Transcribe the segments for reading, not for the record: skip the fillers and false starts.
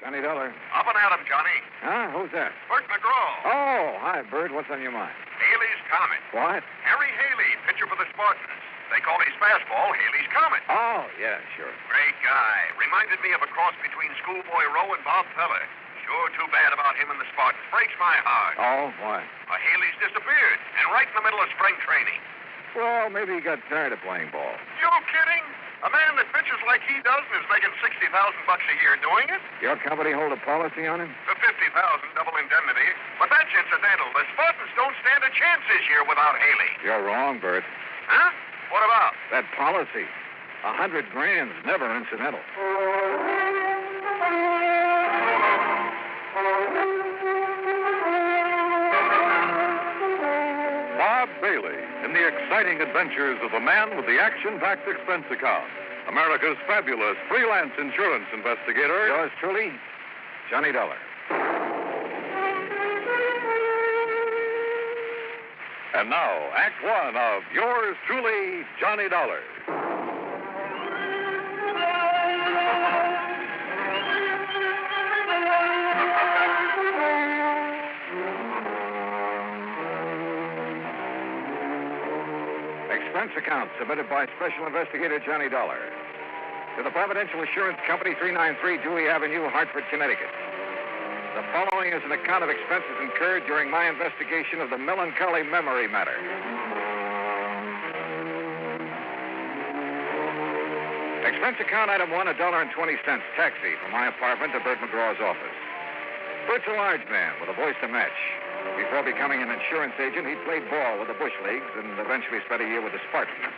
Johnny Dollar. Up and at him, Johnny. Huh? Who's that? Bert McGraw. Oh, hi, Bert. What's on your mind? Haley's Comet. What? Harry Haley, pitcher for the Spartans. They call his fastball Haley's Comet. Oh, yeah, sure. Great guy. Reminded me of a cross between Schoolboy Rowe and Bob Feller. Sure too bad about him and the Spartans. Breaks my heart. Oh, why? Haley's disappeared, and right in the middle of spring training. Well, maybe he got tired of playing ball. You kidding? A man that pitches like he does and is making $60,000 a year doing it? Your company hold a policy on him? For $50,000, double indemnity. But that's incidental. The Spartans don't stand a chance this year without Haley. You're wrong, Bert. Huh? What about? That policy. $100,000's never incidental. Bob Bailey in the exciting adventures of the man with the action-packed expense account. America's fabulous freelance insurance investigator. Yours truly, Johnny Dollar. And now, Act One of yours truly, Johnny Dollar. Expense account submitted by Special Investigator Johnny Dollar to the Providential Assurance Company, 393 Dewey Avenue, Hartford, Connecticut. The following is an account of expenses incurred during my investigation of the melancholy memory matter. Expense account item 1, $1.20, taxi from my apartment to Bert McGraw's office. Bert's a large man with a voice to match. Before becoming an insurance agent, he'd played ball with the Bush Leagues and eventually spent a year with the Spartans.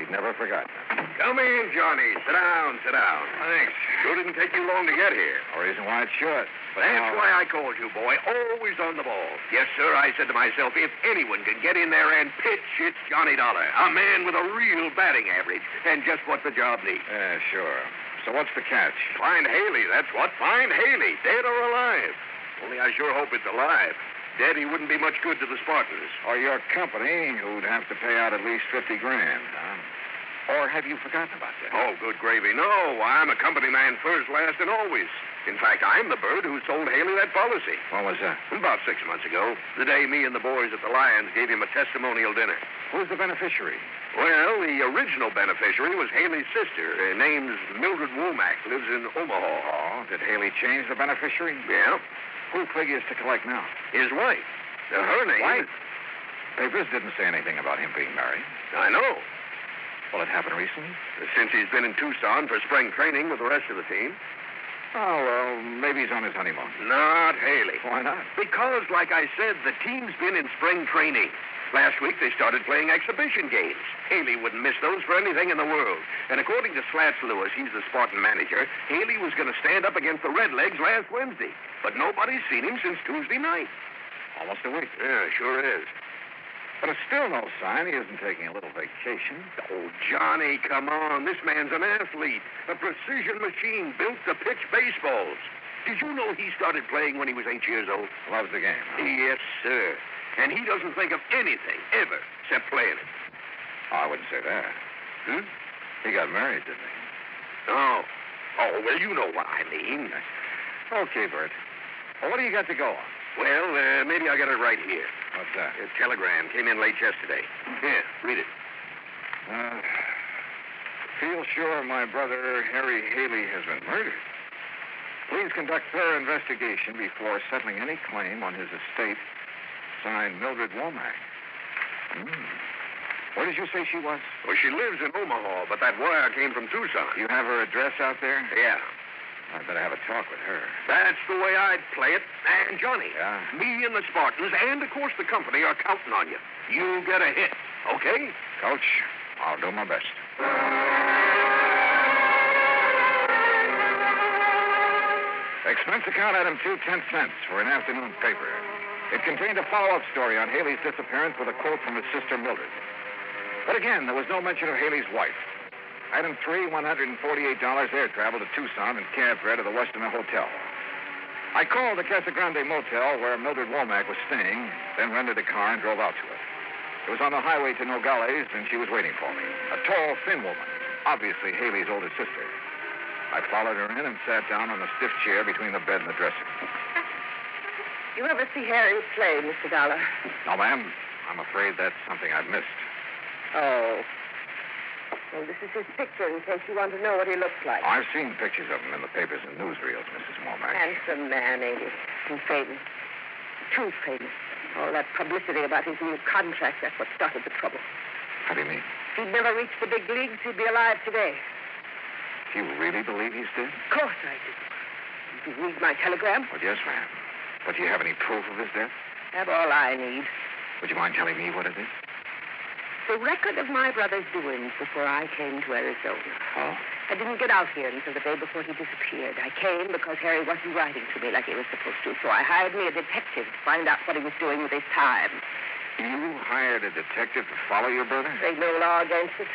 He'd never forgotten it. Come in, Johnny. Sit down, sit down. Thanks. Sure didn't take you long to get here. No reason why it should. But That's why I called you, boy. Always on the ball. Yes, sir, I said to myself, if anyone can get in there and pitch, it's Johnny Dollar. A man with a real batting average. And just what the job needs. Yeah, sure. So what's the catch? Find Haley, that's what. Find Haley, dead or alive. Only I sure hope it's alive. Dead, he wouldn't be much good to the Spartans. Or your company, who'd have to pay out at least $50,000, huh? Or have you forgotten about that? Oh, good gravy. No, I'm a company man first, last, and always. In fact, I'm the bird who sold Haley that policy. What was that? About 6 months ago, the day me and the boys at the Lions gave him a testimonial dinner. Who's the beneficiary? Well, the original beneficiary was Haley's sister. Her name's Mildred Womack, lives in Omaha. Oh, did Haley change the beneficiary? Yeah. Who figures to collect now? His wife. Her name... Wife? Papers didn't say anything about him being married. I know. Well, it happened recently? Since he's been in Tucson for spring training with the rest of the team. Oh, well, maybe he's on his honeymoon. Not Haley. Why not? Because, like I said, the team's been in spring training. Last week, they started playing exhibition games. Haley wouldn't miss those for anything in the world. And according to Slats Lewis, he's the Spartan manager, Haley was going to stand up against the Redlegs last Wednesday. But nobody's seen him since Tuesday night. Almost a week. Yeah, sure is. But it's still no sign he isn't taking a little vacation. Oh, Johnny, come on. This man's an athlete, a precision machine built to pitch baseballs. Did you know he started playing when he was 8 years old? Loves the game, huh? Yes, sir. And he doesn't think of anything, ever, except playing it. Oh, I wouldn't say that. Hmm? He got married, didn't he? Oh. Oh, well, you know what I mean. Okay, Bert. Well, what do you got to go on? Well, maybe I got it right here. What's that? A telegram came in late yesterday. Here, read it. Feel sure my brother Harry Haley has been murdered. Please conduct thorough investigation before settling any claim on his estate. Signed, Mildred Womack. Where did you say she was? Well, she lives in Omaha, but that wire came from Tucson. You have her address out there? Yeah. I'd better have a talk with her. That's the way I'd play it. And, Johnny, Yeah? me and the Spartans, and, of course, the company are counting on you. You get a hit, okay? Coach, I'll do my best. Expense account item 2, 10 cents for an afternoon paper. It contained a follow-up story on Haley's disappearance with a quote from his sister Mildred. But again, there was no mention of Haley's wife. Item 3, $148 air travel to Tucson and cab fare to the Westerner Hotel. I called the Casa Grande Motel where Mildred Womack was staying, then rented a car and drove out to it. It was on the highway to Nogales, and she was waiting for me. A tall, thin woman, obviously Haley's older sister. I followed her in and sat down on a stiff chair between the bed and the dresser. You ever see Harry play, Mr. Dollar? No, ma'am. I'm afraid that's something I've missed. Oh. Well, this is his picture in case you want to know what he looks like. I've seen pictures of him in the papers and newsreels, Mrs. Womack. Handsome man, ain't he? And famous. Too famous. All that publicity about his new contract, that's what started the trouble. How do you mean? If he'd never reached the big leagues, he'd be alive today. Do you really believe he's dead? Of course I do. Did you read my telegram? Well, yes, ma'am. But do you have any proof of his death? That's all I need. Would you mind telling me what it is? The record of my brother's doings before I came to Arizona. Oh? I didn't get out here until the day before he disappeared. I came because Harry wasn't writing to me like he was supposed to, so I hired me a detective to find out what he was doing with his time. You hired a detective to follow your brother? There's no law against it.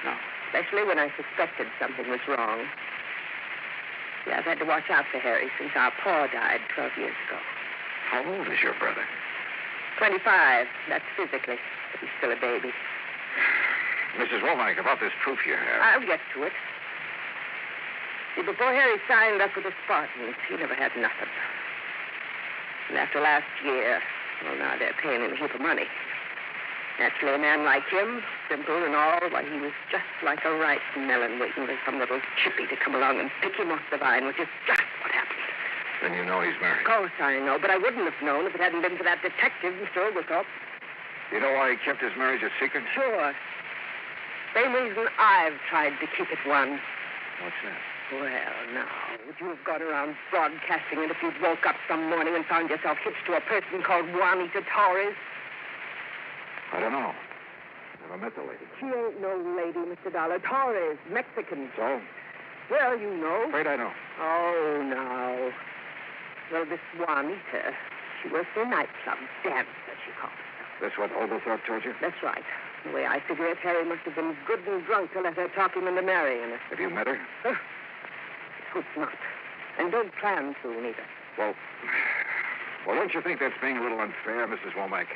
No. Especially when I suspected something was wrong. Yeah, I've had to watch out for Harry since our pa died 12 years ago. How old is your brother? 25. That's physically, but he's still a baby. Mrs. Womack, about this proof you have. I'll get to it. See, before Harry signed up with the Spartans, he never had nothing. And after last year, well, now they're paying him a heap of money. Naturally, a man like him, simple and all, why, he was just like a ripe melon waiting for some little chippy to come along and pick him off the vine, which is just what happened. Then you know he's married. Of course I know, but I wouldn't have known if it hadn't been for that detective, Mr. Oglethorpe. You know why he kept his marriage a secret? Sure. Same reason I've tried to keep it one. What's that? Well, now, would you have gone around broadcasting it if you'd woke up some morning and found yourself hitched to a person called Juanita Torres? I don't know. Never met the lady. She ain't no lady, Mr. Dollar. Torres, Mexican. So? Well, you know. Afraid I know. Oh, no. Well, this Juanita, she works in a nightclub. Dancer, she calls herself. That's what Oglethorpe told you? That's right. The way I figure it, Harry must have been good and drunk to let her talk him into marrying her. Have you met her? Hope not. And don't plan to, neither. Well, don't you think that's being a little unfair, Mrs. Womack?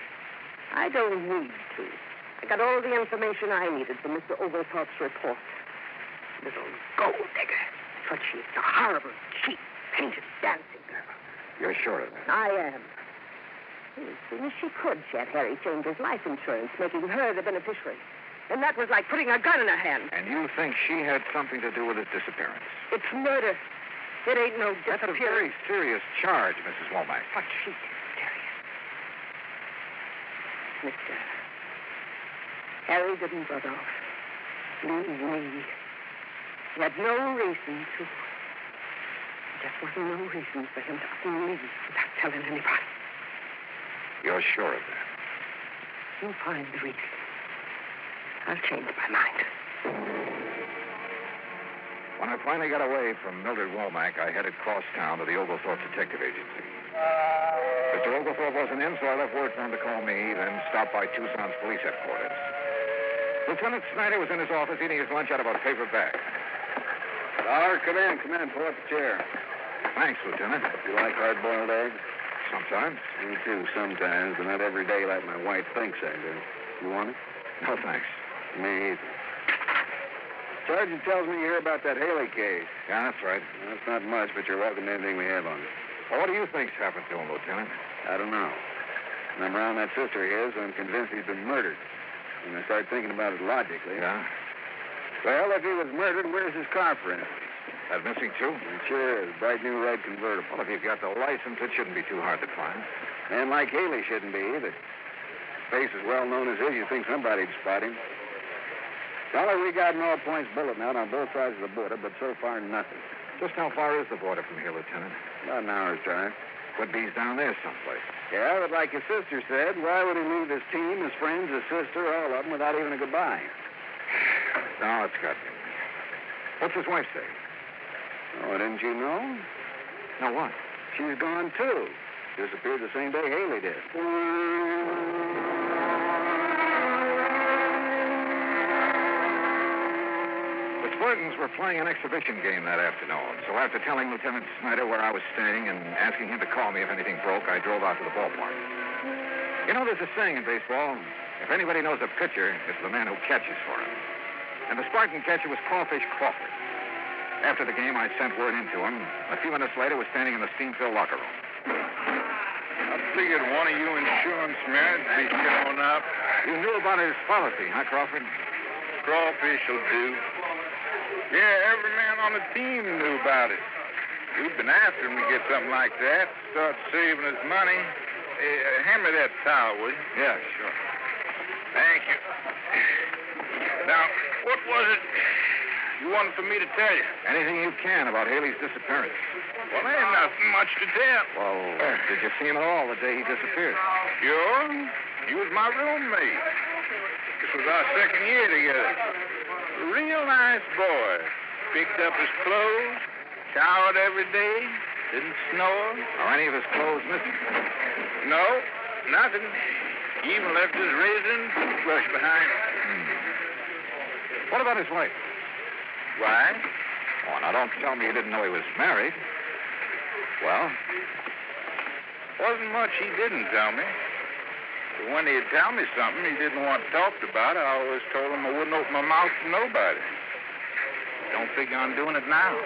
I don't need to. I got all the information I needed from Mr. Oglethorpe's report. Little gold digger. That's what she is. A horrible, cheap, painted dancing girl. You're sure of that? I am. As soon as she could, she had Harry change his life insurance, making her the beneficiary. And that was like putting a gun in her hand. And you think she had something to do with his disappearance? It's murder. It ain't no That's a very disappearance. serious charge, Mrs. Womack. But she's serious. Mister, Harry didn't run off. Leave me. He had no reason to. There just wasn't no reason for him to leave without telling anybody. You're sure of that? You'll find the reason. I'll change my mind. When I finally got away from Mildred Womack, I headed cross town to the Oglethorpe Detective Agency. Mr. Oglethorpe wasn't in, so I left word for him to call me, then stopped by Tucson's police headquarters. Lieutenant Snyder was in his office eating his lunch out of a paper bag. Dollar, come in. Pull up a chair. Thanks, Lieutenant. You like hard-boiled eggs? Sometimes. Me too, sometimes, but not every day like my wife thinks I do. You want it? No, thanks. Me either. Sergeant tells me you hear about that Haley case. Yeah, that's right. Well, it's not much, but you're welcome to anything we have on it. Well, what do you think's happened to him, Lieutenant? I don't know. When I'm around that sister of his, I'm convinced he's been murdered. When I start thinking about it logically. Yeah? Well, if he was murdered, where's his car, for instance? That missing, too? It sure is. Bright new red convertible. Well, if you've got the license, it shouldn't be too hard to find. Man like Haley shouldn't be either. Face as well known as his, you'd think somebody'd spot him. Dollar, we got an all-points bulletin out on both sides of the border, but so far, nothing. Just how far is the border from here, Lieutenant? About an hour's drive. Could be he's down there someplace. Yeah, but like his sister said, why would he leave his team, his friends, his sister, all of them, without even a goodbye? No, it's got me. What's his wife say? Oh, didn't you know? No, what? She's gone, too. Disappeared the same day Haley did. The Spartans were playing an exhibition game that afternoon, so after telling Lieutenant Snyder where I was staying and asking him to call me if anything broke, I drove out to the ballpark. You know, there's a saying in baseball, if anybody knows a pitcher, it's the man who catches for him. And the Spartan catcher was Crawfish Crawford. After the game, I sent word into him. A few minutes later, was standing in the steam-filled locker room. I figured one of you insurance men would be showing up. You knew about his policy, huh, Crawford? Crawfish will do. Yeah, every man on the team knew about it. We've been after him to get something like that. Start saving his money. Hand me that towel, will you? Yeah, sure. Thank you. Now, what was it you wanted for me to tell you? Anything you can about Haley's disappearance. Well, there ain't nothing much to tell. Well, did you see him at all the day he disappeared? Sure. He was my roommate. This was our second year together. A real nice boy. Picked up his clothes, showered every day, didn't snore. Are any of his clothes missing? No, nothing. He even left his razor and toothbrush behind him. What about his wife? Why? Oh, now don't tell me you didn't know he was married. Well? Wasn't much he didn't tell me. But when he'd tell me something he didn't want talked about, I always told him I wouldn't open my mouth to nobody. Don't figure on doing it now.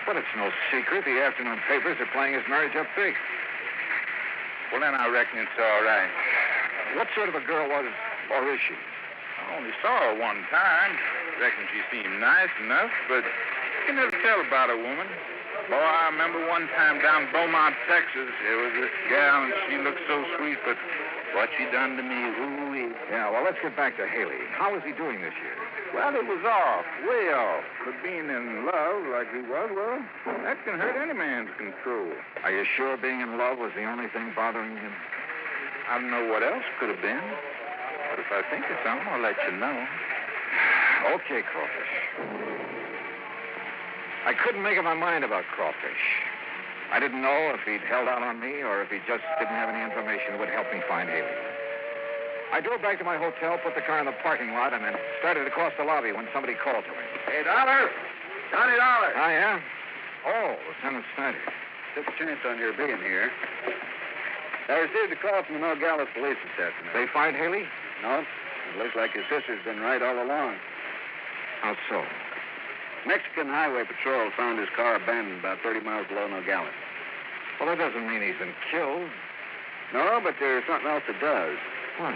But it's no secret. The afternoon papers are playing his marriage up big. Well, then I reckon it's all right. What sort of a girl was, or is she? I only saw her one time. Reckon she seemed nice enough, but you can never tell about a woman. Boy, I remember one time down in Beaumont, Texas, there was this gal, and she looked so sweet, but what she done to me, ooh-wee. Yeah, well, let's get back to Haley. How is he doing this year? Well, it was off, way off. But being in love like he was, well, that can hurt any man's control. Are you sure being in love was the only thing bothering him? I don't know what else could have been. But if I think of something, I'll let you know. Okay, Crawfish. I couldn't make up my mind about Crawfish. I didn't know if he'd held out on me or if he just didn't have any information that would help me find Haley. I drove back to my hotel, put the car in the parking lot, and then started across the lobby when somebody called to me. Hey, Dollar. Johnny Dollar. Oh, yeah? Oh, Lieutenant Snyder. Took a chance on your being here. I received a call from the Nogales police this afternoon. They find Haley? No. It looks like his sister's been right all along. How so? Mexican Highway Patrol found his car abandoned about 30 miles below Nogales. Well, that doesn't mean he's been killed. No, but there's something else that does. What?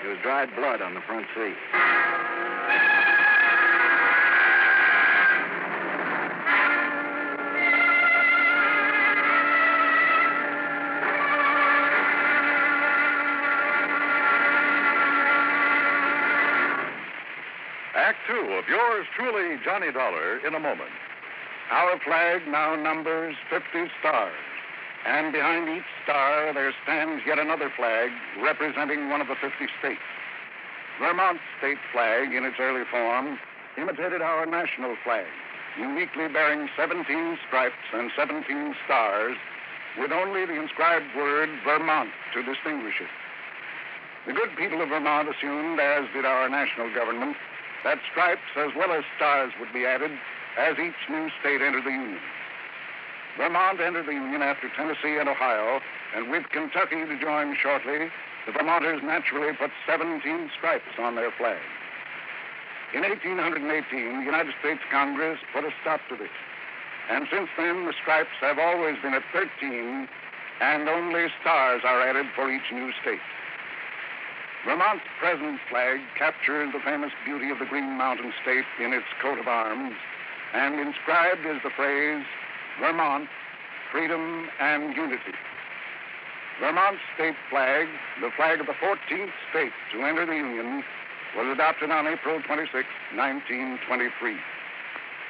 There was dried blood on the front seat. Act 2 of yours truly, Johnny Dollar, in a moment. Our flag now numbers 50 stars. And behind each star, there stands yet another flag representing one of the 50 states. Vermont's state flag, in its early form, imitated our national flag, uniquely bearing 17 stripes and 17 stars, with only the inscribed word Vermont to distinguish it. The good people of Vermont assumed, as did our national government, that stripes as well as stars would be added as each new state entered the Union. Vermont entered the Union after Tennessee and Ohio, and with Kentucky to join shortly, the Vermonters naturally put 17 stripes on their flag. In 1818, the United States Congress put a stop to this. And since then, the stripes have always been at 13, and only stars are added for each new state. Vermont's present flag captures the famous beauty of the Green Mountain State in its coat of arms, and inscribed is the phrase, Vermont, freedom and unity. Vermont's state flag, the flag of the 14th state to enter the Union, was adopted on April 26, 1923.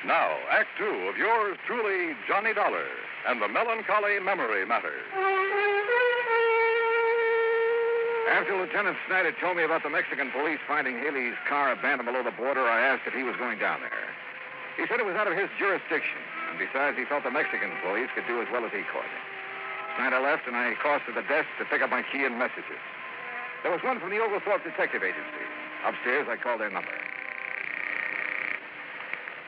Now, Act 2 of yours truly, Johnny Dollar, and the Melancholy Memory Matter. After Lieutenant Snyder told me about the Mexican police finding Haley's car abandoned below the border, I asked if he was going down there. He said it was out of his jurisdiction, and besides, he felt the Mexican police could do as well as he could. Snyder left, and I crossed to the desk to pick up my key and messages. There was one from the Oglethorpe Detective Agency. Upstairs, I called their number.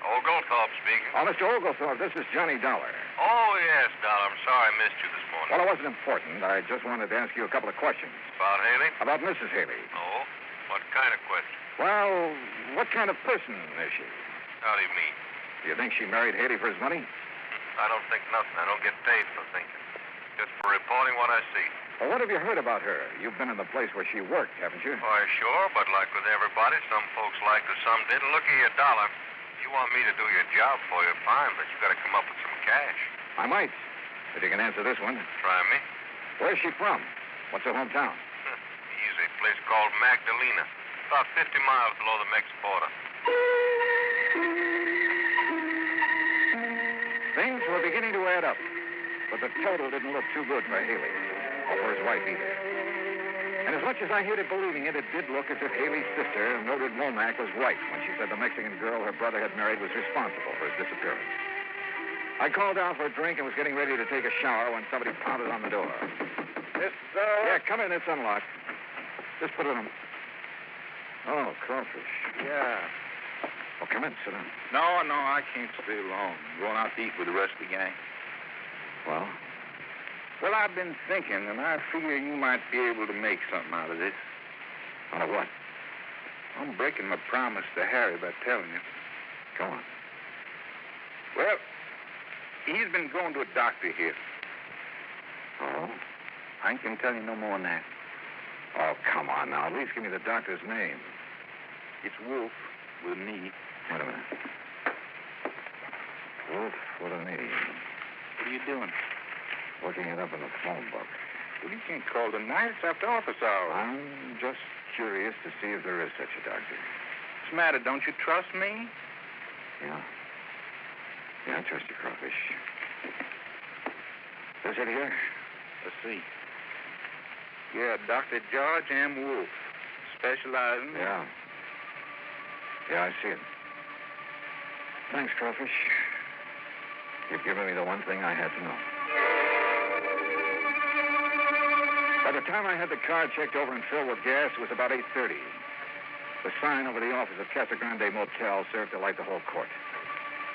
Oglethorpe speaking. Oh, Mr. Oglethorpe, this is Johnny Dollar. Oh, yes, Dollar. I'm sorry I missed you this morning. Well, it wasn't important. I just wanted to ask you a couple of questions. About Haley? About Mrs. Haley. Oh? What kind of question? Well, what kind of person is she? How do you mean? Do you think she married Haley for his money? I don't think nothing. I don't get paid for thinking. Just for reporting what I see. Well, what have you heard about her? You've been in the place where she worked, haven't you? Why, sure, but like with everybody, some folks liked her, some didn't. Look here, Dollar. You want me to do your job for you, fine, but you got to come up with some cash. I might, if you can answer this one. Try me. Where's she from? What's her hometown? Easy. A place called Magdalena. About 50 miles below the Mex border. Things were beginning to add up, but the total didn't look too good for Haley, or for his wife either. And as much as I hated believing it, it did look as if Haley's sister, Mildred Womack, was right when she said the Mexican girl her brother had married was responsible for his disappearance. I called down for a drink and was getting ready to take a shower when somebody pounded on the door. Yeah, come in. It's unlocked. Just put it on. Oh, crawfish. Yeah. Well, come in. Sit down. No, I can't stay long. I'm going out to eat with the rest of the gang. Well? Well, I've been thinking, and I figure you might be able to make something out of this. Out of what? I'm breaking my promise to Harry by telling you. Go on. Well, he's been going to a doctor here. Oh? I ain't gonna tell you no more than that. Oh, come on now. At least give me the doctor's name. It's Wolf with an E. Wait a minute. Wolf with an E. What are you doing? Looking it up in the phone book. Well, you can't call tonight. It's after office hours. I'm just curious to see if there is such a doctor. What's the matter? Don't you trust me? Yeah. Yeah, I trust you, Crawfish. Does it here? Let's see. Yeah, Dr. George M. Wolf. Specializing. Yeah. Yeah, I see it. Thanks, Crawfish. You've given me the one thing I had to know. By the time I had the car checked over and filled with gas, it was about 8:30. The sign over the office of Casa Grande Motel served to light the whole court.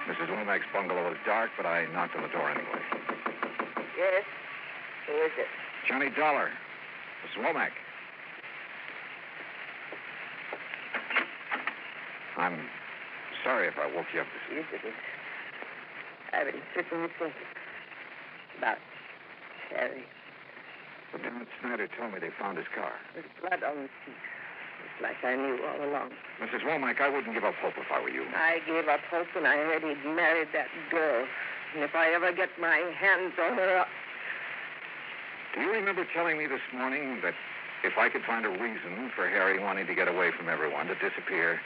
Mrs. Womack's bungalow was dark, but I knocked on the door anyway. Yes? Who is it? Johnny Dollar. Mrs. Womack. I'm sorry if I woke you up this You didn't. I've been sitting thinking about Harry. Lieutenant Snyder told me they found his car. With blood on the seat. It's like I knew all along. Mrs. Womack, I wouldn't give up hope if I were you. I gave up hope when I heard he'd married that girl. And if I ever get my hands on her, Do you remember telling me this morning that if I could find a reason for Harry wanting to get away from everyone, to disappear,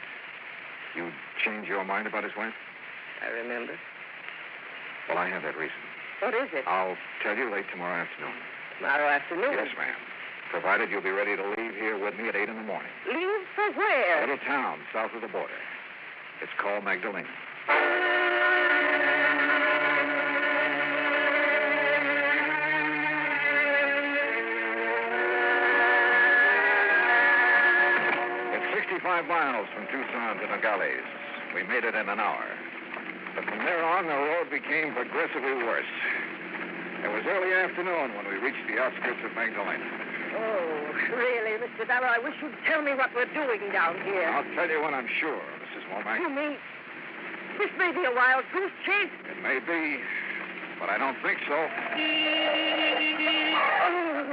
you'd change your mind about his wife? I remember. Well, I have that reason. What is it? I'll tell you late tomorrow afternoon. Tomorrow afternoon? Yes, ma'am. Provided you'll be ready to leave here with me at 8 in the morning. Leave for A where? little town south of the border. It's called Magdalena. It's 65 miles from Tucson to Nogales. We made it in an hour. But from there on, the road became progressively worse. It was early afternoon when we reached the outskirts of Magdalena. Oh, really, Mr. Dollar, I wish you'd tell me what we're doing down here. I'll tell you when I'm sure, Mrs. Womack. You mean this may be a wild goose chase? It may be, but I don't think so. Oh,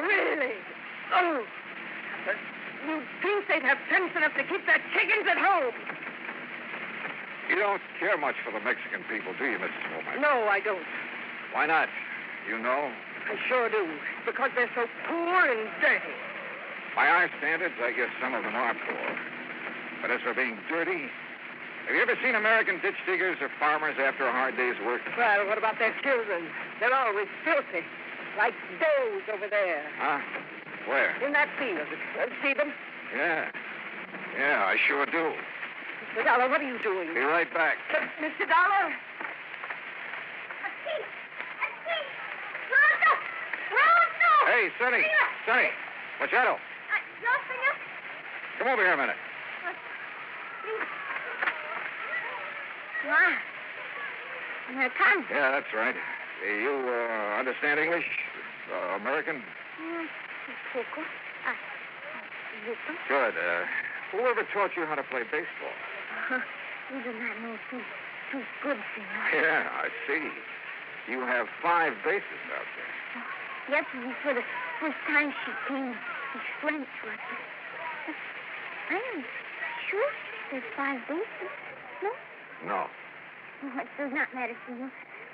really? Oh, but you'd think they'd have sense enough to keep their chickens at home. You don't care much for the Mexican people, do you, Mrs. Womack? No, I don't. Why not? You know, I sure do. Because they're so poor and dirty. by our standards, I guess some of them are poor. But as for being dirty, have you ever seen American ditch diggers or farmers after a hard day's work? Well, what about their children? They're always filthy. Like those over there. Huh? Where? In that field. See them? Yeah. Yeah, I sure do. Mr. Dollar, what are you doing? Be right back. Mr. Dollar? Hey, Sonny. Sonny. Machado. Come over here a minute. American. Yeah, that's right. You understand English? American? Poco. Good. Whoever taught you how to play baseball? We do not know too. too good, senor. Yeah, I see. You have 5 bases out there. Yesterday, for the first time, she came explain to us. But I am sure there's 5 bases. No? No. Oh, it does not matter, senor.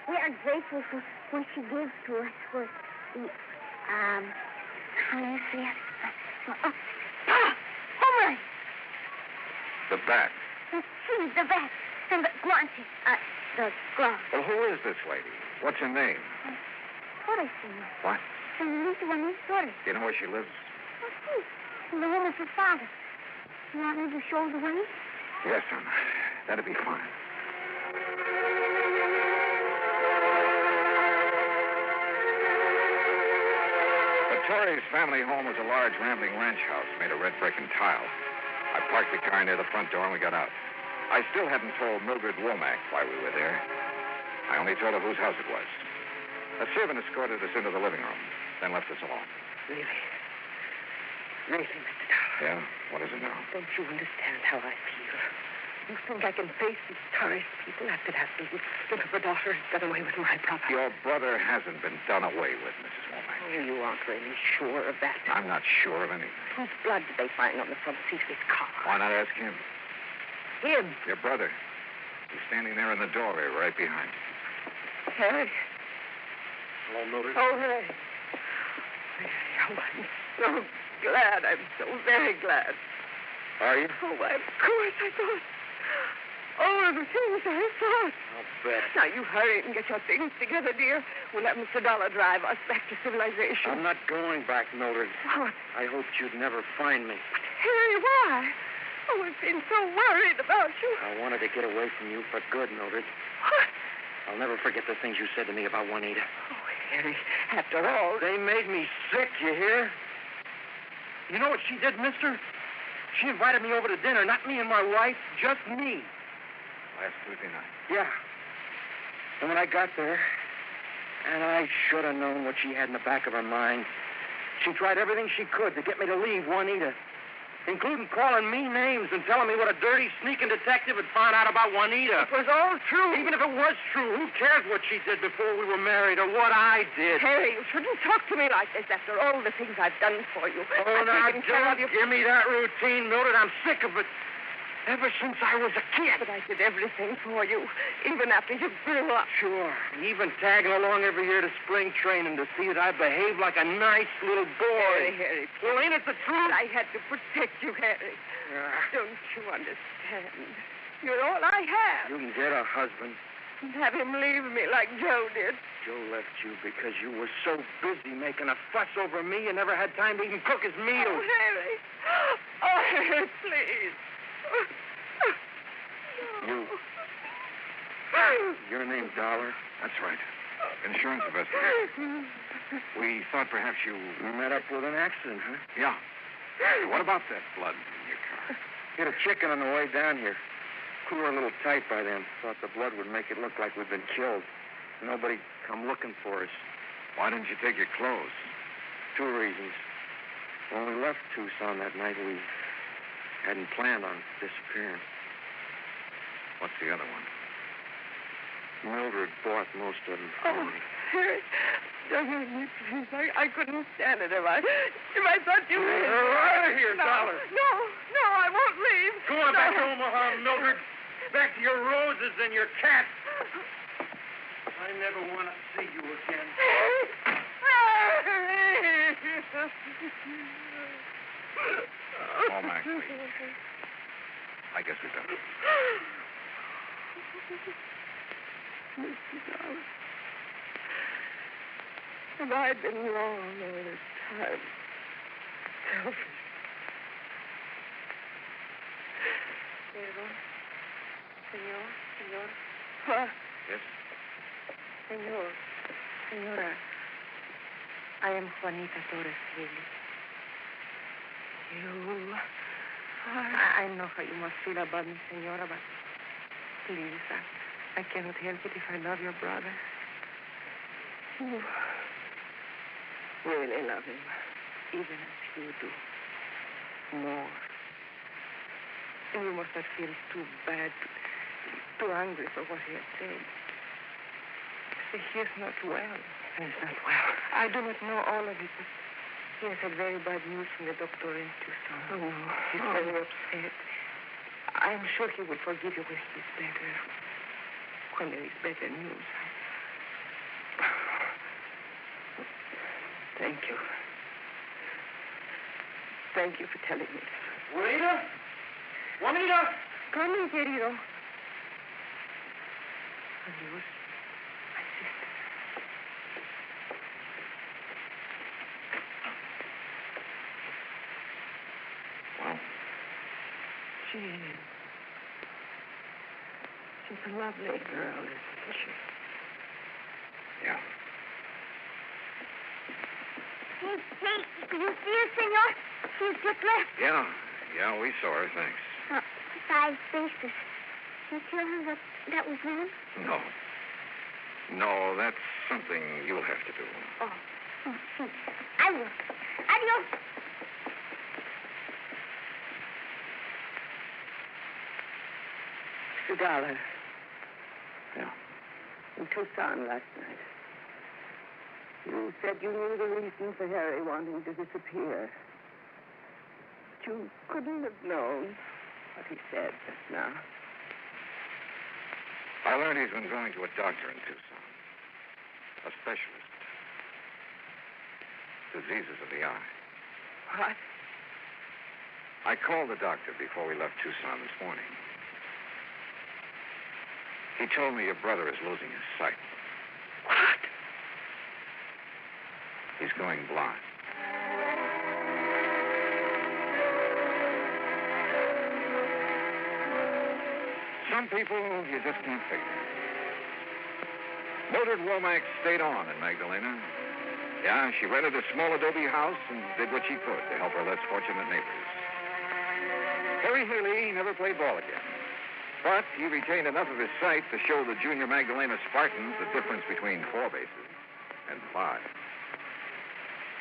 We are grateful for what she gave to us for the, how do you say it? Home run! The bat. She's the bat. And the guante. The glove. Well, who is this lady? What's her name? Torres, senor. What? Senorita Juanita Torres. Do you know where she lives? Oh, see. In the home of her father. You want me to show the way? Yes, son. That'd be fine. The Torres family home was a large, rambling ranch house made of red brick and tile. I parked the car near the front door and we got out. I still hadn't told Mildred Womack why we were there. I only told her whose house it was. A servant escorted us into the living room, then left us alone. Really? Really, Mr. Dollar? Yeah? What is it now? Don't you understand how I feel? You think I can face these Torres people after that little slip of a daughter has got away with my property? Your brother hasn't been done away with, Mrs. Womack. Oh, you aren't really sure of that. I'm not sure of anything. Whose blood did they find on the front seat of his car? Why not ask him? Him? Your brother. He's standing there in the doorway right behind you. Harry. Hello, Mildred. Oh, Harry. Oh, I'm so glad. I'm so very glad. Are you? Oh, why, of course, I thought. Oh, the things I thought. I'll bet. Now, you hurry and get your things together, dear. We'll let Mr. Dollar drive us back to civilization. I'm not going back, Mildred. What? I hoped you'd never find me. Harry, why? Oh, we've been so worried about you. I wanted to get away from you for good, Mildred. What? I'll never forget the things you said to me about Juanita. Oh, Harry, after all, They made me sick, you hear? You know what she did, mister? She invited me over to dinner, not me and my wife, just me. Last Tuesday night. Yeah. And when I got there, and I should have known what she had in the back of her mind, she tried everything she could to get me to leave Juanita, including calling me names and telling me what a dirty, sneaking detective had found out about Juanita. it was all true. Even if it was true, who cares what she did before we were married or what I did? Harry, you shouldn't talk to me like this after all the things I've done for you. Oh, I've now, taken care of don't you. give me that routine, Mildred. I'm sick of it. Ever since I was a kid. But I did everything for you, even after you grew up. Sure. Even tagging along every year to spring training to see that I behaved like a nice little boy. Harry, Well, ain't it the truth? I had to protect you, Harry. Don't you understand? You're all I have. You can get a husband. And have him leave me like Joe did. Joe left you because you were so busy making a fuss over me you never had time to even cook his Oh, meals. Harry. Oh, Harry, please. Your name's Dollar? That's right. Insurance investigator. We thought perhaps you... You met up with an accident, huh? Yeah. What about that blood in your car? Hit a chicken on the way down here. We were a little tight by then. Thought the blood would make it look like we'd been killed. Nobody come looking for us. Why didn't you take your clothes? 2 reasons. When we left Tucson that night, we hadn't planned on disappearing. What's the other one? Mildred bought most of them for Oh, me. Harry, don't hurt me, please. I couldn't stand it if I thought you were... You're out of here, No, Dollar. no, I won't leave. Go on No. back to Omaha, Mildred. Back to your roses and your cat. I never want to see you again. Oh, Mac, please. I guess we better. Mr. Dollar, have I been wrong all this time? Selfish. Senor. What? Yes? Senora, I am Juanita Torres Haley. You I know how you must feel about me, Senora, but please, I cannot help it if I love your brother. You really love him, even as you do. More. And you must not feel too bad too angry for what he has said. He is not well. He is not well. I do not know all of it, but he has had very bad news from the doctor in Tucson. Oh, no. He's very upset. I'm sure he will forgive you when he is better. When there is better news. Thank you. Thank you for telling me. Juanita? Juanita? Come in, querido. Adios, my sister. Well, She's a lovely girl, isn't she? yeah. Hey, did you see her, senor? She's just left. Yeah, we saw her, thanks. 5 bases. You tell her that was wrong? No, that's something you'll have to do. Oh, see. I will. Adios. $1. Yeah. In Tucson last night. You said you knew the reason for Harry wanting to disappear. But you couldn't have known what he said just now. I learned he's been going to a doctor in Tucson. A specialist. Diseases of the eye. What? I called the doctor before we left Tucson this morning. He told me your brother is losing his sight. What? He's going blind. Some people you just can't figure. Mildred Womack stayed on in Magdalena. Yeah, she rented a small adobe house and did what she could to help her less fortunate neighbors. Harry Haley never played ball again. But he retained enough of his sight to show the junior Magdalena Spartans the difference between 4 bases and 5.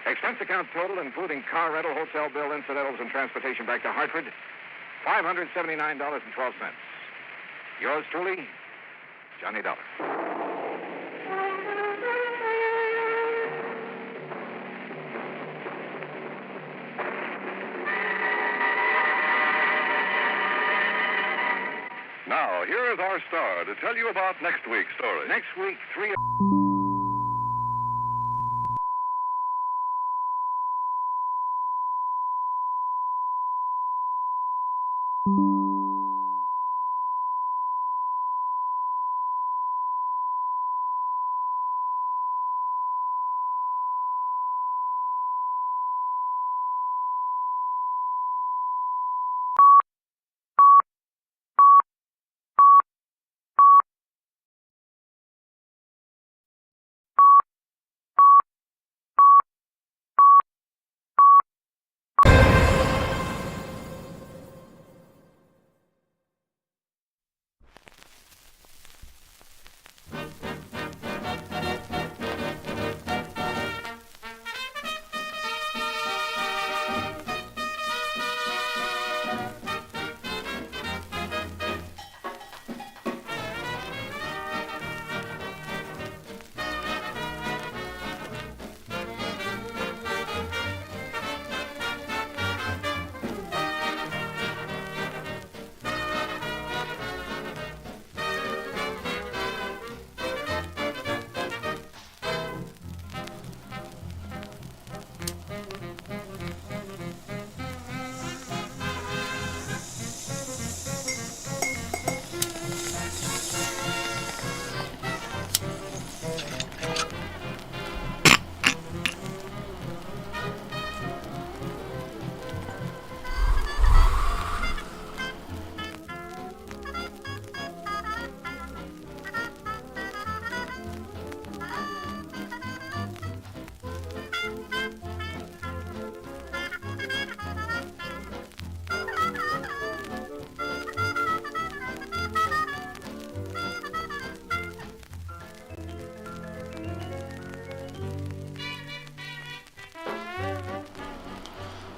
Expense account total, including car rental, hotel bill, incidentals, and transportation back to Hartford, $579.12. Yours truly, Johnny Dollar. Now, here is our star to tell you about next week's story. Next week, 3...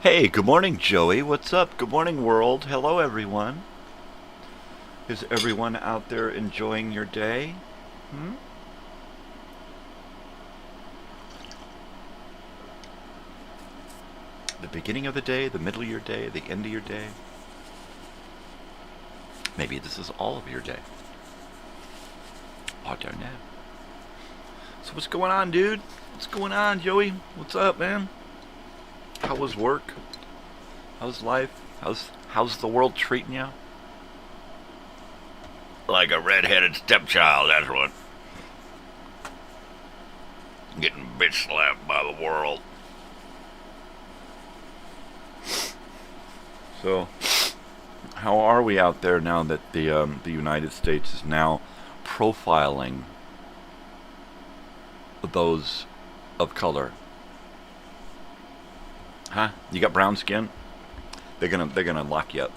Hey, good morning, Joey. What's up? Good morning, world. Hello, everyone. Is everyone out there enjoying your day? The beginning of the day, the middle of your day, the end of your day? Maybe this is all of your day. I don't know. So what's going on, dude? What's going on, Joey? What's up, man? How was work? How's life? How's the world treating you? Like a red-headed stepchild, that's what. Getting bitch slapped by the world. So, how are we out there now that the United States is now profiling those of color? Huh? You got brown skin? They're gonna lock you up.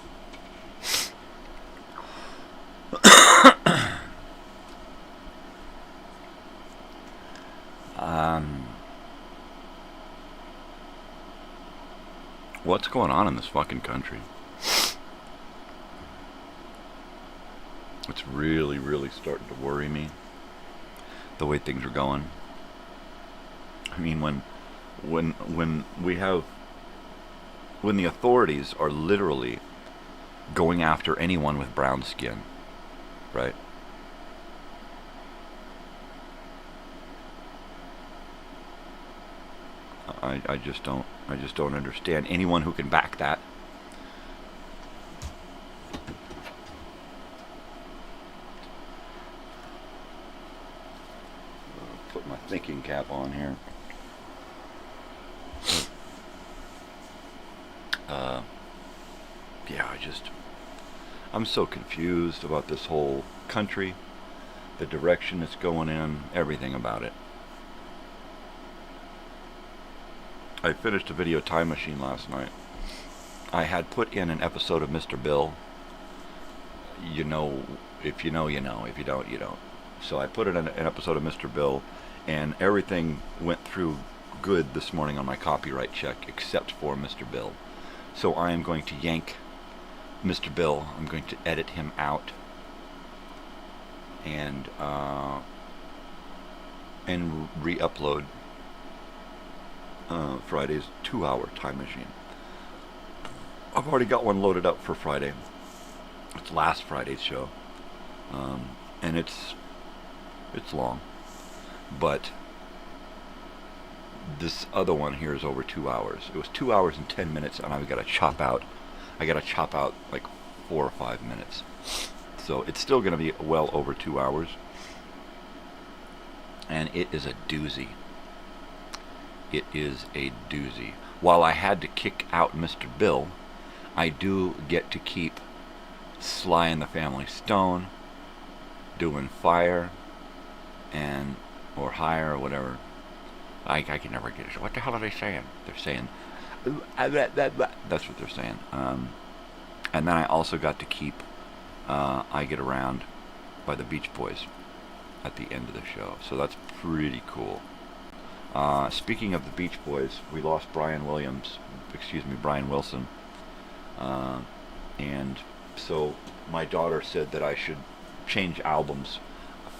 What's going on in this fucking country? It's really, really starting to worry me, the way things are going. I mean, when the authorities are literally going after anyone with brown skin, right? I just don't understand anyone who can back that. Put my thinking cap on here. Yeah, I'm so confused about this whole country, the direction it's going in, everything about it. I finished a video time machine last night. I had put in an episode of Mr. Bill. You know, if you know, you know. If you don't, you don't. So I put in an episode of Mr. Bill, and everything went through good this morning on my copyright check, except for Mr. Bill. So I am going to yank Mr. Bill. I'm going to edit him out, and re-upload Friday's 2-hour time machine. I've already got one loaded up for Friday. It's last Friday's show, and it's long, but this other one here is over 2 hours. It was 2 hours and 10 minutes, and I got to chop out like 4 or 5 minutes. So it's still going to be well over 2 hours, and it is a doozy. It is a doozy. While I had to kick out Mr. Bill, I do get to keep Sly and the Family Stone, doing Fire, or Higher, or whatever. I can never get it. What the hell are they saying? They're saying, that's what they're saying. And then I also got to keep I Get Around by the Beach Boys at the end of the show. So that's pretty cool. Speaking of the Beach Boys, we lost Brian Wilson. And so my daughter said that I should change albums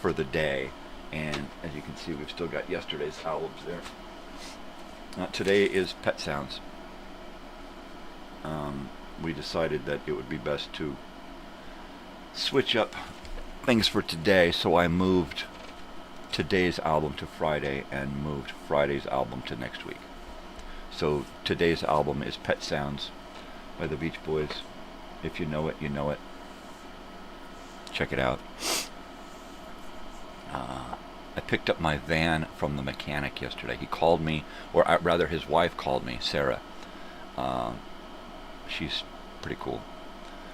for the day. And as you can see, we've still got yesterday's albums there. Today is Pet Sounds. We decided that it would be best to switch up things for today, so I moved today's album to Friday and moved Friday's album to next week. So today's album is Pet Sounds by the Beach Boys. If you know it, you know it. Check it out. I picked up my van from the mechanic yesterday. He called me, or rather his wife called me, Sarah. She's pretty cool.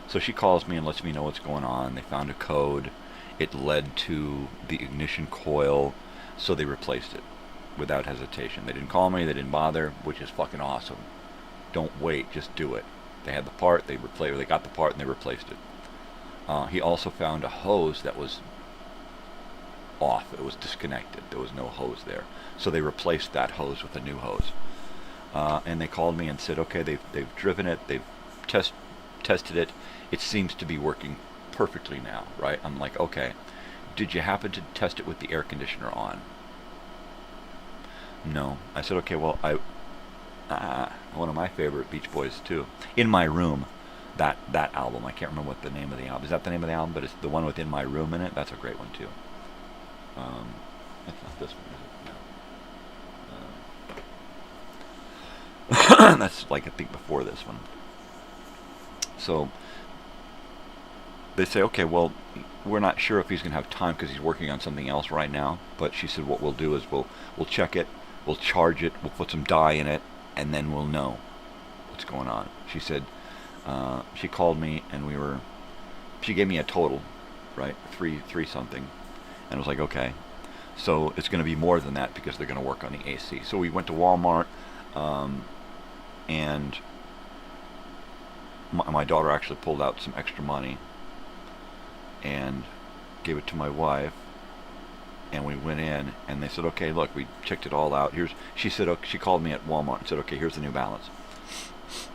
So she calls me and lets me know what's going on. They found a code. It led to the ignition coil, so they replaced it without hesitation. They didn't call me, they didn't bother, which is fucking awesome. Don't wait, just do it. They had the part, they got the part and they replaced it. He also found a hose that was off. It was disconnected. There was no hose there. So they replaced that hose with a new hose. And they called me and said, okay, they've driven it, they've tested it. It seems to be working perfectly now, right? I'm like, okay, did you happen to test it with the air conditioner on? No. I said, okay, well, one of my favorite Beach Boys too. In My Room, that album. I can't remember what the name of the album. Is that the name of the album? But it's the one with In My Room in it. That's a great one too. It's not this one, is it? No. That's like I think before this one. So they say, okay, well, we're not sure if he's going to have time because he's working on something else right now. But she said, what we'll do is we'll check it, we'll charge it, we'll put some dye in it, and then we'll know what's going on. She said, she called me and she gave me a total, right, three something, and I was like, okay, so it's going to be more than that because they're going to work on the AC. So we went to Walmart, and my daughter actually pulled out some extra money and gave it to my wife, and we went in and they said, okay, look, we checked it all out. She said, okay, she called me at Walmart and said, okay, here's the New Balance.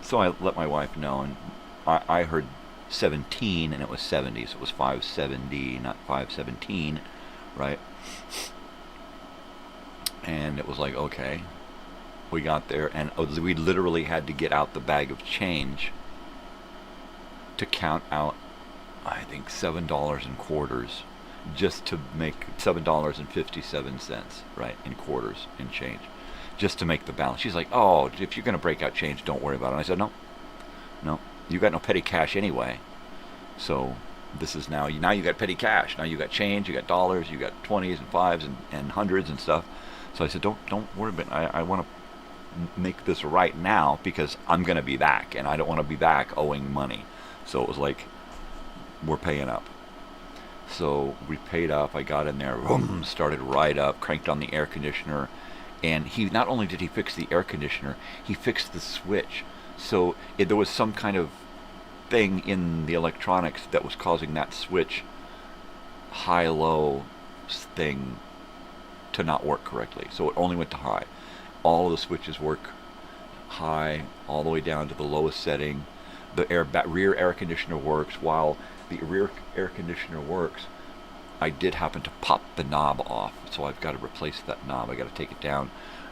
So I let my wife know, and I heard 17 and it was 70, so it was 570, not 517, right? And it was like, okay. We got there and we literally had to get out the bag of change to count out, I think, $7 in quarters, just to make $7.57, right, in quarters in change, just to make the balance. She's like, oh, if you're going to break out change, don't worry about it. And I said, no, you got no petty cash anyway. So this is now you got petty cash. Now you got change, you got dollars, you got 20s and 5s and hundreds and stuff. So I said, don't worry about it. I want to make this right now because I'm going to be back, and I don't want to be back owing money. So it was like, we're paying up. So we paid up. I got in there, boom, started right up, cranked on the air conditioner, and he not only did he fix the air conditioner, he fixed the switch. So there was some kind of thing in the electronics that was causing that switch high-low thing to not work correctly. So it only went to high. All of the switches work high all the way down to the lowest setting. The rear air conditioner works. While the rear air conditioner works, I did happen to pop the knob off, so I've got to replace that knob. I got to take it down,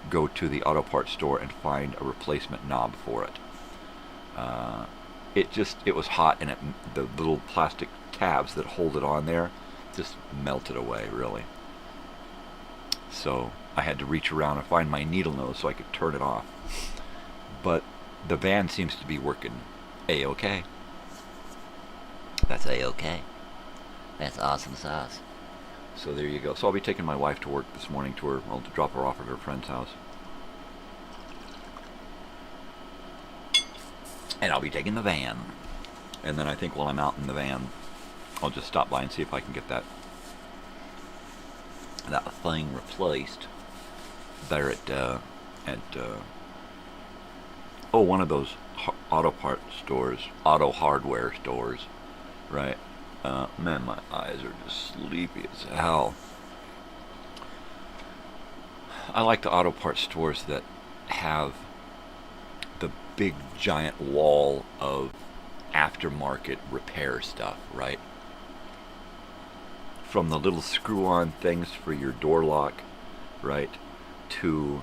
go to the auto parts store and find a replacement knob for it. It was hot, and the little plastic tabs that hold it on there just melted away, really. So I had to reach around and find my needle nose so I could turn it off. But the van seems to be working A-okay. That's A-okay. That's awesome sauce. So there you go. So I'll be taking my wife to work this morning to drop her off at her friend's house. And I'll be taking the van. And then I think while I'm out in the van, I'll just stop by and see if I can get that thing replaced there at one of those auto part stores, auto hardware stores, right? Man, my eyes are just sleepy as hell. I like the auto part stores that have the big giant wall of aftermarket repair stuff, right? From the little screw-on things for your door lock, right, to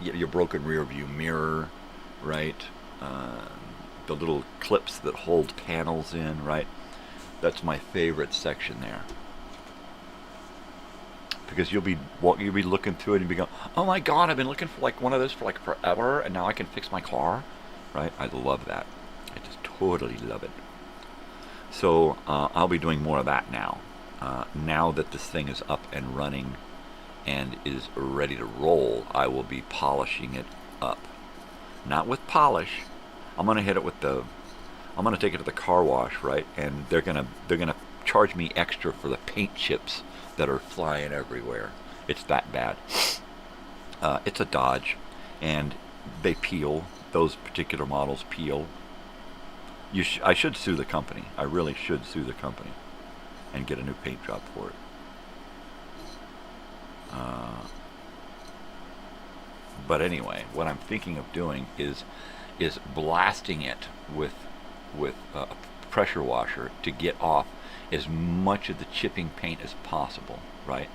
your broken rear view mirror, right, the little clips that hold panels in, right. That's my favorite section there, because you'll be looking through it and be going, oh my God, I've been looking for like one of those for like forever, and now I can fix my car, right? I love that. I just totally love it. So I'll be doing more of that now. Now that this thing is up and running and is ready to roll, I will be polishing it up. Not with polish. I'm gonna hit it with I'm gonna take it to the car wash, right? And they're gonna charge me extra for the paint chips that are flying everywhere. It's that bad. It's a Dodge, and they peel. Those particular models peel. I should sue the company. I really should sue the company and get a new paint job for it. But anyway, what I'm thinking of doing is blasting it with pressure washer to get off as much of the chipping paint as possible, right?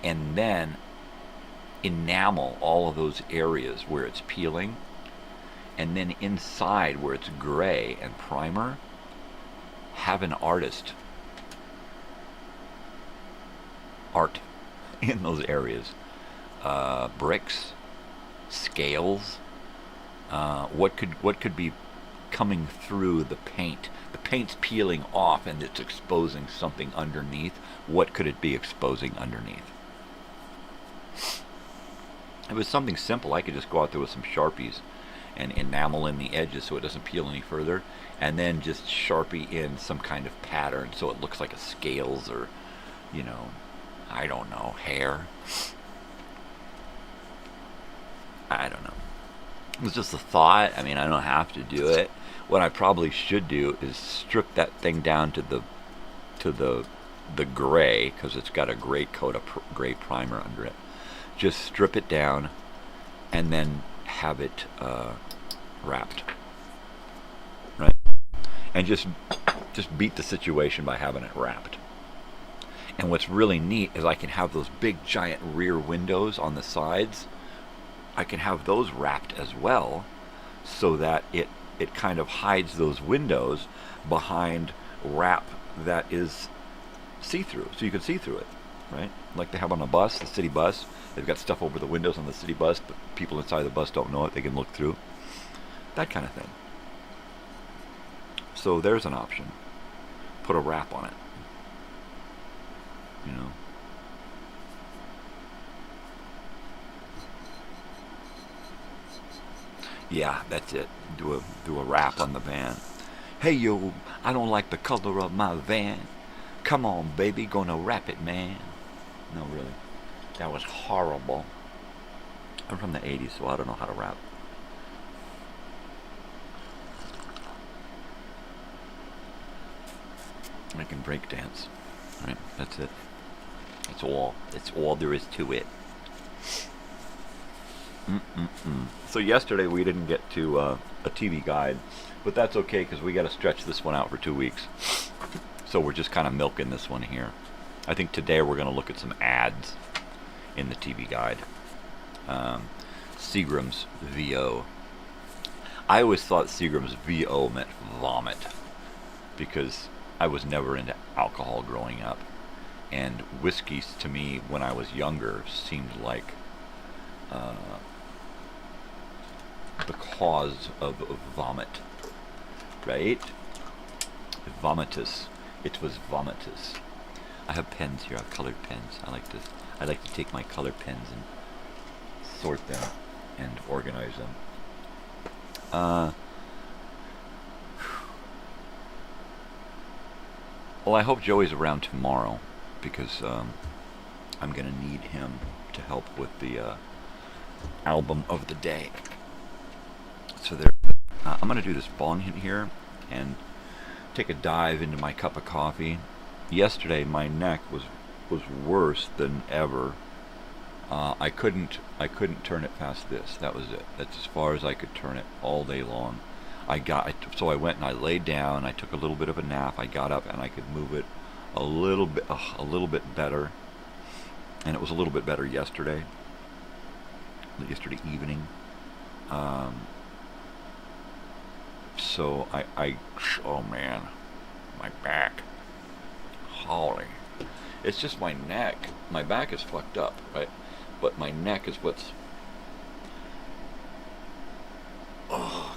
And then enamel all of those areas where it's peeling, and then inside where it's gray and primer, have an artist art in those areas. Bricks, scales, what could be coming through the paint. The paint's peeling off and it's exposing something underneath. What could it be exposing underneath? If it was something simple, I could just go out there with some Sharpies and enamel in the edges so it doesn't peel any further, and then just Sharpie in some kind of pattern so it looks like a scales or, you know, I don't know, hair. I don't know. It was just a thought. I mean, I don't have to do it. What I probably should do is strip that thing down to the gray, because it's got a gray coat of gray primer under it. Just strip it down and then have it wrapped, right? And just beat the situation by having it wrapped. And what's really neat is I can have those big giant rear windows on the sides. I can have those wrapped as well, so that it kind of hides those windows behind wrap that is see-through, so you can see through it, right? Like they have on a bus, the city bus. They've got stuff over the windows on the city bus, but people inside the bus don't know it. They can look through. That kind of thing. So there's an option. Put a wrap on it. You know. Yeah, that's it. Do a wrap on the van. Hey yo, I don't like the color of my van. Come on, baby, gonna wrap it, man. No, really. That was horrible. I'm from the 80s, so I don't know how to rap. I can break dance. Right, that's it. That's all. That's all there is to it. So yesterday we didn't get to a TV guide, but that's okay because we got to stretch this one out for 2 weeks. So we're just kind of milking this one here. I think today we're going to look at some ads in the TV guide. Seagram's VO. I always thought Seagram's VO meant vomit because I was never into alcohol growing up, and whiskeys to me when I was younger seemed like the cause of vomit, right? Vomitus. It was vomitus. I have pens here. I have colored pens. I like to take my colored pens and sort them and organize them. Well, I hope Joey's around tomorrow because I'm going to need him to help with the album of the day. So there, I'm going to do this bong hit here and take a dive into my cup of coffee. Yesterday, my neck was worse than ever. I couldn't turn it past this. That was it. That's as far as I could turn it all day long. So I went and I laid down. I took a little bit of a nap. I got up and I could move it a little bit better. And it was a little bit better yesterday evening. So oh man, my back. Holy. It's just my neck. My back is fucked up, right? But my neck is what's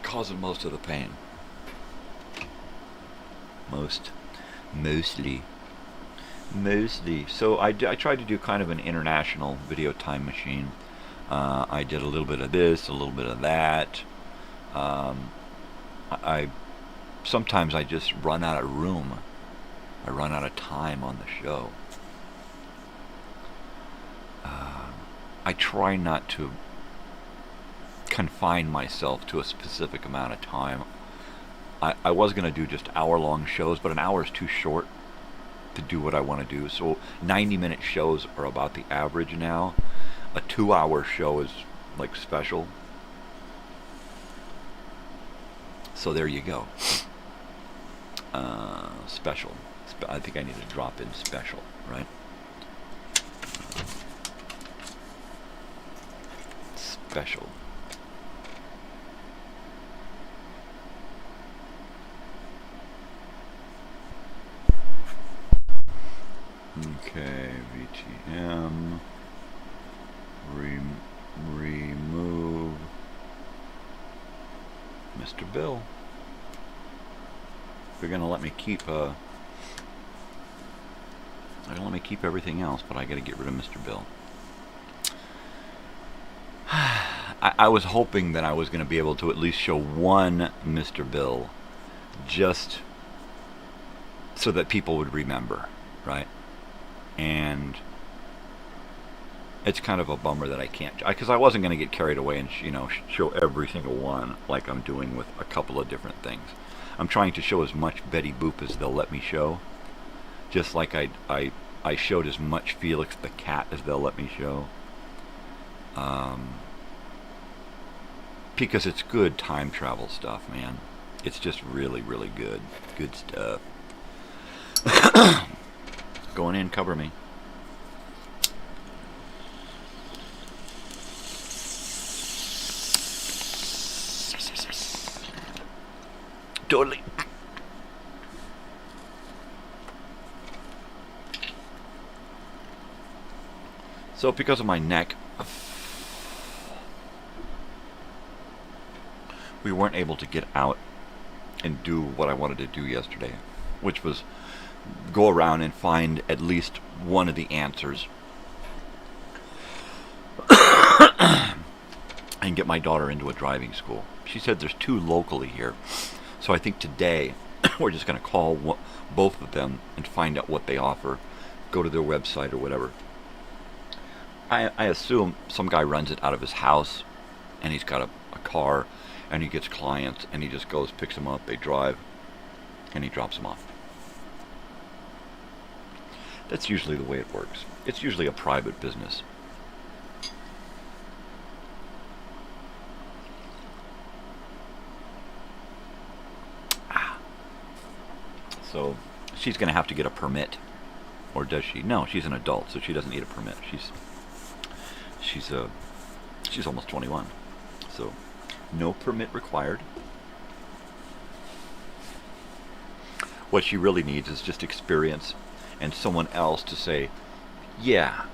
causing most of the pain. Mostly. So I tried to do kind of an international video time machine. I did a little bit of this, a little bit of that. Sometimes I just run out of room. I run out of time on the show. I try not to confine myself to a specific amount of time. I was going to do just hour-long shows, but an hour is too short to do what I want to do. So 90-minute shows are about the average now. A 2-hour show is like special. So there you go. special. I think I need to drop in special, right? Special. Okay, VTM. Remove Mr. Bill. They're gonna let me keep they're gonna let me keep everything else, but I gotta get rid of Mr. Bill. I was hoping that I was gonna be able to at least show one Mr. Bill, just so that people would remember, right? And it's kind of a bummer that I can't, because I wasn't going to get carried away and show every single one like I'm doing with a couple of different things. I'm trying to show as much Betty Boop as they'll let me show, just like I showed as much Felix the cat as they'll let me show, because it's good time travel stuff, man. It's just really, really good stuff. Going in, cover me. Totally. So because of my neck, we weren't able to get out and do what I wanted to do yesterday, which was go around and find at least one of the answers and get my daughter into a driving school. She said there's 2 locally here. So I think today we're just going to call both of them and find out what they offer, go to their website or whatever. I assume some guy runs it out of his house, and he's got a car, and he gets clients, and he just goes, picks them up, they drive, and he drops them off. That's usually the way it works. It's usually a private business. So she's going to have to get a permit, or does she? No, she's an adult, so she doesn't need a permit. She's almost 21, so no permit required. What she really needs is just experience and someone else to say, yeah,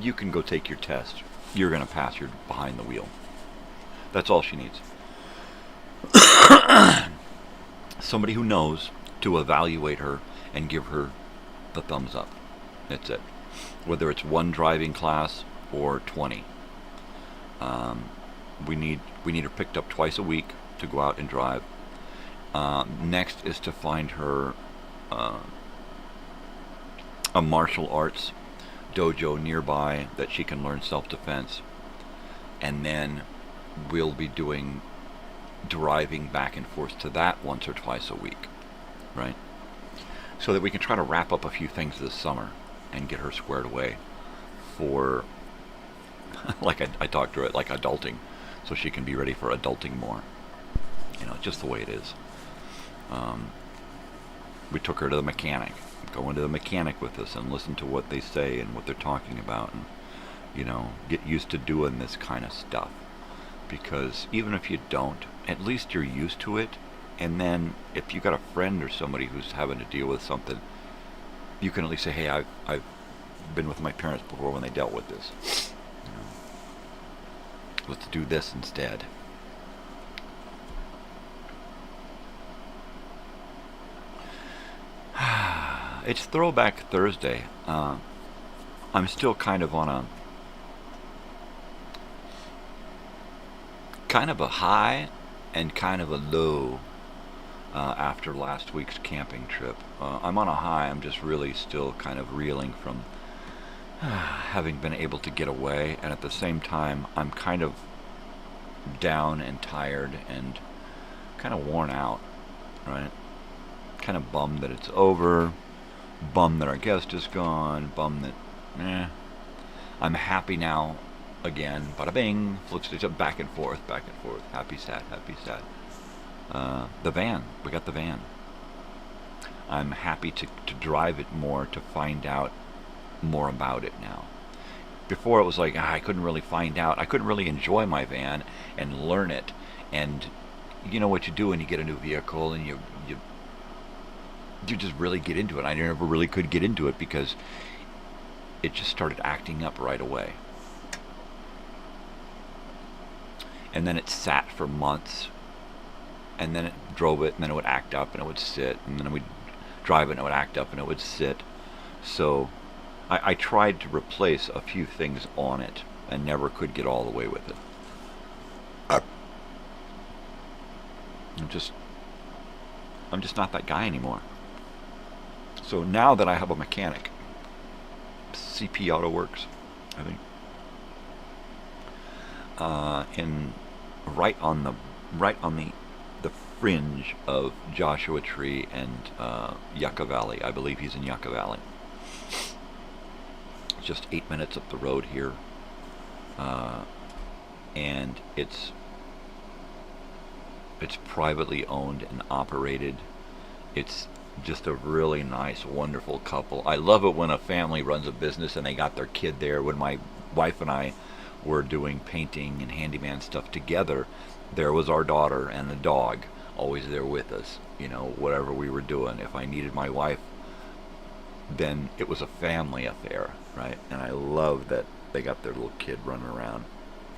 you can go take your test. You're going to pass. You're behind the wheel. That's all she needs. Somebody who knows to evaluate her and give her the thumbs up. That's it. Whether it's 1 driving class or 20. We need her picked up twice a week to go out and drive. Next is to find her a martial arts dojo nearby that she can learn self-defense, and then we'll be doing driving back and forth to that once or twice a week, right? So that we can try to wrap up a few things this summer and get her squared away for like I talked to her, like adulting, so she can be ready for adulting more, just the way it is. We took her to the mechanic. Go into the mechanic with us and listen to what they say and what they're talking about, and get used to doing this kind of stuff, because even if you don't, at least you're used to it. And then if you got a friend or somebody who's having to deal with something, you can at least say, hey, I've been with my parents before when they dealt with this. Let's do this instead. It's Throwback Thursday. I'm still kind of on a high and kind of a low after last week's camping trip. I'm on a high. I'm just really still kind of reeling from having been able to get away, and at the same time I'm kind of down and tired and kind of worn out, right? Kind of bummed that it's over, bummed that our guest is gone, bummed that I'm happy now again. Bada bing, flips it back and forth, happy, sad, happy, sad. The van, we got the van. I'm happy to drive it more, to find out more about it now. Before it was like, I couldn't really find out. I couldn't really enjoy my van and learn it. And you know what you do when you get a new vehicle, and you just really get into it. I never really could get into it because it just started acting up right away. And then it sat for months, and then it drove it, and then it would act up and it would sit, and then we'd drive it and it would act up and it would sit. So I tried to replace a few things on it and never could get all the way with it. I'm just not that guy anymore. So now that I have a mechanic, CP Auto Works, I think, right on the fringe of Joshua Tree and Yucca Valley. I believe he's in Yucca Valley. Just 8 minutes up the road here, and it's privately owned and operated. It's just a really nice, wonderful couple. I love it when a family runs a business and they got their kid there. When my wife and I were doing painting and handyman stuff together, there was our daughter and the dog always there with us, you know, whatever we were doing. If I needed my wife, then it was a family affair, right? And I love that they got their little kid running around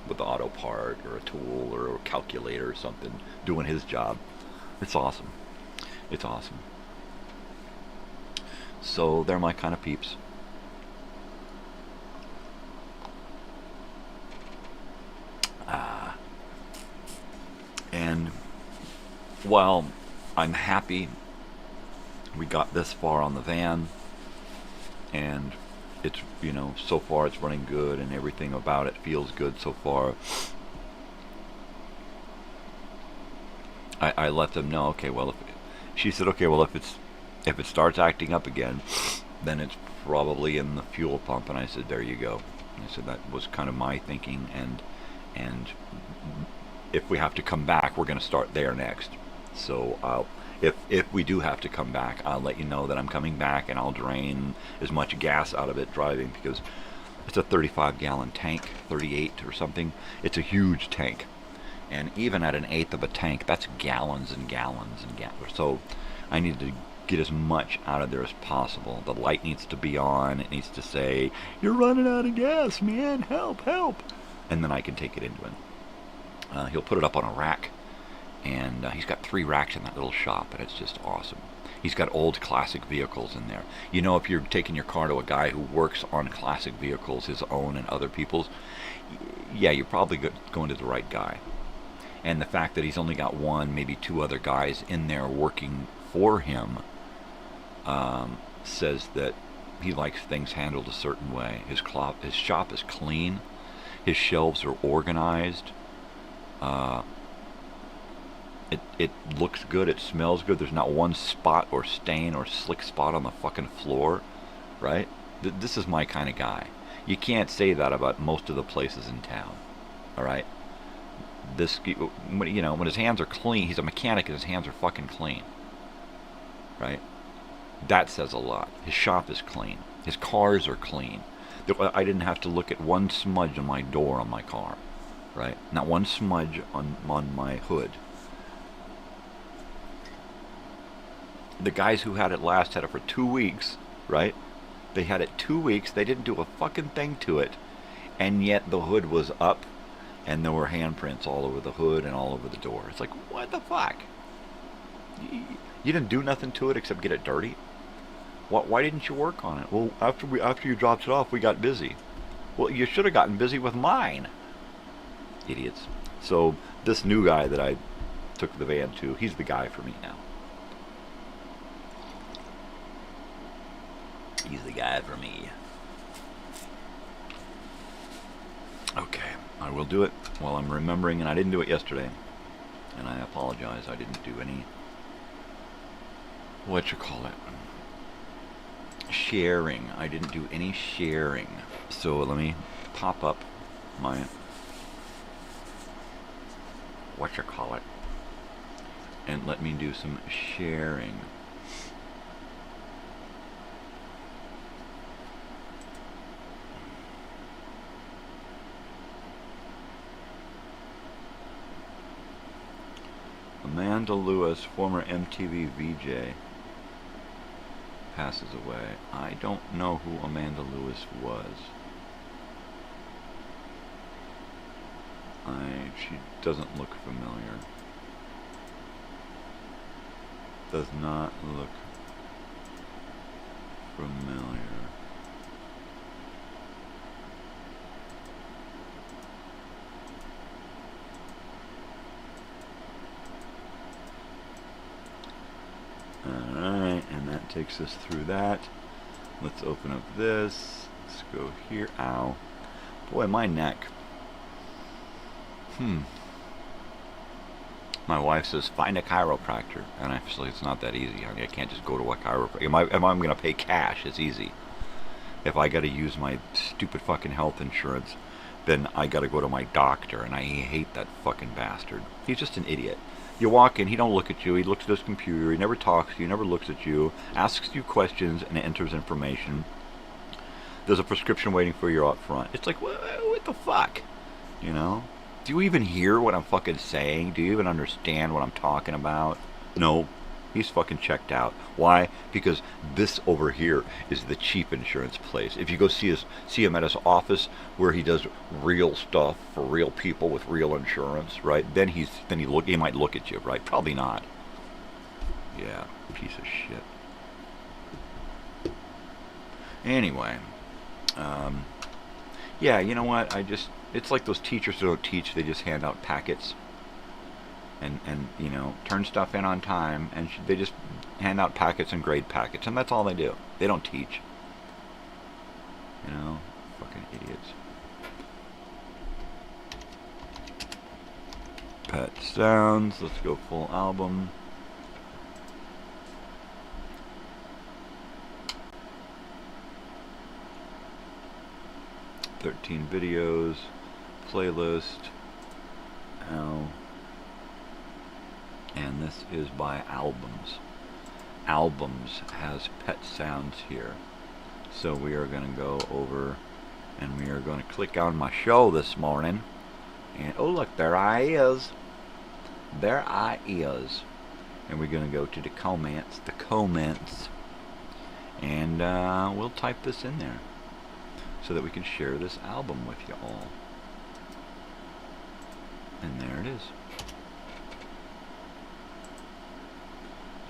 with an auto part or a tool or a calculator or something, doing his job. It's awesome. It's awesome. So they're my kind of peeps. And while I'm happy we got this far on the van, and it's, you know, so far it's running good and everything about it feels good so far, I let them know, okay, well, she said, okay, well, if it starts acting up again, then it's probably in the fuel pump. And I said, there you go. And I said, that was kind of my thinking, and if we have to come back, we're going to start there next. So if we do have to come back, I'll let you know that I'm coming back, and I'll drain as much gas out of it driving, because it's a 35-gallon tank, 38 or something. It's a huge tank, and even at 1/8 of a tank, that's gallons and gallons and gallons. So I need to get as much out of there as possible. The light needs to be on. It needs to say, "You're running out of gas, man. Help, help!" And then I can take it into him. He'll put it up on a rack, and he's got 3 racks in that little shop, and it's just awesome. He's got old classic vehicles in there. You know, if you're taking your car to a guy who works on classic vehicles, his own and other people's, yeah, you're probably going to the right guy. And the fact that he's only got 1, maybe 2 other guys in there working for him says that he likes things handled a certain way. His shop is clean. His shelves are organized. It looks good. It smells good. There's not one spot or stain or slick spot on the fucking floor, right? This is my kind of guy. You can't say that about most of the places in town, all right? This, you know, when his hands are clean, he's a mechanic and his hands are fucking clean, right? That says a lot. His shop is clean. His cars are clean. I didn't have to look at one smudge on my door on my car, right? Not one smudge on my hood. The guys who had it last had it for 2 weeks, right? They had it 2 weeks. They didn't do a fucking thing to it, and yet the hood was up, and there were handprints all over the hood and all over the door. It's like, what the fuck? You didn't do nothing to it except get it dirty? Why didn't you work on it? Well, after you dropped it off, we got busy. Well, you should have gotten busy with mine. Idiots. So this new guy that I took the van to, he's the guy for me now. He's the guy for me. Okay, I will do it while I'm remembering, and I didn't do it yesterday. And I apologize, I didn't do any, sharing. I didn't do any sharing. So let me pop up my, and let me do some sharing. Amanda Lewis, former MTV VJ, passes away. I don't know who Amanda Lewis was. She doesn't look familiar. Does not look familiar. Alright, and that takes us through that. Let's open up this. Let's go here. Ow. Boy, my neck. My wife says, find a chiropractor. And actually, it's not that easy. I mean, I can't just go to a chiropractor. If I'm going to pay cash, it's easy. If I got to use my stupid fucking health insurance, then I got to go to my doctor. And I hate that fucking bastard. He's just an idiot. You walk in, he don't look at you. He looks at his computer. He never talks to you, never looks at you, asks you questions, and enters information. There's a prescription waiting for you out front. It's like, what the fuck? You know? Do you even hear what I'm fucking saying? Do you even understand what I'm talking about? No. He's fucking checked out. Why? Because this over here is the cheap insurance place. If you go see him at his office where he does real stuff for real people with real insurance, right? Then he might look at you, right? Probably not. Yeah, piece of shit. Anyway, yeah, you know what? It's like those teachers who don't teach, they just hand out packets and you know, turn stuff in on time, and they just hand out packets and grade packets, and that's all they do. They don't teach. You know, fucking idiots. Pet Sounds, let's go full album. "13 videos, playlist, and this is by Albums. Albums has Pet Sounds here. So we are going to go over and we are going to click on my show this morning. And oh look, there I is. There I is. And we're going to go to the comments. And we'll type this in there so that we can share this album with you all. And there it is.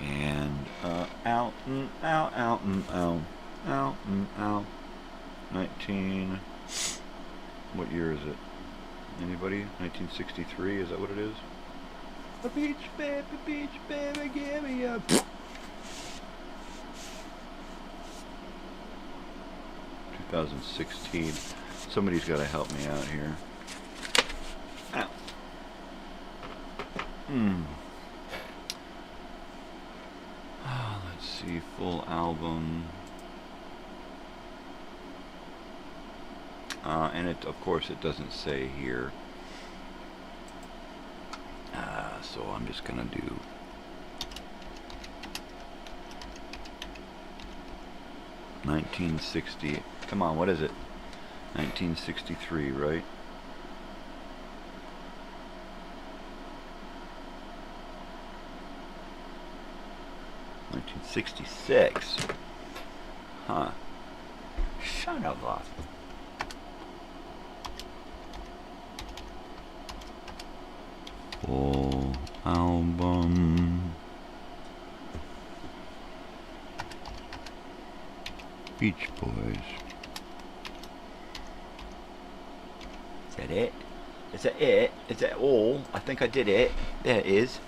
And out and out. 19. What year is it? Anybody? 1963. Is that what it is? A beach baby, give me a. 2016. Somebody's got to help me out here. Ow. Let's see, full album. And it, of course, it doesn't say here. So I'm just gonna do. $1960. Come on, what is it? 1963, right? $1966. Huh. Son of a. Full album. Beach Boys. Is that it? Is that it? Is that all? I think I did it. There it is.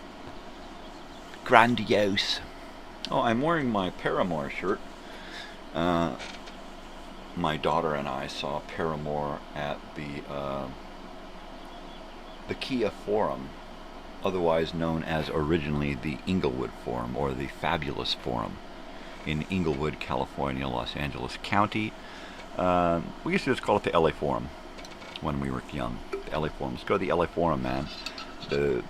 Grandiose. Oh, I'm wearing my Paramore shirt. My daughter and I saw Paramore at the Kia Forum, otherwise known as originally the Inglewood Forum or the Fabulous Forum in Inglewood, California, Los Angeles County. We used to just call it the LA Forum when we were young. The LA Forum. Let's go to the LA Forum, man. The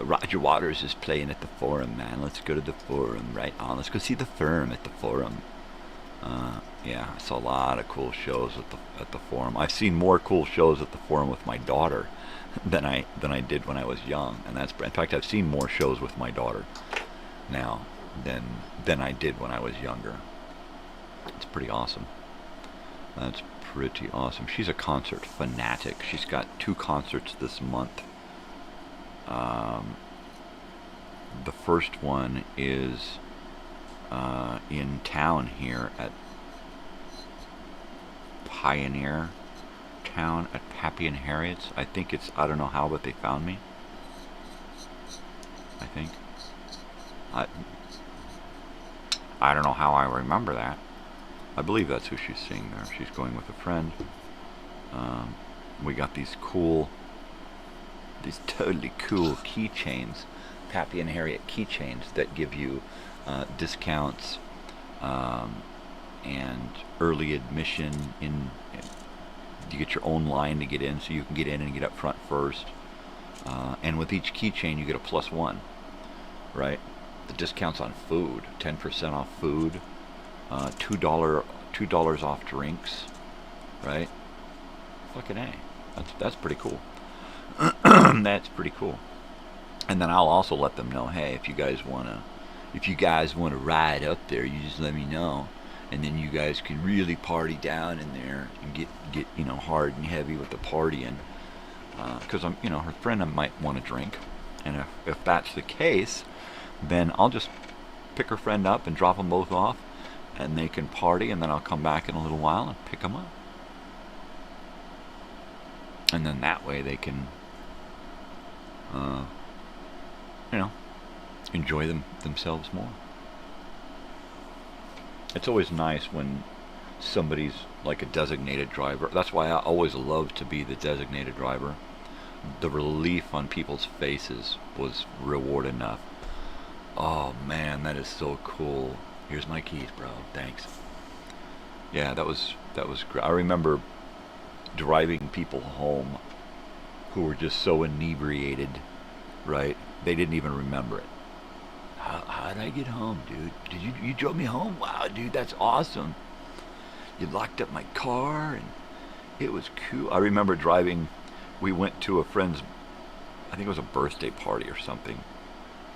Roger Waters is playing at the Forum, man. Let's go to the Forum, right on. Let's go see the Firm at the Forum. Yeah, I saw a lot of cool shows at the Forum. I've seen more cool shows at the Forum with my daughter than I did when I was young, and that's in fact I've seen more shows with my daughter now than I did when I was younger. It's pretty awesome. That's pretty awesome. She's a concert fanatic. She's got 2 concerts this month. The first one is in town here at Pioneer Town at Pappy and Harriet's. I think it's, I don't know how, but they found me. I think. I don't know how I remember that. I believe that's who she's seeing there. She's going with a friend. We got these totally cool keychains, Pappy and Harriet keychains that give you discounts and early admission. You get your own line to get in, so you can get in and get up front first. And with each keychain, you get a +1, right? The discounts on food, 10% off food, $2 off drinks, right? Fucking A. That's pretty cool. That's pretty cool. And then I'll also let them know, hey, if you guys wanna ride up there, you just let me know, and then you guys can really party down in there and get hard and heavy with the partying. Because I'm, her friend might want to drink, and if that's the case, then I'll just pick her friend up and drop them both off, and they can party, and then I'll come back in a little while and pick them up. And then that way they can, enjoy themselves more. It's always nice when somebody's like a designated driver. That's why I always love to be the designated driver. The relief on people's faces was reward enough. Oh man, that is so cool. Here's my keys, bro. Thanks. Yeah, that was great. I remember driving people home who were just so inebriated, right? They didn't even remember it. How'd I get home, dude? You drove me home? Wow, dude, that's awesome. You locked up my car, and it was cool. I remember driving. We went to a friend's, I think it was a birthday party or something,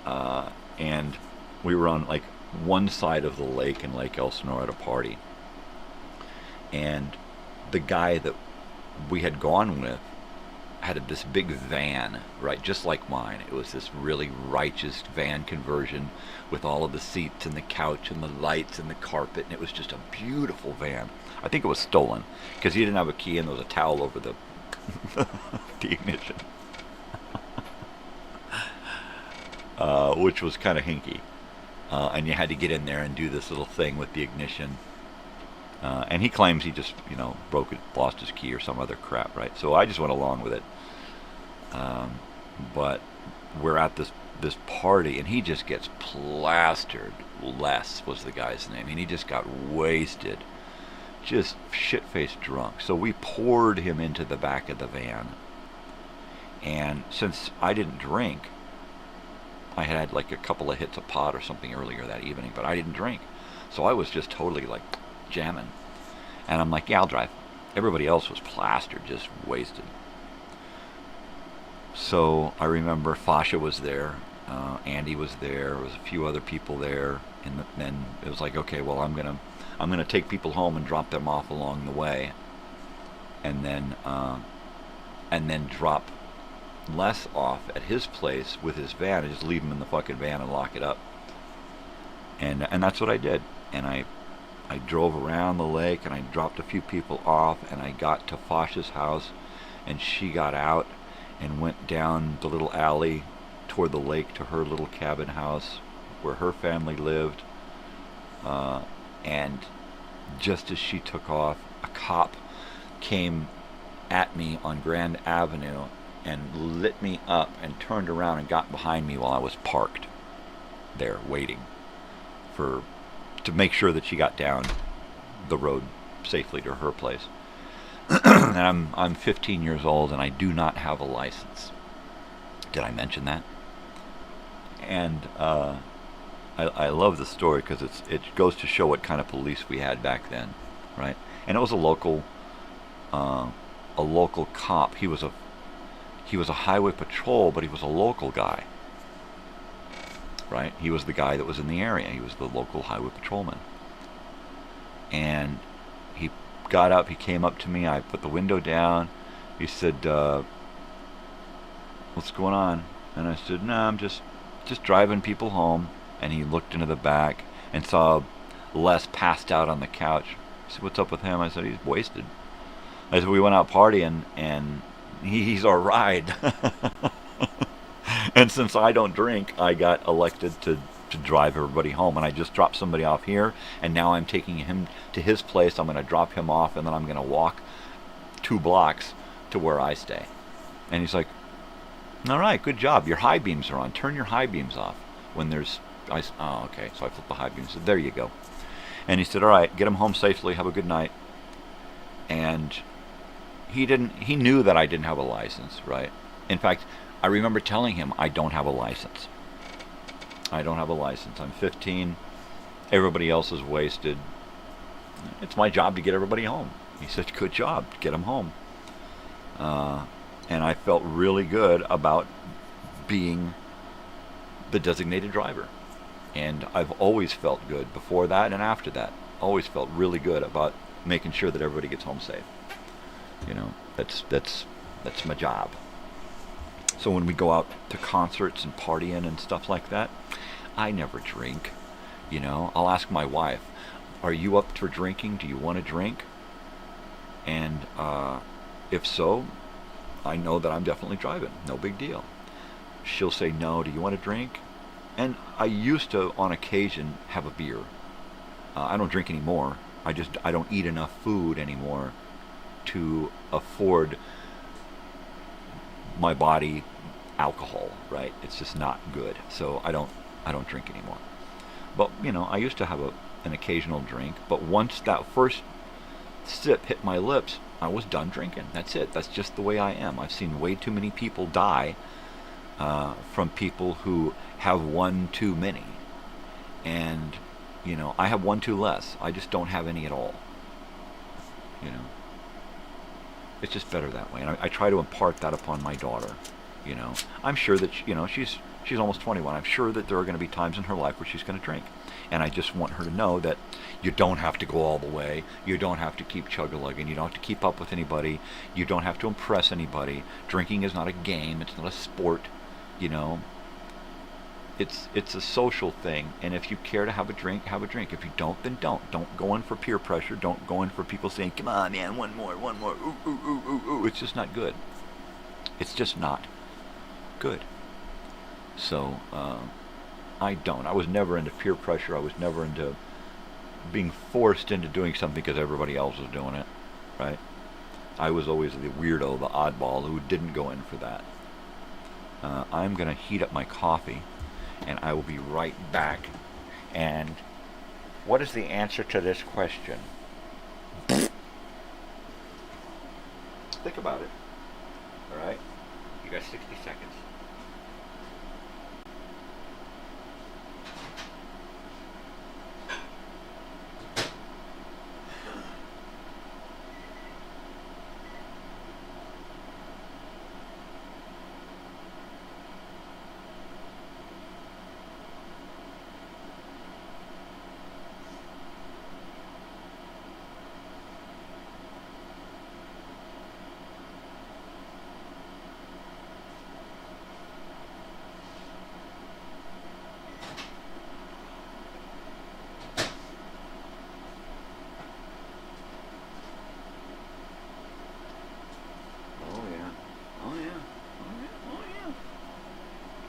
and we were on like one side of the lake in Lake Elsinore at a party, and the guy that we had gone with had this big van, right, just like mine. It was this really righteous van conversion with all of the seats and the couch and the lights and the carpet, and it was just a beautiful van. I think it was stolen because he didn't have a key and there was a towel over the the ignition, which was kind of hinky, and you had to get in there and do this little thing with the ignition. And he claims he just, broke it, lost his key or some other crap, right? So I just went along with it. But we're at this party, and he just gets plastered. Les was the guy's name, and he just got wasted, just shit-faced drunk. So we poured him into the back of the van. And since I didn't drink, I had like a couple of hits of pot or something earlier that evening, but I didn't drink. So I was just totally like jamming. And I'm like, yeah, I'll drive. Everybody else was plastered, just wasted. So I remember Fasha was there, Andy was there, there was a few other people there, and then it was like, okay, well, I'm gonna take people home and drop them off along the way, and then drop Les off at his place with his van and just leave him in the fucking van and lock it up. And that's what I did. And I drove around the lake, and I dropped a few people off, and I got to Fasha's house, and she got out and went down the little alley toward the lake to her little cabin house where her family lived. And just as she took off, a cop came at me on Grand Avenue and lit me up and turned around and got behind me while I was parked there waiting to make sure that she got down the road safely to her place. And I'm 15 years old, and I do not have a license. Did I mention that? And I love the story because it goes to show what kind of police we had back then. right? And it was a local cop. He was a highway patrol, but he was a local guy, right? He was the guy that was in the area. He was the local highway patrolman. And he got up, he came up to me, I put the window down. He said, what's going on? And I said, no, I'm just driving people home. And he looked into the back and saw Les passed out on the couch. He said, what's up with him? I said, he's wasted. I said, we went out partying, and he's our ride. And since I don't drink, I got elected to drive everybody home. And I just dropped somebody off here, and now I'm taking him to his place. I'm going to drop him off, and then I'm going to walk 2 blocks to where I stay. And he's like, all right, good job. Your high beams are on. Turn your high beams off when there's ice. Oh, okay. So I flipped the high beams. So there you go. And he said, all right, get him home safely. Have a good night. And he knew that I didn't have a license, right? In fact, I remember telling him I don't have a license. I don't have a license. I'm 15. Everybody else is wasted. It's my job to get everybody home. He said, good job. Get them home. And I felt really good about being the designated driver. And I've always felt good before that and after that. Always felt really good about making sure that everybody gets home safe. You know, that's my job. So when we go out to concerts and partying and stuff like that, I never drink. You know, I'll ask my wife, are you up for drinking? Do you want to drink? And if so, I know that I'm definitely driving. No big deal. She'll say, no, do you want to drink? And I used to, on occasion, have a beer. I don't drink anymore. I don't eat enough food anymore to afford my body alcohol, right? It's just not good. So I don't drink anymore. But, you know, I used to have an occasional drink, but once that first sip hit my lips, I was done drinking. That's it. That's just the way I am. I've seen way too many people die from people who have one too many. And, you know, I have one too less. I just don't have any at all. You know, it's just better that way. And I try to impart that upon my daughter. You know, I'm sure that, you know, she's almost 21. I'm sure that there are going to be times in her life where she's going to drink. And I just want her to know that you don't have to go all the way. You don't have to keep chug-a-lugging. You don't have to keep up with anybody. You don't have to impress anybody. Drinking is not a game. It's not a sport. You know, it's a social thing. And if you care to have a drink, have a drink. If you don't, then don't. Don't go in for peer pressure. Don't go in for people saying, come on, man, one more. Ooh, ooh, ooh, ooh, ooh. It's just not good. It's just not good. So, I don't. I was never into peer pressure. I was never into being forced into doing something because everybody else was doing it, right? I was always the weirdo, the oddball who didn't go in for that. I'm going to heat up my coffee, and I will be right back. And what is the answer to this question? Think about it. All right? You got 60 seconds.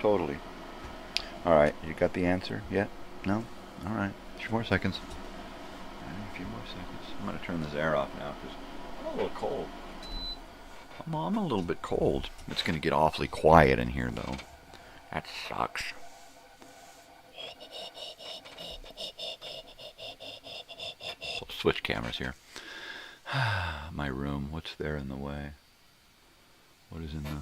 Totally. All right, you got the answer yet? No? All right, a few more seconds. A few more seconds. I'm going to turn this air off now because I'm a little cold. I'm a little bit cold. It's going to get awfully quiet in here, though. That sucks. Switch cameras here. My room. What's there in the way? What is in the...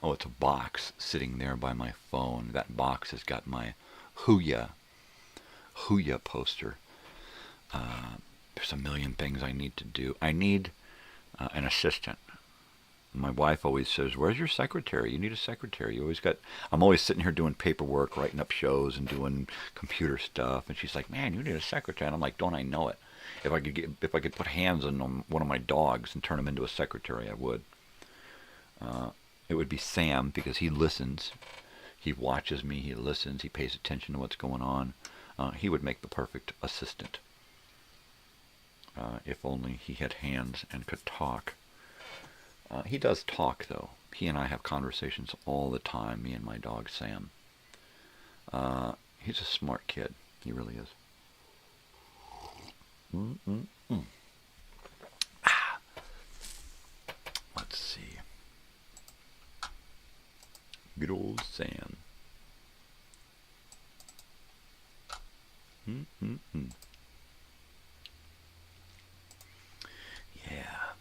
Oh, it's a box sitting there by my phone. That box has got my Hooya poster There's a million things I need to do. I need an assistant. My wife always says, "Where's your secretary? You need a secretary. You always got." I'm always sitting here doing paperwork, writing up shows, and doing computer stuff. And she's like, "Man, you need a secretary." And I'm like, "Don't I know it? If I could put hands on one of my dogs and turn him into a secretary, I would." It would be Sam, because he listens, he watches me, he listens, he pays attention to what's going on. He would make the perfect assistant. If only he had hands and could talk. He does talk, though. He and I have conversations all the time, me and my dog, Sam. He's a smart kid. He really is. Let's see. Good old Sam. Yeah.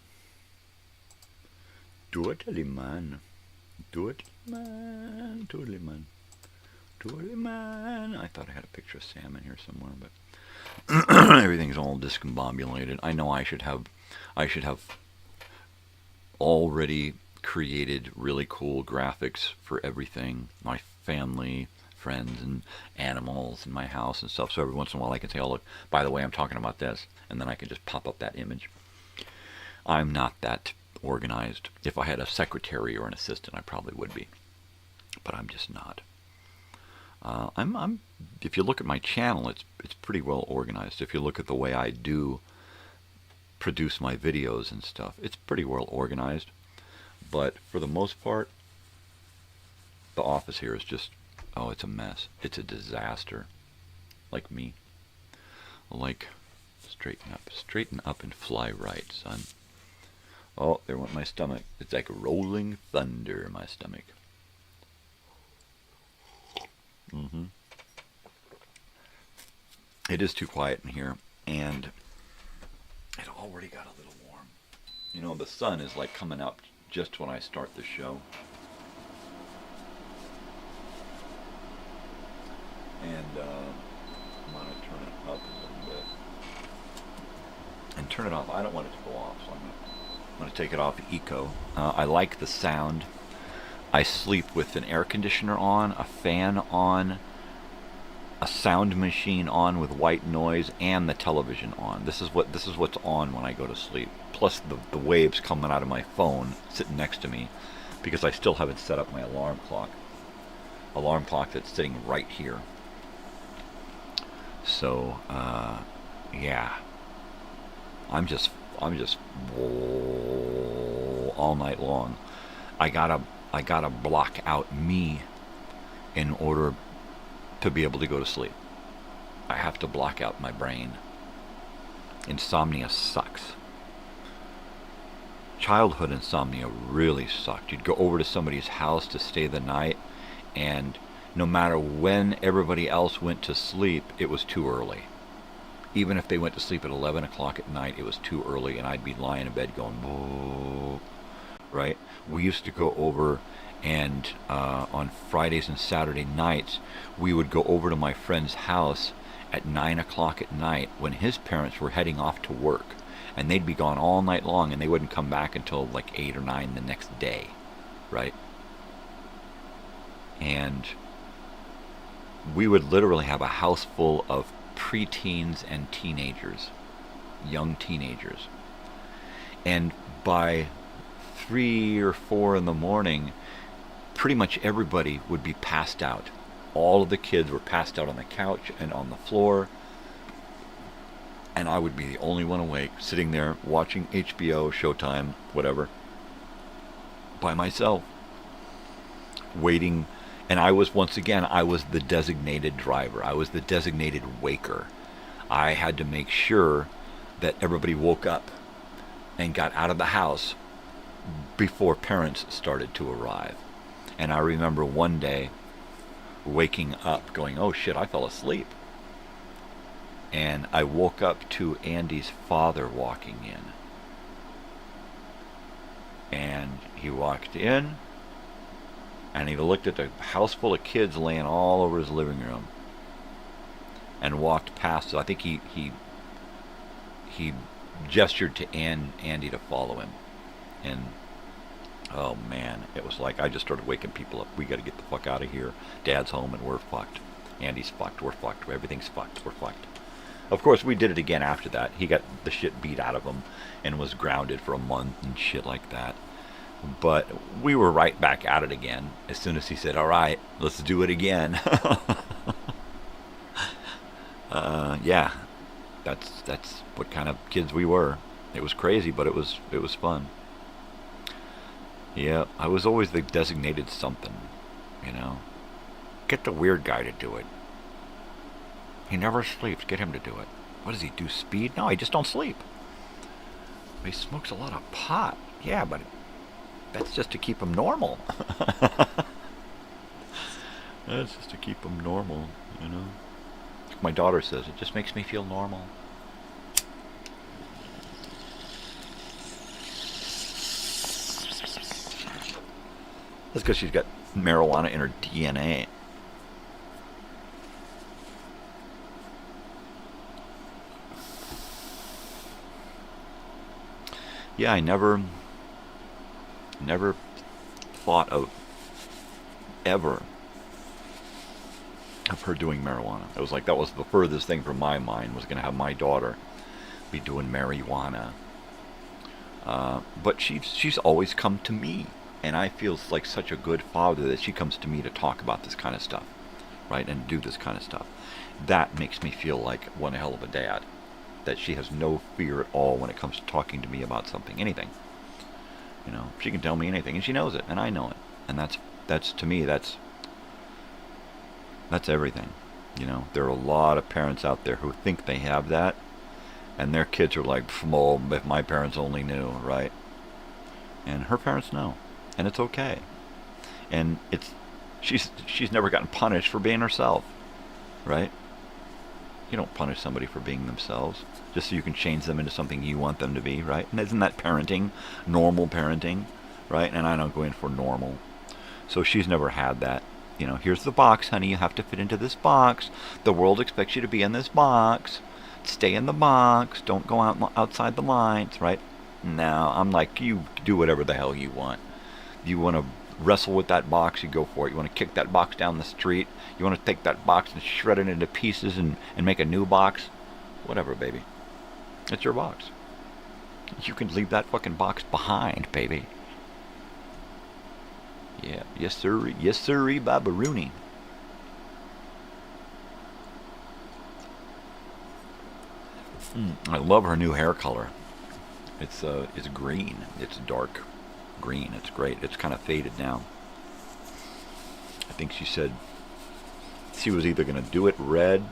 Totally, man. Totally, man. Totally, man. Totally, man. I thought I had a picture of Sam in here somewhere, but everything's all discombobulated. I know I should have already created really cool graphics for everything. My family, friends, and animals in my house and stuff. So every once in a while I can say, "Oh, look, by the way, I'm talking about this." And then I can just pop up that image. I'm not that organized. If I had a secretary or an assistant, I probably would be. But I'm just not. If you look at my channel, it's pretty well organized. If you look at the way I do produce my videos and stuff, it's pretty well organized. But for the most part, the office here is just, it's a mess. It's a disaster. Like me. Like, straighten up and fly right, son. Oh, there went my stomach. It's like rolling thunder in my stomach. It is too quiet in here, and it already got a little warm. You know, the sun is like coming up just when I start the show. And I'm going to turn it up a little bit. And turn it off. I don't want it to go off, so I'm going to take it off eco. I like the sound. I sleep with an air conditioner on, a fan on, a sound machine on with white noise, and the television on. This is what's on when I go to sleep. Plus the waves coming out of my phone sitting next to me, because I still haven't set up my alarm clock. Alarm clock that's sitting right here. So yeah, I'm just all night long. I gotta block out me in order to be able to go to sleep. I have to block out my brain. Insomnia sucks. Childhood insomnia really sucked. You'd go over to somebody's house to stay the night, and no matter when everybody else went to sleep, it was too early. Even if they went to sleep at 11 o'clock at night, it was too early, and I'd be lying in bed going, "Whoa." Right? We used to go over, and on Fridays and Saturday nights, we would go over to my friend's house at 9 o'clock at night when his parents were heading off to work. And they'd be gone all night long, and they wouldn't come back until like 8 or 9 the next day. Right? And we would literally have a house full of preteens and teenagers, young teenagers. And by 3 or 4 in the morning, pretty much everybody would be passed out. All of the kids were passed out on the couch and on the floor, and I would be the only one awake, sitting there watching HBO, Showtime, whatever, by myself, waiting. And I was the designated driver. I was the designated waker. I had to make sure that everybody woke up and got out of the house before parents started to arrive. And I remember one day waking up going, "Oh shit, I fell asleep." And I woke up to Andy's father walking in. And he walked in, and he looked at the house full of kids laying all over his living room, and walked past. I think he he gestured to Andy to follow him. And, oh man, it was like I just started waking people up. We got to get the fuck out of here. Dad's home and we're fucked. Andy's fucked. We're fucked. Everything's fucked. We're fucked. Of course, we did it again after that. He got the shit beat out of him and was grounded for a month and shit like that. But we were right back at it again as soon as he said, all right, let's do it again. Yeah, that's what kind of kids we were. It was crazy, but it was fun. Yeah, I was always the designated something, you know. Get the weird guy to do it. He never sleeps. Get him to do it. What does he do? Speed? No, he just don't sleep. He smokes a lot of pot. Yeah, but that's just to keep him normal. That's just to keep him normal, you know. Like my daughter says, it just makes me feel normal. That's because she's got marijuana in her DNA. Yeah, I never thought of ever of her doing marijuana. It was like that was the furthest thing from my mind, was going to have my daughter be doing marijuana. But she's always come to me, and I feel like such a good father that she comes to me to talk about this kind of stuff, right, and do this kind of stuff. That makes me feel like one hell of a dad, that she has no fear at all when it comes to talking to me about something, anything. You know, she can tell me anything, and she knows it, and I know it, and that's to me, that's everything. You know, there are a lot of parents out there who think they have that, and their kids are like, oh, if my parents only knew, right? And her parents know, and it's okay. And she's never gotten punished for being herself, right? You don't punish somebody for being themselves just so you can change them into something you want them to be, right? And isn't that parenting? Normal parenting, right? And I don't go in for normal. So she's never had that. You know, here's the box, honey. You have to fit into this box. The world expects you to be in this box. Stay in the box. Don't go outside the lines, right? No, I'm like, you do whatever the hell you want. You want to wrestle with that box, you go for it. You want to kick that box down the street. You want to take that box and shred it into pieces and make a new box. Whatever, baby. It's your box. You can leave that fucking box behind, baby. Yeah, yes sir, yes sirree, Babarooney. I love her new hair color. It's green. It's dark green. It's great. It's kind of faded now. I think she said she was either going to do it red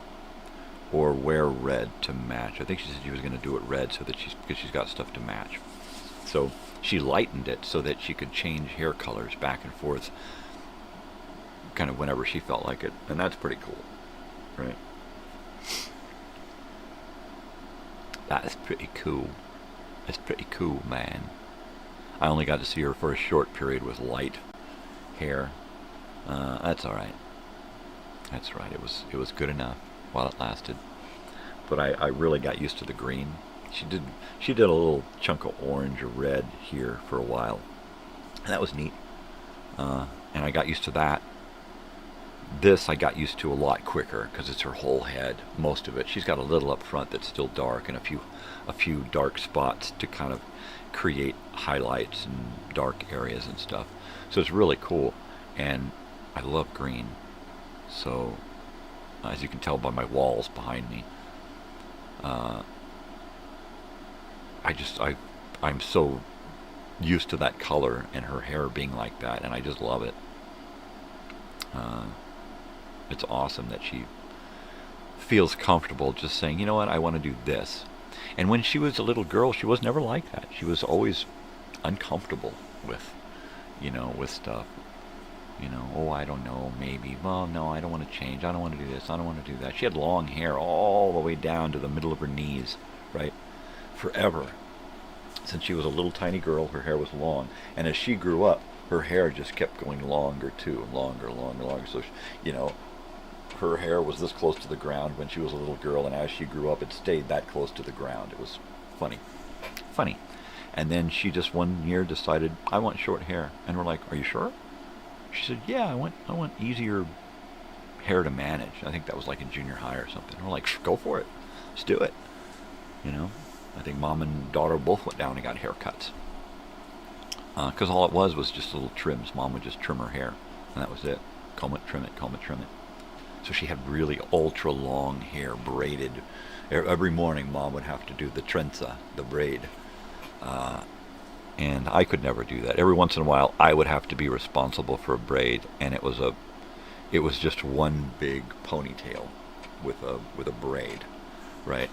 or wear red to match. I think she said she was going to do it red so that because she's got stuff to match. So she lightened it so that she could change hair colors back and forth kind of whenever she felt like it. And that's pretty cool, right? That's pretty cool. That's pretty cool, man. I only got to see her for a short period with light hair. That's all right. That's right. It was good enough while it lasted. But I really got used to the green. She did a little chunk of orange or red here for a while, and that was neat. And I got used to that. This I got used to a lot quicker because it's her whole head, most of it. She's got a little up front that's still dark and a few dark spots to kind of create highlights and dark areas and stuff. So it's really cool, and I love green. So as you can tell by my walls behind me, I'm so used to that color and her hair being like that, and I just love it. It's awesome that she feels comfortable just saying, you know what, I want to do this. And when she was a little girl, she was never like that. She was always uncomfortable with stuff. Oh, I don't know, maybe. Well, no, I don't want to change. I don't want to do this. I don't want to do that. She had long hair all the way down to the middle of her knees, right? Forever. Since she was a little tiny girl, her hair was long. And as she grew up, her hair just kept going longer too, longer. So, her hair was this close to the ground when she was a little girl, and as she grew up, it stayed that close to the ground. It was funny. And then she just one year decided, I want short hair. And we're like, are you sure? She said, yeah, I want easier hair to manage. I think that was like in junior high or something. And we're like, go for it. Let's do it. You know, I think mom and daughter both went down and got haircuts. Because all it was just little trims. Mom would just trim her hair, and that was it. Comb it, trim it, comb it, trim it. So she had really ultra long hair, braided. Every morning, Mom would have to do the trenza, the braid. And I could never do that. Every once in a while, I would have to be responsible for a braid, and it was just one big ponytail with a braid, right?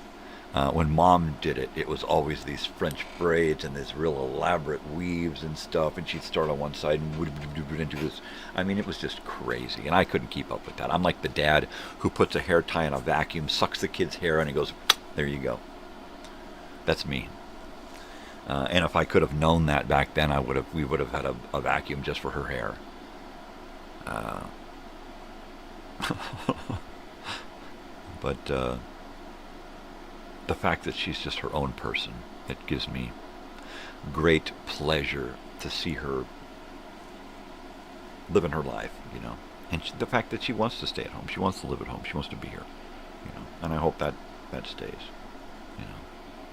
When Mom did it, it was always these French braids and these real elaborate weaves and stuff, and she'd start on one side and would do this. I mean, it was just crazy, and I couldn't keep up with that. I'm like the dad who puts a hair tie in a vacuum, sucks the kid's hair, and he goes, there you go. That's me. And if I could have known that back then, we would have had a vacuum just for her hair. But the fact that she's just her own person, it gives me great pleasure to see her living her life, you know. And the fact that she wants to stay at home, she wants to live at home, she wants to be here, you know. And I hope that stays, you know.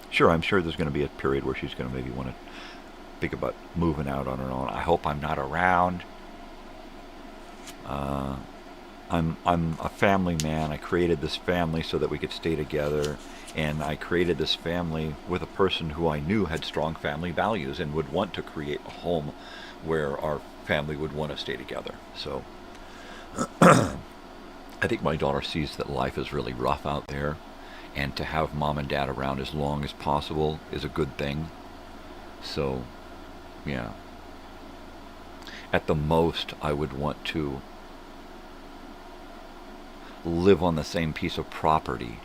Sure, I'm sure there's going to be a period where she's going to maybe want to think about moving out on her own. I hope I'm not around. I'm a family man. I created this family so that we could stay together, and I created this family with a person who I knew had strong family values and would want to create a home where our family would want to stay together. So I think my daughter sees that life is really rough out there, and to have mom and dad around as long as possible is a good thing. So yeah, at the most I would want to live on the same piece of property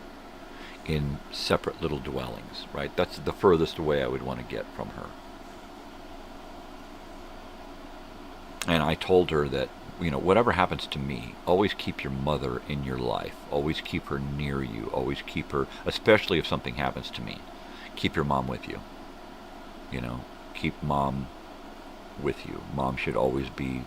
in separate little dwellings, right? That's the furthest away I would want to get from her. And I told her that, you know, whatever happens to me, always keep your mother in your life. Always keep her near you. Always keep her, especially if something happens to me, keep your mom with you. You know, keep mom with you. Mom should always be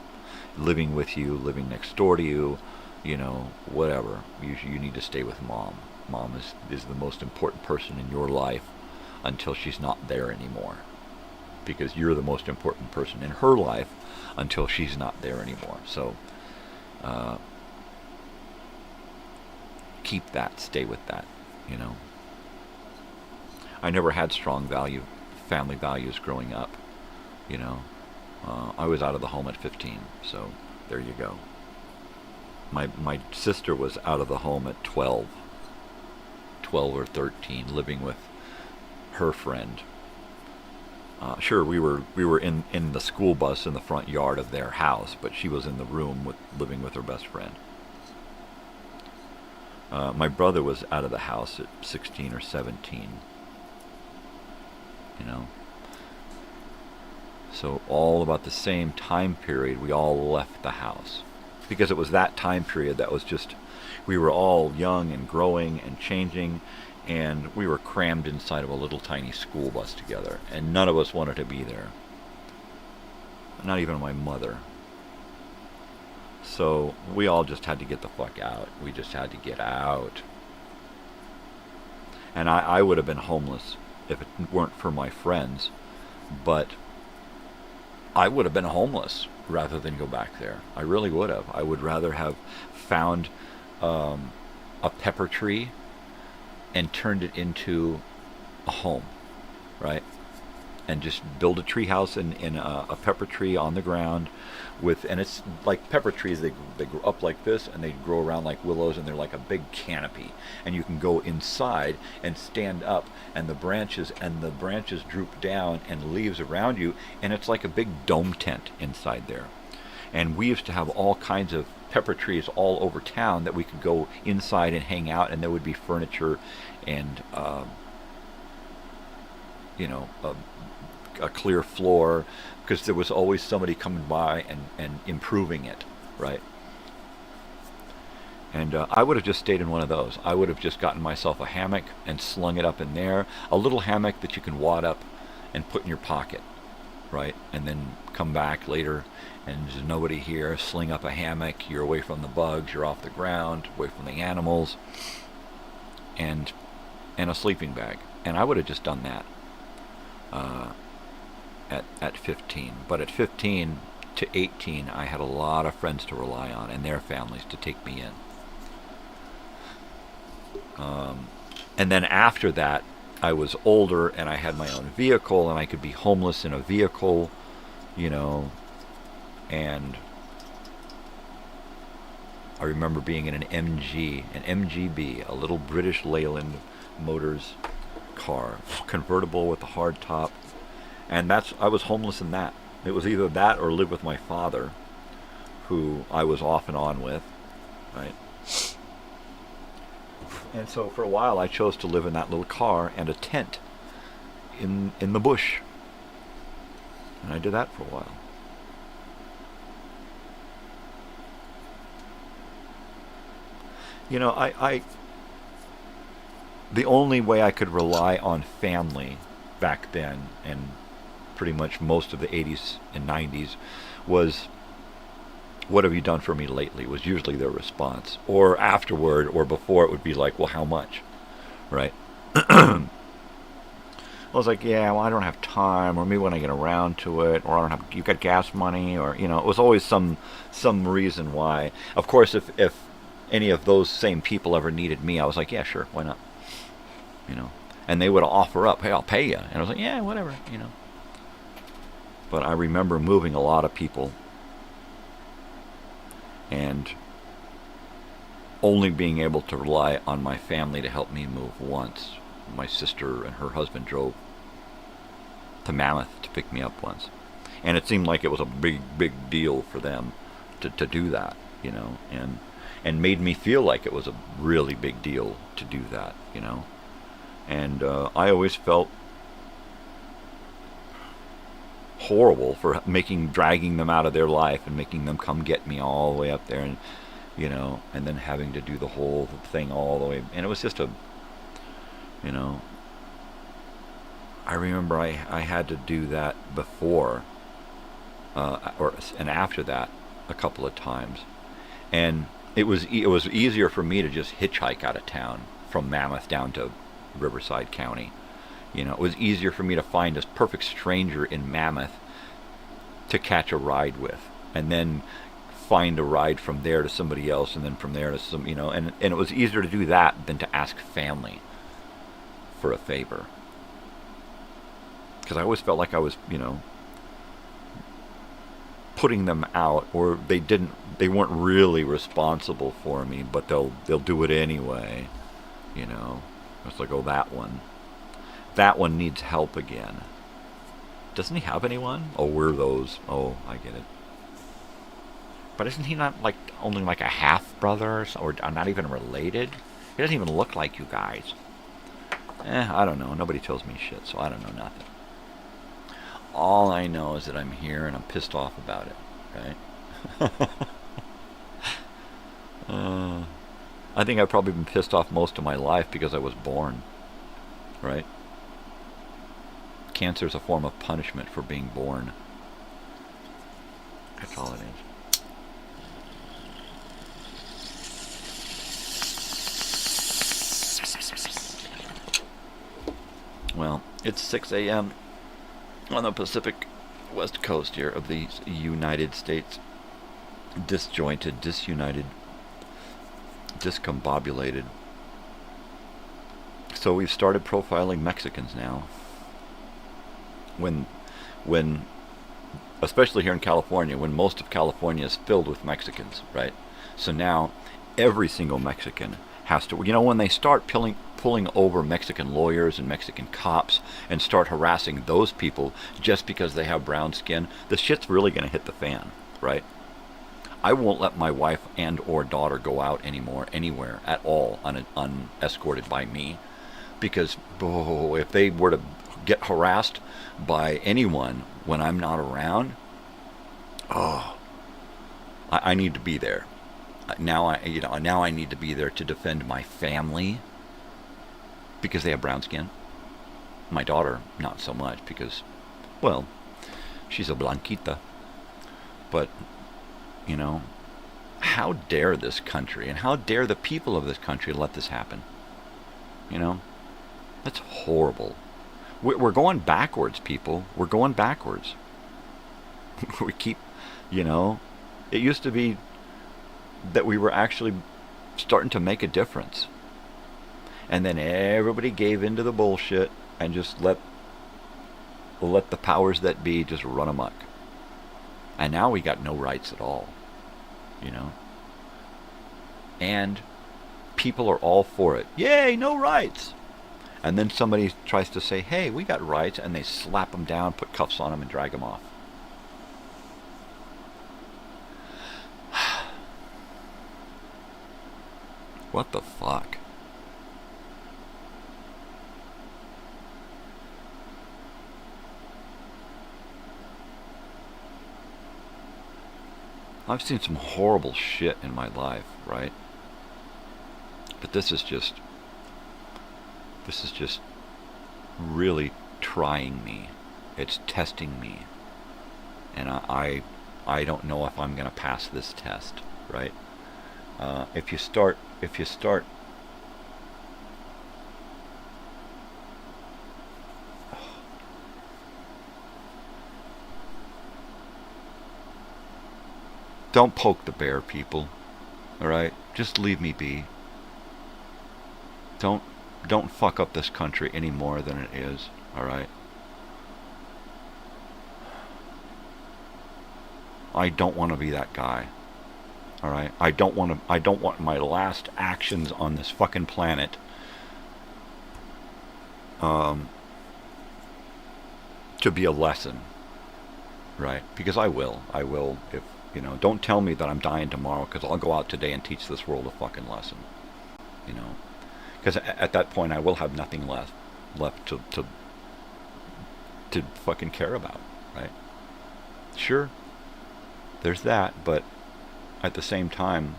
living with you, living next door to you, you know, whatever. You need to stay with mom. Mom is the most important person in your life until she's not there anymore. Because you're the most important person in her life until she's not there anymore. So keep that, stay with that, you know. I never had strong family values growing up, you know. I was out of the home at 15, so there you go. My sister was out of the home at 12 or 13, living with her friend. Sure, we were in the school bus in the front yard of their house, but she was in the room living with her best friend. My brother was out of the house at 16 or 17. You know. So all about the same time period, we all left the house. Because it was that time period that was just, we were all young and growing and changing, and we were crammed inside of a little tiny school bus together, and none of us wanted to be there. Not even my mother. So we all just had to get the fuck out. We just had to get out. And I would have been homeless if it weren't for my friends, but I would have been homeless rather than go back there. I really would have. I would rather have found a pepper tree and turned it into a home, right? And just build a tree house in a pepper tree on the ground and it's like pepper trees, they grow up like this, and they grow around like willows, and they're like a big canopy, and you can go inside and stand up, and the branches droop down and leaves around you, and it's like a big dome tent inside there. And we used to have all kinds of pepper trees all over town that we could go inside and hang out, and there would be furniture and you know, a clear floor, because there was always somebody coming by and improving it, right? And I would have just stayed in one of those. I would have just gotten myself a hammock and slung it up in there. A little hammock that you can wad up and put in your pocket, right? And then come back later and there's nobody here. Sling up a hammock. You're away from the bugs. You're off the ground, away from the animals. And a sleeping bag. And I would have just done that at 15. But at 15 to 18, I had a lot of friends to rely on and their families to take me in. And then after that, I was older and I had my own vehicle and I could be homeless in a vehicle, you know, and I remember being in an MGB, a little British Leyland Motors car, convertible with a hard top, and I was homeless in that. It was either that or live with my father, who I was off and on with, right? And so for a while I chose to live in that little car and a tent in the bush. And I did that for a while. You know, the only way I could rely on family back then, and pretty much most of the 80s and 90s, was, "What have you done for me lately?" was usually their response. Or afterward, or before, it would be like, "Well, how much?" Right? I was like, "Yeah, well, I don't have time," or maybe when I get around to it, or I don't have, "You got gas money," or, you know, it was always some reason why. Of course, if any of those same people ever needed me, I was like, "Yeah, sure, why not?" You know, and they would offer up, "Hey, I'll pay you," and I was like, "Yeah, whatever," you know. But I remember moving a lot of people and only being able to rely on my family to help me move once. My sister and her husband drove to Mammoth to pick me up once. And it seemed like it was a big deal for them to do that, you know, and made me feel like it was a really big deal to do that, you know. And I always felt horrible for dragging them out of their life and making them come get me all the way up there, and, you know, and then having to do the whole thing all the way. And it was just you know, I remember I had to do that before and after that a couple of times, and it was easier for me to just hitchhike out of town from Mammoth down to Riverside County. You know, it was easier for me to find this perfect stranger in Mammoth to catch a ride with, and then find a ride from there to somebody else, and then from there to some, you know, and it was easier to do that than to ask family for a favor. Because I always felt like I was, you know, putting them out, or they weren't really responsible for me, but they'll do it anyway, you know. It's like, "Oh, that one needs help again. Doesn't he have anyone? Oh, we're those. Oh, I get it. But isn't he not like only like a half brother, or not even related? He doesn't even look like you guys." I don't know. Nobody tells me shit, so I don't know nothing. All I know is that I'm here and I'm pissed off about it, right? I think I've probably been pissed off most of my life because I was born, right? Cancer is a form of punishment for being born. That's all it is. Well, it's 6 a.m. on the Pacific West Coast here of the United States. Disjointed, disunited, discombobulated. So we've started profiling Mexicans now. When, especially here in California, when most of California is filled with Mexicans, right? So now every single Mexican has to, you know, when they start pulling over Mexican lawyers and Mexican cops and start harassing those people just because they have brown skin, the shit's really going to hit the fan, right? I won't let my wife and or daughter go out anymore, anywhere at all, unescorted by me, because if they were to get harassed by anyone when I'm not around, I need to be there. now I need to be there to defend my family because they have brown skin. My daughter, not so much because, well, she's a blanquita. But, you know, how dare this country and how dare the people of this country let this happen? You know, that's horrible. We're going backwards, people. We're going backwards. We keep, you know, it used to be that we were actually starting to make a difference. And then everybody gave into the bullshit and just let the powers that be just run amok. And now we got no rights at all, you know. And people are all for it. Yay, no rights. And then somebody tries to say, hey, we got rights, and they slap them down, put cuffs on them, and drag them off. What the fuck? I've seen some horrible shit in my life, right? But this is just really trying me. It's testing me. And I don't know if I'm going to pass this test, right? If you start don't poke the bear, people. All right? Just leave me be. Don't fuck up this country any more than it is. All right? I don't want to be that guy. All right? I don't want my last actions on this fucking planet to be a lesson. Right? Because I will if, you know, don't tell me that I'm dying tomorrow, because I'll go out today and teach this world a fucking lesson. You know, because at that point I will have nothing left to fucking care about, right? Sure, there's that, but at the same time,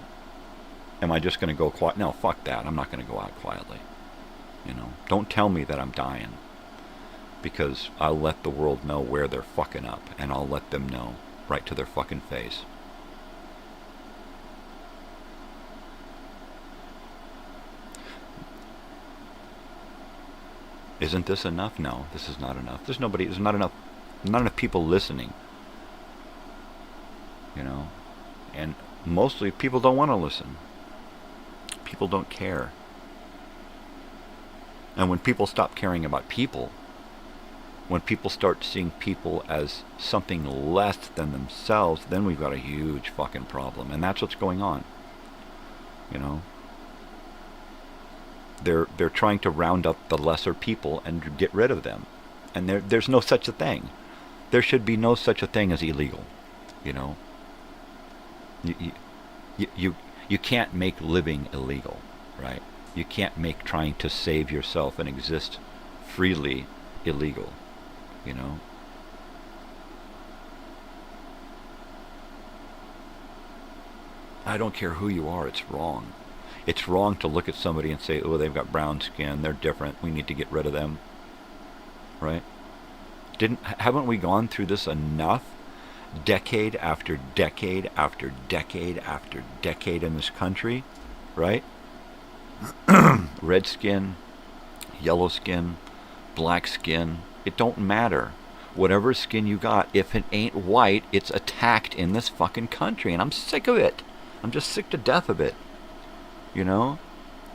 am I just going to go quiet? No, fuck that. I'm not going to go out quietly. You know, don't tell me that I'm dying, because I'll let the world know where they're fucking up, and I'll let them know right to their fucking face. Isn't this enough? No, this is not enough. There's not enough people listening. You know, and mostly people don't want to listen. People don't care. And when people stop caring about people, when people start seeing people as something less than themselves, then we've got a huge fucking problem. And that's what's going on. You know? They're trying to round up the lesser people and get rid of them. And there's no such a thing. There should be no such a thing as illegal. You know? You can't make living illegal, right? You can't make trying to save yourself and exist freely illegal. You know? I don't care who you are, it's wrong. It's wrong to look at somebody and say, oh, they've got brown skin, they're different, we need to get rid of them. Right? Haven't we gone through this enough? Decade after decade after decade after decade in this country, right? Red skin, yellow skin, black skin, it don't matter. Whatever skin you got, if it ain't white, it's attacked in this fucking country, and I'm sick of it. I'm just sick to death of it. You know?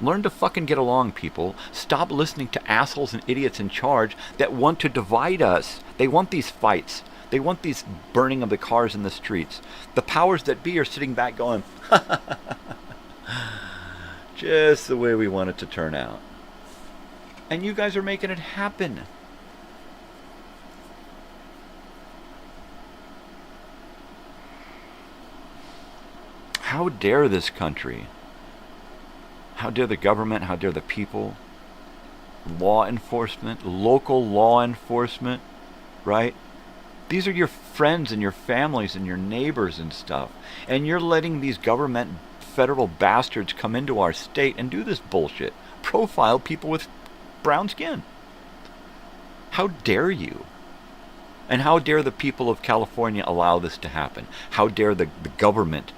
Learn to fucking get along, people. Stop listening to assholes and idiots in charge that want to divide us. They want these fights. They want these burning of the cars in the streets. The powers that be are sitting back going, just the way we want it to turn out. And you guys are making it happen. How dare this country? How dare the government? How dare the people? Law enforcement, local law enforcement, right? These are your friends and your families and your neighbors and stuff. And you're letting these government federal bastards come into our state and do this bullshit. Profile people with brown skin. How dare you? And how dare the people of California allow this to happen? How dare the government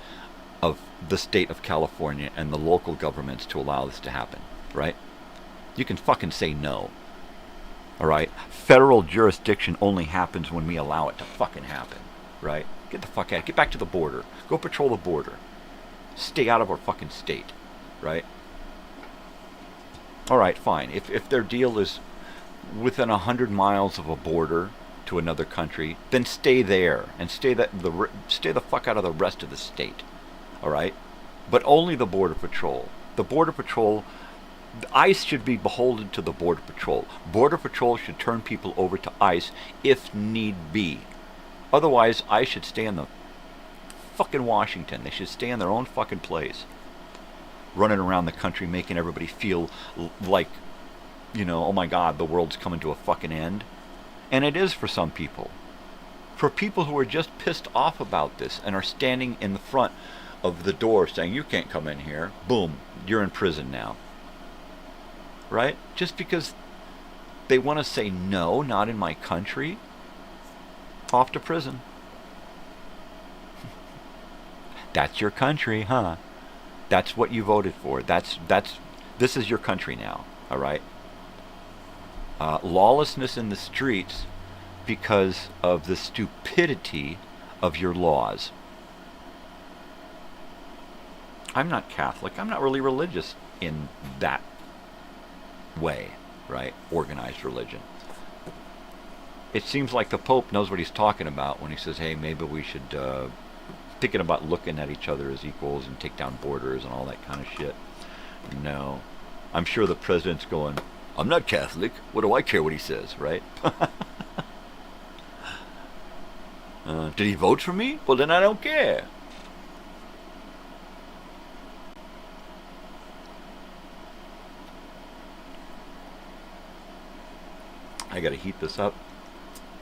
of the state of California and the local governments to allow this to happen, right? You can fucking say no. All right? Federal jurisdiction only happens when we allow it to fucking happen, right? Get the fuck out. Get back to the border. Go patrol the border. Stay out of our fucking state, right? All right, fine. If their deal is within 100 miles of a border to another country, then stay there and stay the fuck out of the rest of the state. All right? But only the Border Patrol. The Border Patrol, ICE should be beholden to the Border Patrol. Border Patrol should turn people over to ICE if need be. Otherwise, ICE should stay in the fucking Washington. They should stay in their own fucking place. Running around the country making everybody feel like, you know, oh my God, the world's coming to a fucking end. And it is for some people. For people who are just pissed off about this and are standing in the front of the door saying, you can't come in here. Boom, you're in prison now. Right? Just because they want to say no, not in my country. Off to prison. That's your country, huh? That's what you voted for. This is your country now, all right? Lawlessness in the streets because of the stupidity of your laws. I'm not Catholic. I'm not really religious in that way, right? Organized religion. It seems like the Pope knows what he's talking about when he says, hey, maybe we should thinking about looking at each other as equals and take down borders and all that kind of shit. No. I'm sure the president's going, I'm not Catholic. What do I care what he says, right? Did he vote for me? Well, then I don't care. I gotta heat this up.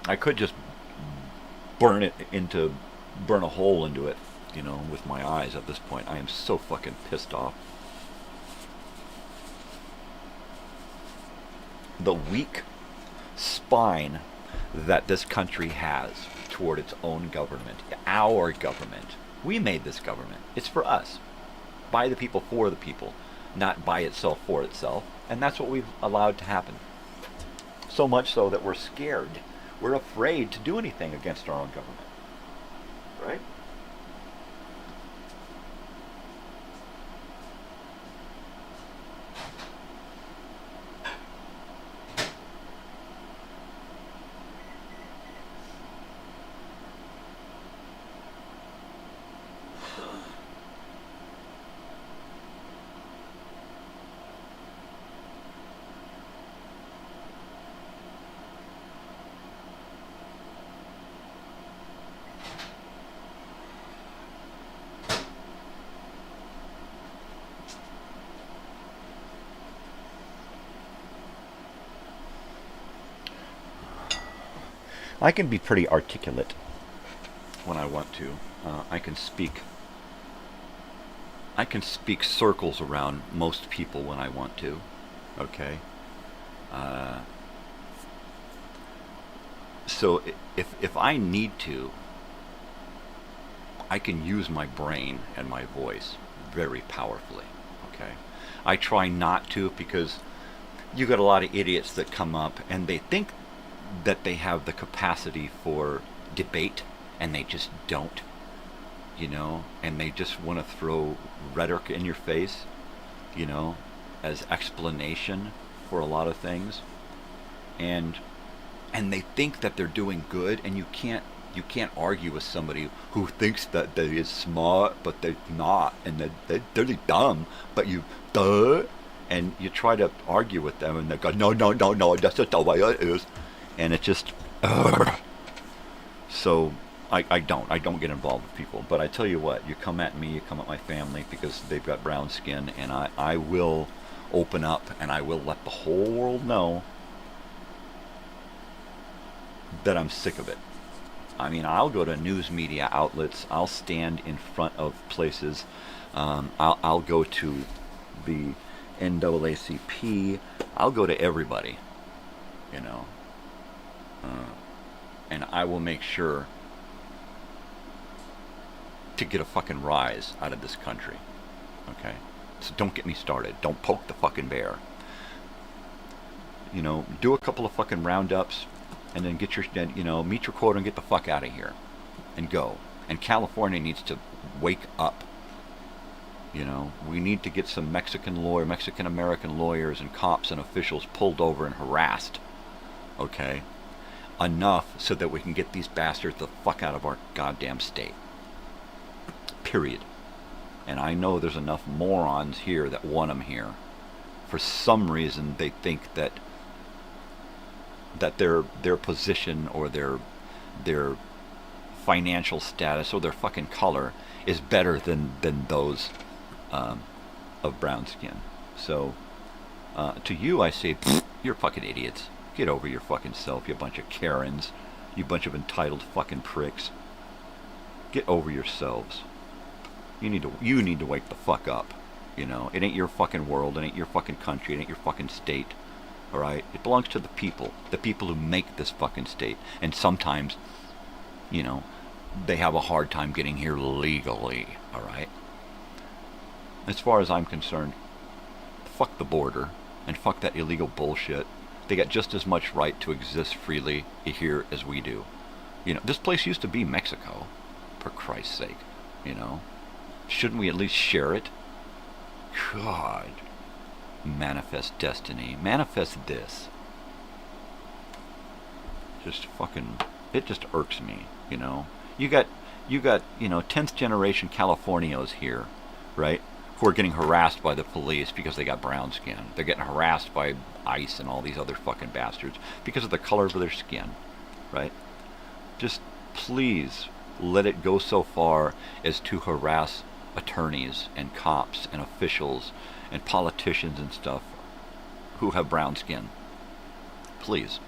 I could just burn a hole into it, you know, with my eyes at this point. I am so fucking pissed off. The weak spine that this country has toward its own government, our government. We made this government. It's for us. By the people, for the people, not by itself, for itself. And that's what we've allowed to happen. So much so that we're scared. We're afraid to do anything against our own government. Right? I can be pretty articulate when I want to. I can speak circles around most people when I want to. Okay? So if I need to, I can use my brain and my voice very powerfully. Okay? I try not to, because you got a lot of idiots that come up and they think that they have the capacity for debate, and they just don't, you know, and they just want to throw rhetoric in your face, you know, as explanation for a lot of things, and they think that they're doing good, and you can't argue with somebody who thinks that they is smart but they're not, and they're really dumb, but you and you try to argue with them, and they go, no, that's just the way it is. And it just, so I don't get involved with people. But I tell you what, you come at me, you come at my family because they've got brown skin, and I will open up, and I will let the whole world know that I'm sick of it. I mean, I'll go to news media outlets. I'll stand in front of places. I'll go to the NAACP. I'll go to everybody, you know. And I will make sure to get a fucking rise out of this country. Okay? So don't get me started. Don't poke the fucking bear. You know, do a couple of fucking roundups and then get your, you know, meet your quota and get the fuck out of here. And go. And California needs to wake up. You know, we need to get some Mexican-American lawyers and cops and officials pulled over and harassed. Okay? Enough so that we can get these bastards the fuck out of our goddamn state. Period. And I know there's enough morons here that want them here. For some reason, they think that their position or their financial status or their fucking color is better than those of brown skin. So to you, I say, you're fucking idiots. Get over your fucking self, you bunch of Karens, you bunch of entitled fucking pricks. Get over yourselves. You need to wake the fuck up. You know, it ain't your fucking world, it ain't your fucking country, it ain't your fucking state. All right, it belongs to the people who make this fucking state. And sometimes, you know, they have a hard time getting here legally. All right. As far as I'm concerned, fuck the border and fuck that illegal bullshit. They got just as much right to exist freely here as we do. You know, this place used to be Mexico, for Christ's sake. You know, shouldn't we at least share it? God. Manifest destiny. Manifest this. Just fucking, it just irks me, you know. You got, you know, 10th generation Californios here, right? Who are getting harassed by the police because they got brown skin. They're getting harassed by ICE and all these other fucking bastards because of the color of their skin, right? Just please let it go so far as to harass attorneys and cops and officials and politicians and stuff who have brown skin. Please.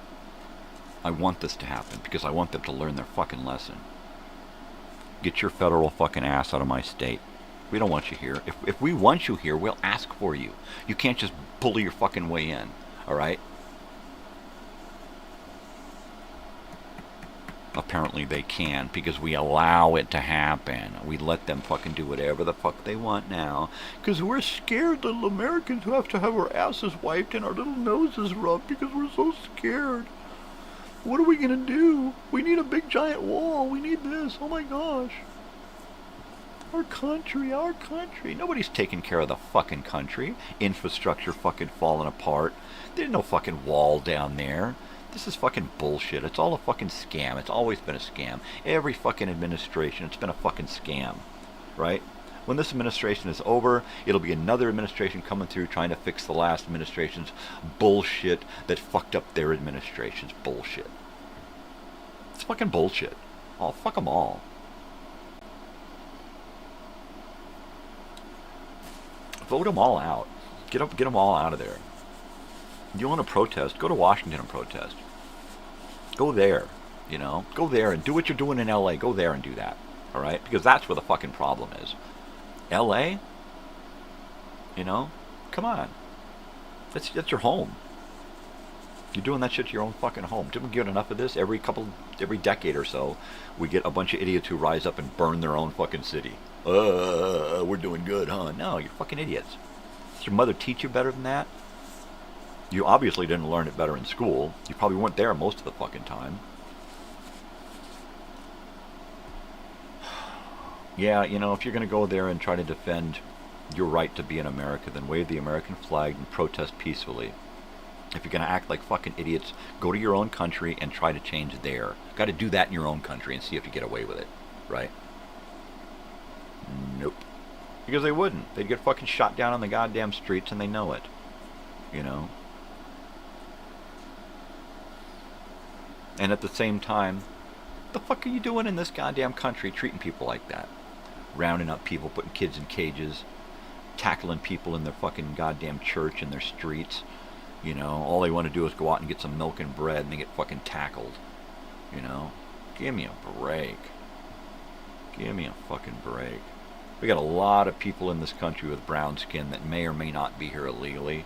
I want this to happen because I want them to learn their fucking lesson. Get your federal fucking ass out of my state. We don't want you here. If we want you here, we'll ask for you. You can't just bully your fucking way in, alright? Apparently they can, because we allow it to happen. We let them fucking do whatever the fuck they want now. Because we're scared little Americans who have to have our asses wiped and our little noses rubbed because we're so scared. What are we gonna do? We need a big giant wall. We need this. Oh my gosh. Our country. Nobody's taking care of the fucking country. Infrastructure fucking falling apart. There's no fucking wall down there. This is fucking bullshit. It's all a fucking scam. It's always been a scam. Every fucking administration, it's been a fucking scam. Right? When this administration is over, it'll be another administration coming through trying to fix the last administration's bullshit that fucked up their administration's bullshit. It's fucking bullshit. Oh, fuck them all. Vote them all out. Get them all out of there. You want to protest? Go to Washington and protest. Go there, you know. Go there and do what you're doing in LA. Go there and do that, all right? Because that's where the fucking problem is. LA? You know? Come on. That's your home. You're doing that shit to your own fucking home. Didn't we get enough of this? Every decade or so, we get a bunch of idiots who rise up and burn their own fucking city. We're doing good, huh? No, you're fucking idiots. Did your mother teach you better than that? You obviously didn't learn it better in school. You probably weren't there most of the fucking time. Yeah, you know, if you're going to go there and try to defend your right to be in America, then wave the American flag and protest peacefully. If you're going to act like fucking idiots, go to your own country and try to change there. Got to do that in your own country and see if you get away with it, right? Nope. Because they wouldn't. They'd get fucking shot down on the goddamn streets and they know it. You know? And at the same time, the fuck are you doing in this goddamn country treating people like that? Rounding up people, putting kids in cages, tackling people in their fucking goddamn church and their streets. You know, all they want to do is go out and get some milk and bread and they get fucking tackled. You know? Give me a break. Give me a fucking break. We got a lot of people in this country with brown skin that may or may not be here illegally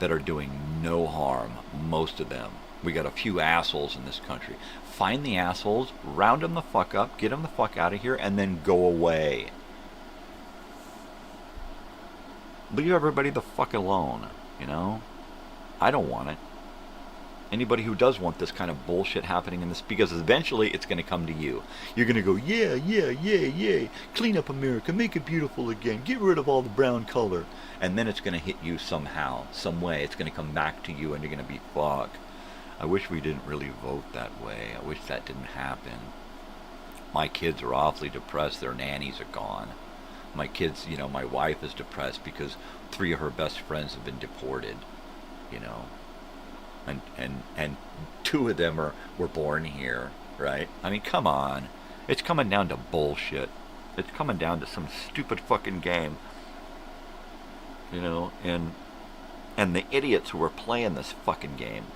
that are doing no harm, most of them. We got a few assholes in this country. Find the assholes, round them the fuck up, get them the fuck out of here, and then go away. Leave everybody the fuck alone, you know? I don't want it. Anybody who does want this kind of bullshit happening in this, because eventually it's going to come to you. You're going to go, yeah, yeah, yeah, yeah, clean up America, make it beautiful again, get rid of all the brown color. And then it's going to hit you somehow, some way. It's going to come back to you and you're going to be fucked. I wish we didn't really vote that way. I wish that didn't happen. My kids are awfully depressed. Their nannies are gone. My kids, you know, my wife is depressed because 3 of her best friends have been deported, you know. And 2 of them were born here, right? I mean, come on. It's coming down to bullshit. It's coming down to some stupid fucking game. You know, and the idiots who are playing this fucking game.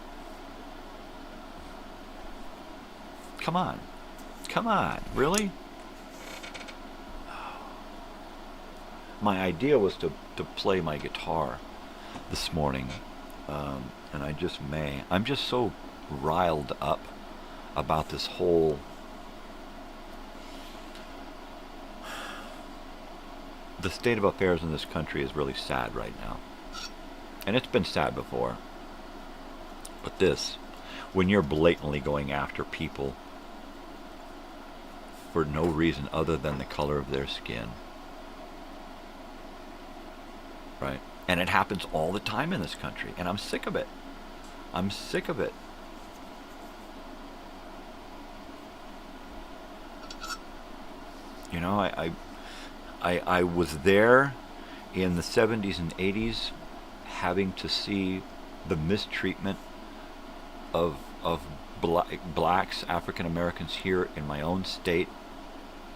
Come on. Come on. Really? My idea was to play my guitar this morning. And I just may. I'm just so riled up about this whole the state of affairs in this country is really sad right now. And it's been sad before. But this, when you're blatantly going after people for no reason other than the color of their skin, right? And it happens all the time in this country, and I'm sick of it. I'm sick of it. You know, I was there in the 70s and 80s having to see the mistreatment of blacks, African Americans here in my own state,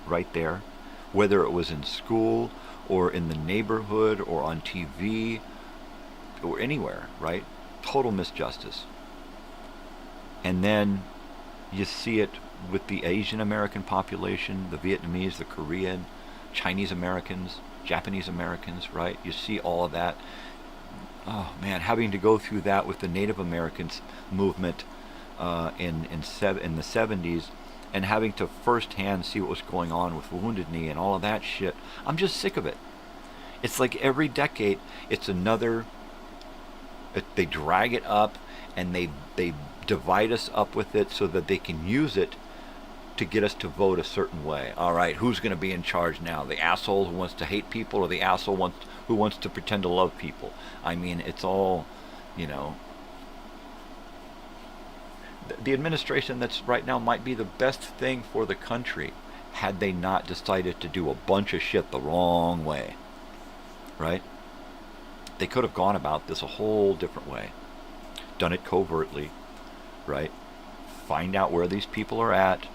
right there, whether it was in school or in the neighborhood or on TV or anywhere, right? Total misjustice. And then you see it with the Asian American population, the Vietnamese, the Korean, Chinese Americans, Japanese Americans, right? You see all of that. Oh man, having to go through that with the Native Americans movement in the 70s, and having to firsthand see what was going on with Wounded Knee and all of that shit. I'm just sick of it. It's like every decade, it's another. They drag it up, and they divide us up with it so that they can use it to get us to vote a certain way. All right, who's going to be in charge now? The asshole who wants to hate people, or the asshole who wants to pretend to love people? I mean, it's all, you know. The administration that's right now might be the best thing for the country had they not decided to do a bunch of shit the wrong way, right? They could have gone about this a whole different way. Done it covertly, right? Find out where these people are at,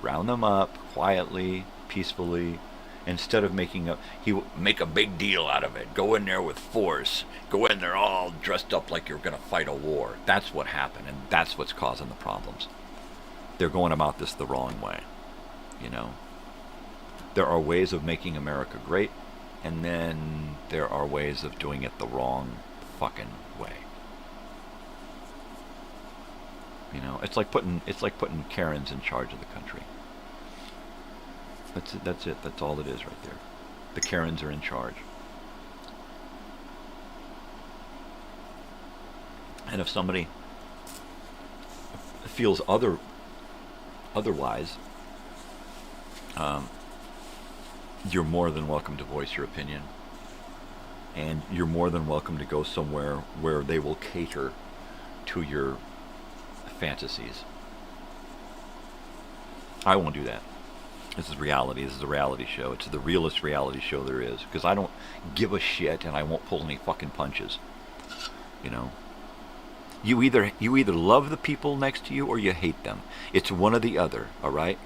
round them up quietly, peacefully, instead of make a big deal out of it. Go in there with force. Go in there all dressed up like you're going to fight a war. That's what happened, and that's what's causing the problems. They're going about this the wrong way, you know. There are ways of making America great, and then there are ways of doing it the wrong fucking way. You know, it's like putting Karens in charge of the country. That's it. That's all it is right there. The Karens are in charge. And if somebody feels otherwise, you're more than welcome to voice your opinion. And you're more than welcome to go somewhere where they will cater to your fantasies. I won't do that. This is reality. This is a reality show. It's the realest reality show there is. Because I don't give a shit, and I won't pull any fucking punches. You know? You either love the people next to you or you hate them. It's one or the other, alright?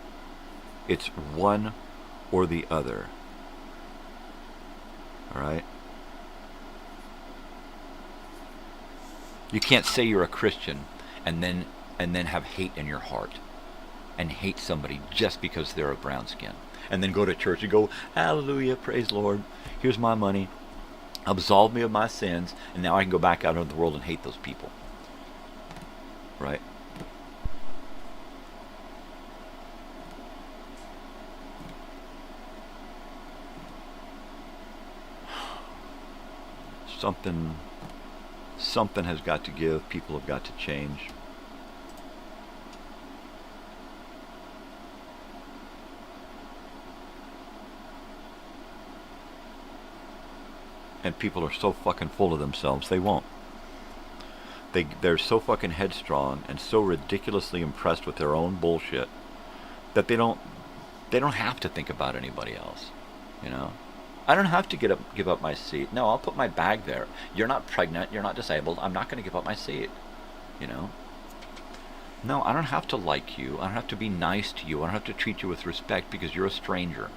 It's one or the other. Alright? You can't say you're a Christian and then have hate in your heart. and hate somebody just because they're a brown skin. And then go to church and go, hallelujah, praise Lord, here's my money, absolve me of my sins, and now I can go back out into the world and hate those people. Right? Something has got to give. People have got to change. And people are so fucking full of themselves, they won't. They're so fucking headstrong and so ridiculously impressed with their own bullshit that they don't have to think about anybody else. You know? I don't have to give up my seat. No, I'll put my bag there. You're not pregnant, you're not disabled, I'm not going to give up my seat. You know? No, I don't have to like you. I don't have to be nice to you. I don't have to treat you with respect because you're a stranger.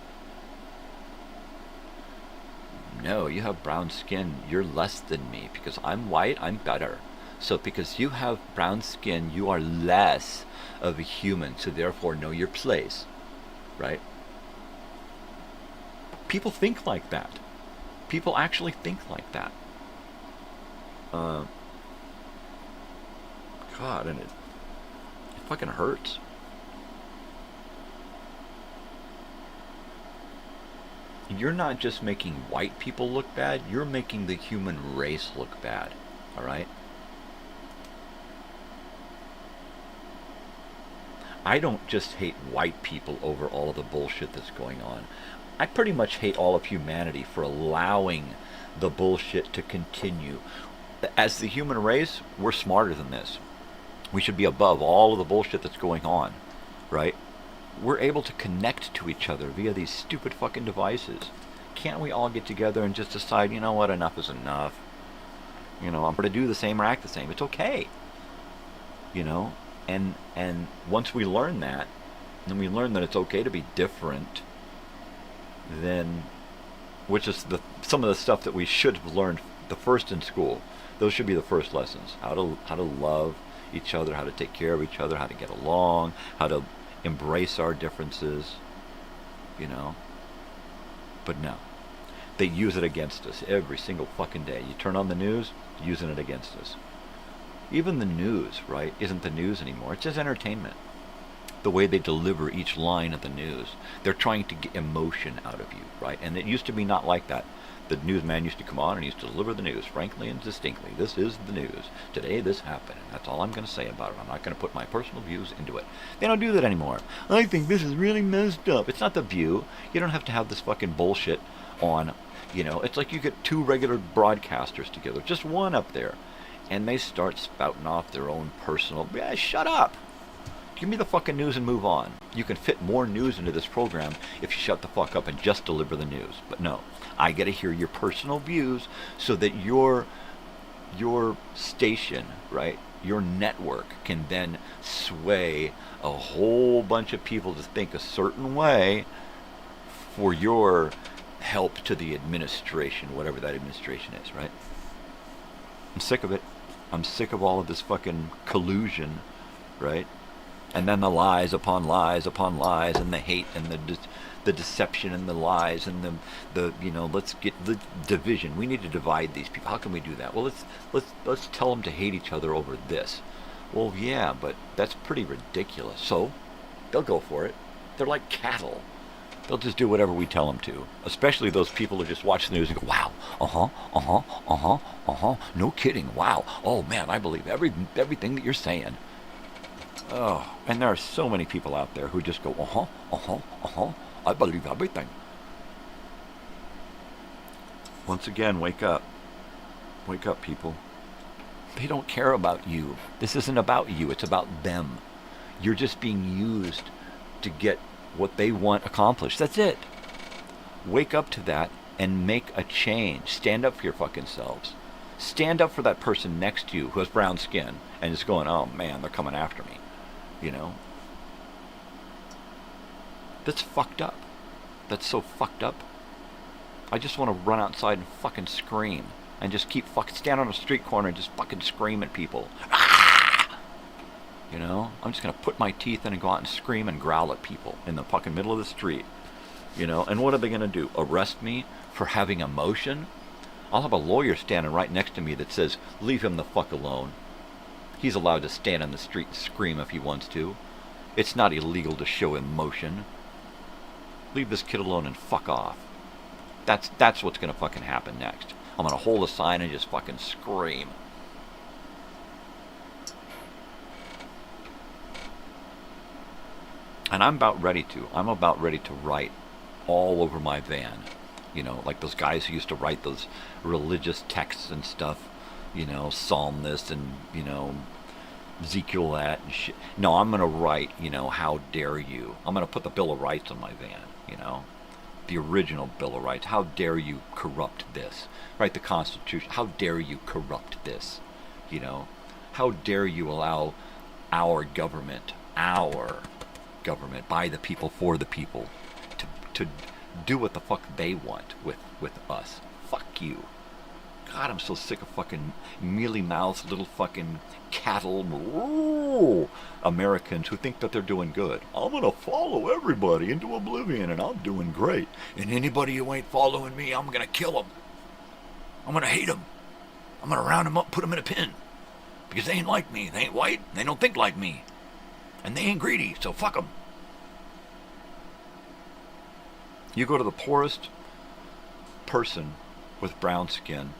No, you have brown skin, you're less than me. Because I'm white, I'm better. So because you have brown skin, you are less of a human. So therefore, know your place. Right? People think like that. People actually think like that. God, and it fucking hurts. You're not just making white people look bad, you're making the human race look bad. Alright? I don't just hate white people over all of the bullshit that's going on. I pretty much hate all of humanity for allowing the bullshit to continue. As the human race, we're smarter than this. We should be above all of the bullshit that's going on, right? We're able to connect to each other via these stupid fucking devices. Can't we all get together and just decide, you know what, enough is enough? You know, I'm going to do the same or act the same. It's okay. You know? And once we learn that, and we learn that it's okay to be different, then, which is some of the stuff that we should have learned the first in school. Those should be the first lessons. How to love each other, how to take care of each other, how to get along, how to embrace our differences, you know. But no. They use it against us every single fucking day. You turn on the news, using it against us. Even the news, right, isn't the news anymore. It's just entertainment. The way they deliver each line of the news. They're trying to get emotion out of you, right? And it used to be not like that. The newsman used to come on and he used to deliver the news frankly and distinctly. This is the news. Today this happened. And that's all I'm going to say about it. I'm not going to put my personal views into it. They don't do that anymore. I think this is really messed up. It's not the View. You don't have to have this fucking bullshit on, you know. It's like you get two regular broadcasters together. Just one up there. And they start spouting off their own personal... Yeah, shut up. Give me the fucking news and move on. You can fit more news into this program if you shut the fuck up and just deliver the news. But no, I got to hear your personal views so that your station, right, your network can then sway a whole bunch of people to think a certain way for your help to the administration, whatever that administration is, right? I'm sick of it. I'm sick of all of this fucking collusion, right? And then the lies upon lies upon lies, and the hate and the deception and the lies and the you know, let's get the division. We need to divide these people. How can we do that? Well, let's tell them to hate each other over this. Well, yeah, but that's pretty ridiculous. So they'll go for it. They're like cattle. They'll just do whatever we tell them to. Especially those people who just watch the news and go, wow, no kidding, wow, oh man, I believe everything that you're saying. Oh, and there are so many people out there who just go, I believe everything. Once again, wake up. Wake up, people. They don't care about you. This isn't about you, it's about them. You're just being used to get what they want accomplished. That's it. Wake up to that and make a change. Stand up for your fucking selves. Stand up for that person next to you who has brown skin and is going, oh man, they're coming after me. You know? That's fucked up. That's so fucked up. I just want to run outside and fucking scream. And just keep fucking stand on a street corner and just fucking scream at people. Ah! You know, I'm just going to put my teeth in and go out and scream and growl at people in the fucking middle of the street. You know, and what are they going to do? Arrest me for having emotion? I'll have a lawyer standing right next to me that says, leave him the fuck alone. He's allowed to stand on the street and scream if he wants to. It's not illegal to show emotion. Leave this kid alone and fuck off. That's what's going to fucking happen next. I'm going to hold a sign and just fucking scream. And I'm about ready to write all over my van. You know, like those guys who used to write those religious texts and stuff. You know, Psalm this and, you know, Ezekiel that and shit. No, I'm going to write, you know, how dare you. I'm going to put the Bill of Rights on my van, you know. The original Bill of Rights. How dare you corrupt this? Right, the Constitution. How dare you corrupt this? You know. How dare you allow our government, by the people, for the people, to do what the fuck they want with us. Fuck you. God, I'm so sick of fucking mealy-mouthed little fucking cattle Americans who think that they're doing good. I'm going to follow everybody into oblivion and I'm doing great. And anybody who ain't following me, I'm going to kill them. I'm going to hate them. I'm going to round them up, put them in a pen. Because they ain't like me. They ain't white. They don't think like me. And they ain't greedy, so fuck them. You go to the poorest person with brown skin,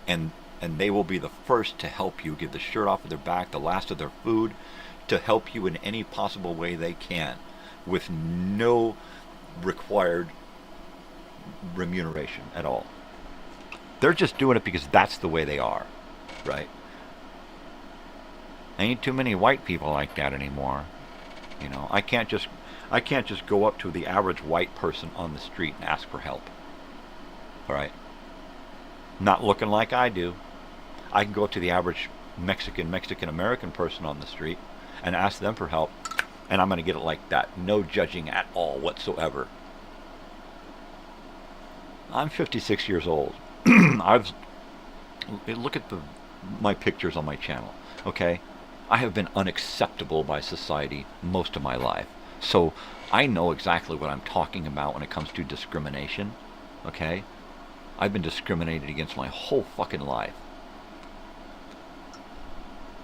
and they will be the first to help you, give the shirt off of their back, the last of their food, to help you in any possible way they can, with no required remuneration at all. They're just doing it because that's the way they are, right? Ain't too many white people like that anymore. You know, I can't just go up to the average white person on the street and ask for help. All right? Not looking like I do. I can go up to the average Mexican-American person on the street and ask them for help, and I'm going to get it like that. No judging at all whatsoever. I'm 56 years old. Look at my pictures on my channel, okay? I have been unacceptable by society most of my life. So I know exactly what I'm talking about when it comes to discrimination, okay? I've been discriminated against my whole fucking life.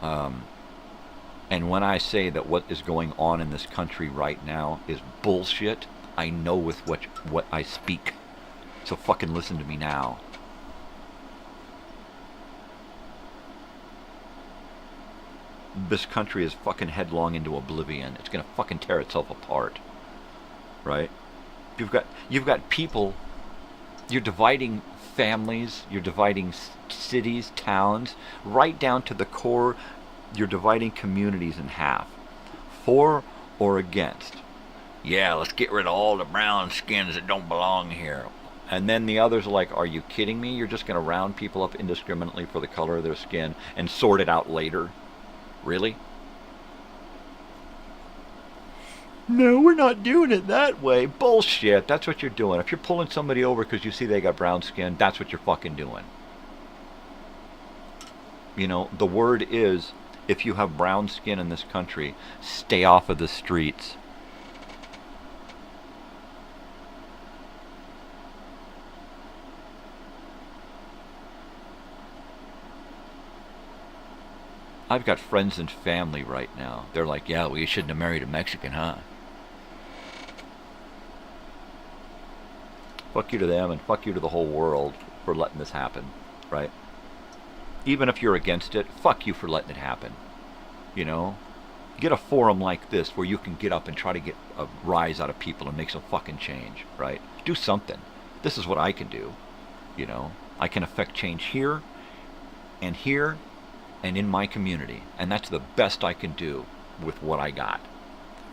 And when I say that what is going on in this country right now is bullshit, I know with what I speak. So fucking listen to me now. This country is fucking headlong into oblivion. It's gonna fucking tear itself apart. Right? You've got people. You're dividing families. You're dividing cities, towns, right down to the core. You're dividing communities in half. For or against. Yeah, let's get rid of all the brown skins that don't belong here. And then the others are like, are you kidding me? You're just gonna round people up indiscriminately for the color of their skin and sort it out later? Really? No, we're not doing it that way. Bullshit. That's what you're doing. If you're pulling somebody over because you see they got brown skin, that's what you're fucking doing. You know, the word is, if you have brown skin in this country, stay off of the streets. I've got friends and family right now. They're like, yeah, well, you shouldn't have married a Mexican, huh? Fuck you to them and fuck you to the whole world for letting this happen, right? Even if you're against it, fuck you for letting it happen. You know? Get a forum like this where you can get up and try to get a rise out of people and make some fucking change, right? Do something. This is what I can do, you know? I can affect change here and in my community, and that's the best I can do with what I got.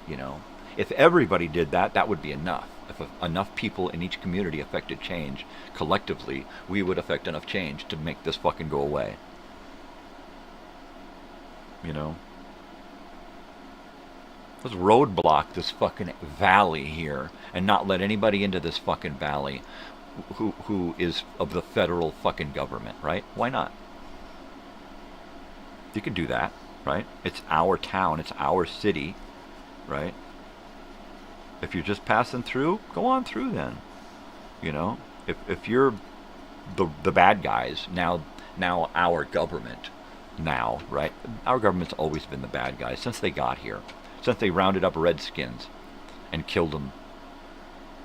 You know, if everybody did that, that would be enough. If enough people in each community affected change collectively, we would affect enough change to make this fucking go away. You know, let's roadblock this fucking valley here and not let anybody into this fucking valley who is of the federal fucking government, right? Why not? You can do that, right? It's our town, it's our city, right? If you're just passing through, go on through then. You know, if you're the bad guys, now our government, now, right? Our government's always been the bad guys since they got here, since they rounded up Redskins and killed them,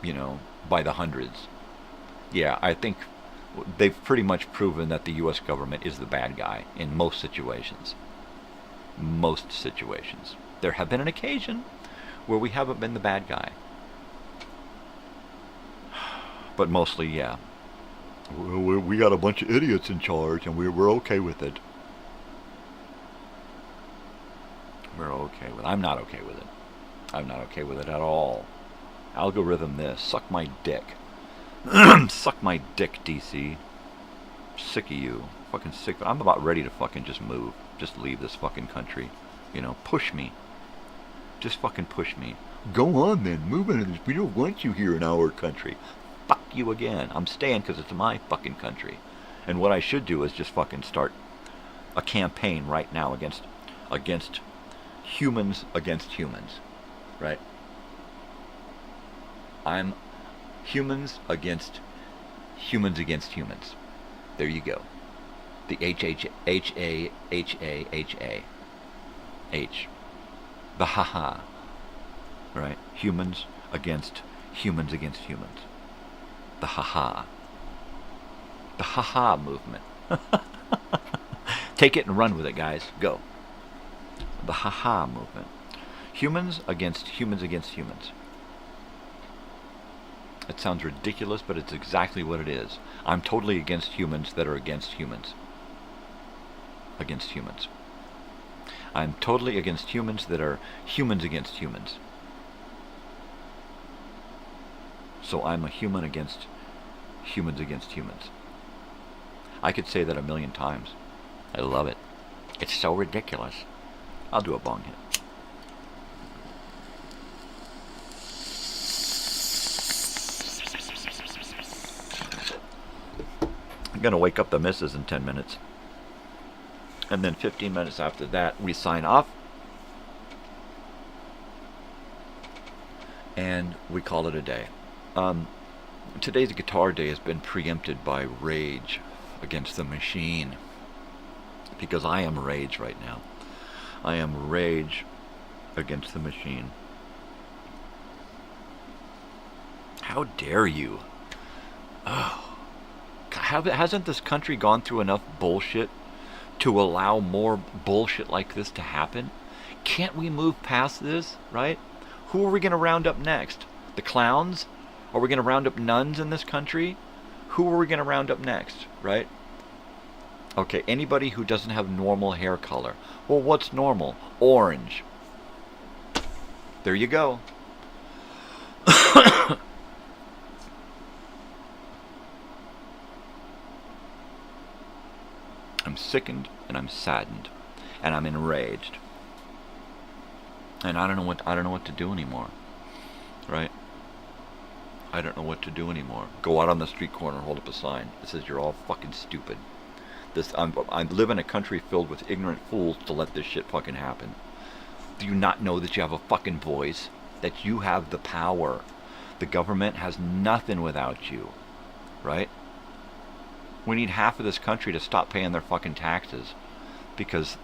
you know, by the hundreds. Yeah, I think they've pretty much proven that the U.S. government is the bad guy in most situations. Most situations. There have been an occasion where we haven't been the bad guy. But mostly, yeah. We got a bunch of idiots in charge, and we're okay with it. We're okay with it. I'm not okay with it. I'm not okay with it at all. Algorithm this. Suck my dick. Suck my dick, DC. Sick of you. Fucking sick. I'm about ready to fucking just move. Just leave this fucking country. You know, push me. Just fucking push me. Go on then. Move into this. We don't want you here in our country. Fuck you again. I'm staying because it's my fucking country. And what I should do is just fucking start a campaign right now against humans against humans. Right? I'm humans against humans against humans. There you go. The H. The haha. Right? Humans against humans against humans. The haha. The haha movement. Take it and run with it, guys. Go. The haha movement. Humans against humans against humans. It sounds ridiculous, but it's exactly what it is. I'm totally against humans that are against humans. Against humans. I'm totally against humans that are humans against humans. So I'm a human against humans against humans. I could say that 1,000,000 times. I love it. It's so ridiculous. I'll do a bong hit. I'm going to wake up the missus in 10 minutes. And then 15 minutes after that, we sign off. And we call it a day. Today's guitar day has been preempted by rage against the machine. Because I am rage right now. I am rage against the machine. How dare you? Oh. Hasn't this country gone through enough bullshit to allow more bullshit like this to happen? Can't we move past this, right? Who are we going to round up next? The clowns? Are we going to round up nuns in this country? Who are we going to round up next, right? Okay, anybody who doesn't have normal hair color. Well, what's normal? Orange. There you go. I'm sickened and I'm saddened and I'm enraged. And I don't know what to do anymore. Right? I don't know what to do anymore. Go out on the street corner, hold up a sign that says you're all fucking stupid. I live in a country filled with ignorant fools to let this shit fucking happen. Do you not know that you have a fucking voice? That you have the power? The government has nothing without you. Right? We need half of this country to stop paying their fucking taxes because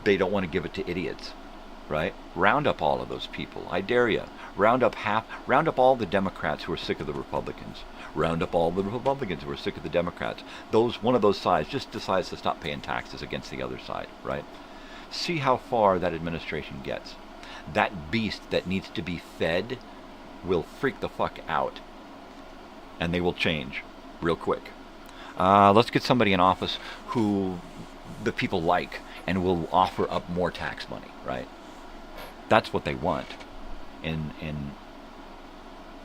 they don't want to give it to idiots. Right? Round up all of those people. I dare you. Round up all the Democrats who are sick of the Republicans. Round up all the Republicans who are sick of the Democrats. One of those sides just decides to stop paying taxes against the other side, right? See how far that administration gets. That beast that needs to be fed will freak the fuck out. And they will change real quick. Let's get somebody in office who the people like and will offer up more tax money, right? That's what they want. And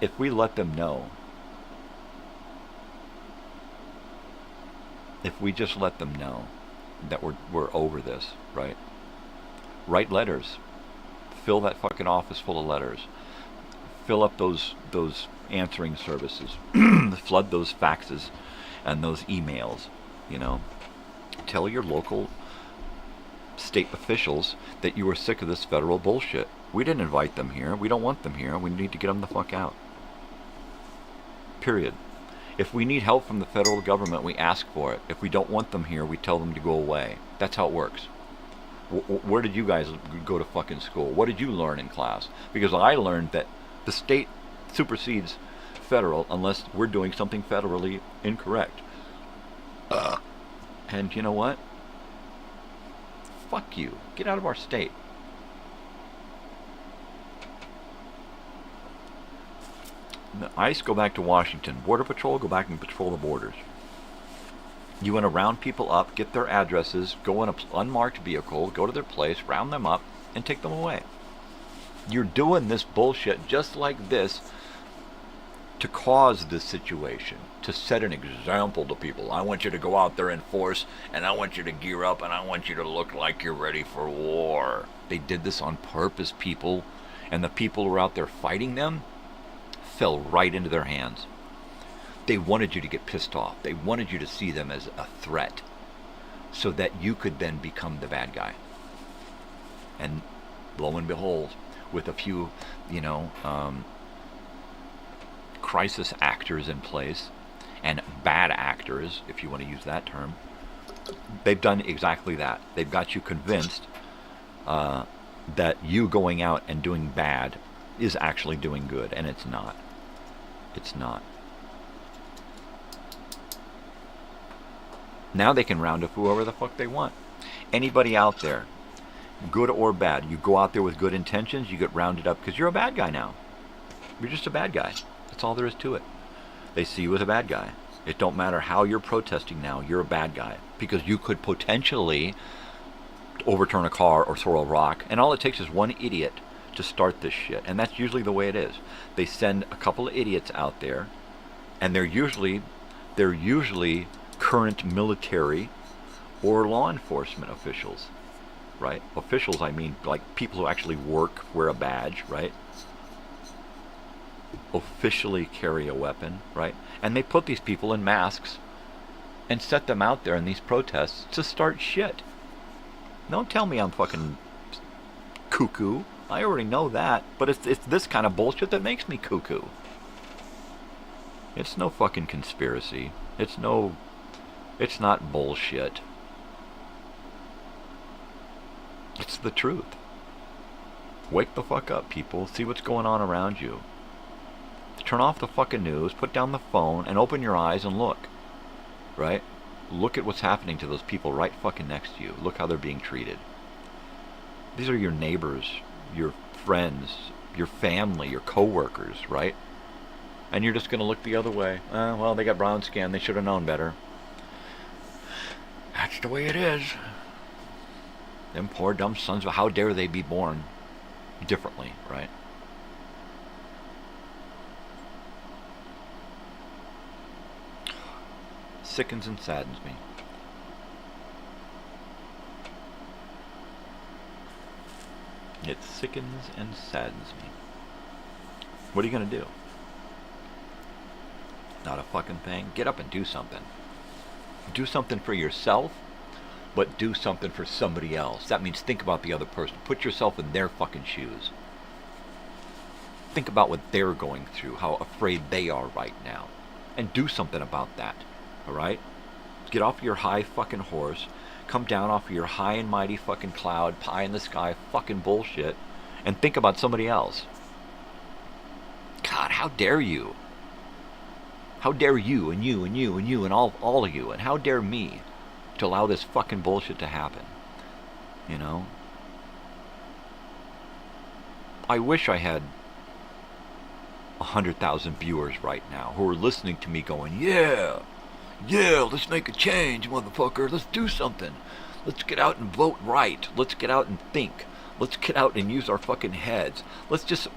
if we let them know, if we just let them know that we're over this, right? Write letters. Fill that fucking office full of letters. Fill up those answering services. Flood those faxes and those emails, you know. Tell your local state officials that you are sick of this federal bullshit. We didn't invite them here. We don't want them here. We need to get them the fuck out. Period. If we need help from the federal government, we ask for it. If we don't want them here, we tell them to go away. That's how it works. Where did you guys go to fucking school? What did you learn in class? Because I learned that the state supersedes federal unless we're doing something federally incorrect. And you know what? Fuck you. Get out of our state. The ICE go back to Washington. Border Patrol go back and patrol the borders. You want to round people up, get their addresses, go in an unmarked vehicle, go to their place, round them up, and take them away. You're doing this bullshit just like this to cause this situation, to set an example to people. I want you to go out there in force, and I want you to gear up, and I want you to look like you're ready for war. They did this on purpose, people, and the people who were out there fighting them fell right into their hands. They wanted you to get pissed off. They wanted you to see them as a threat so that you could then become the bad guy. And lo and behold, with a few, crisis actors in place and bad actors, if you want to use that term, they've done exactly that. They've got you convinced that you going out and doing bad is actually doing good, and it's not. It's not. Now they can round up whoever the fuck they want. Anybody out there, good or bad, you go out there with good intentions, you get rounded up because you're a bad guy now. You're just a bad guy. That's all there is to it. They see you as a bad guy. It don't matter how you're protesting now, you're a bad guy. Because you could potentially overturn a car or throw a rock, and all it takes is one idiot to start this shit. And that's usually the way it is. They send a couple of idiots out there, and they're usually current military or law enforcement officials, right? Officials, I mean, like people who actually work, wear a badge, right? Officially carry a weapon, right? And they put these people in masks and set them out there in these protests to start shit. Don't tell me I'm fucking cuckoo. I already know that, but it's this kind of bullshit that makes me cuckoo. It's no fucking conspiracy. It's not bullshit. It's the truth. Wake the fuck up, people. See what's going on around you. Turn off the fucking news, put down the phone, and open your eyes and look. Right? Look at what's happening to those people right fucking next to you. Look how they're being treated. These are your neighbors, your friends, your family, your co-workers, right? And you're just going to look the other way. Well, they got brown skin. They should have known better. That's the way it is. Them poor dumb sons of how dare they be born differently, right? Sickens and saddens me. It sickens and saddens me. What are you going to do? Not a fucking thing. Get up and do something. Do something for yourself, but do something for somebody else. That means think about the other person. Put yourself in their fucking shoes. Think about what they're going through, how afraid they are right now. And do something about that. Alright? Get off your high fucking horse. Come down off of your high and mighty fucking cloud, pie in the sky fucking bullshit, and think about somebody else. God, how dare you? How dare you and you and you and you and all of you, and how dare me to allow this fucking bullshit to happen? You know? I wish I had 100,000 viewers right now who are listening to me going, yeah, let's make a change, motherfucker. Let's do something. Let's get out and vote right. Let's get out and think. Let's get out and use our fucking heads. Let's just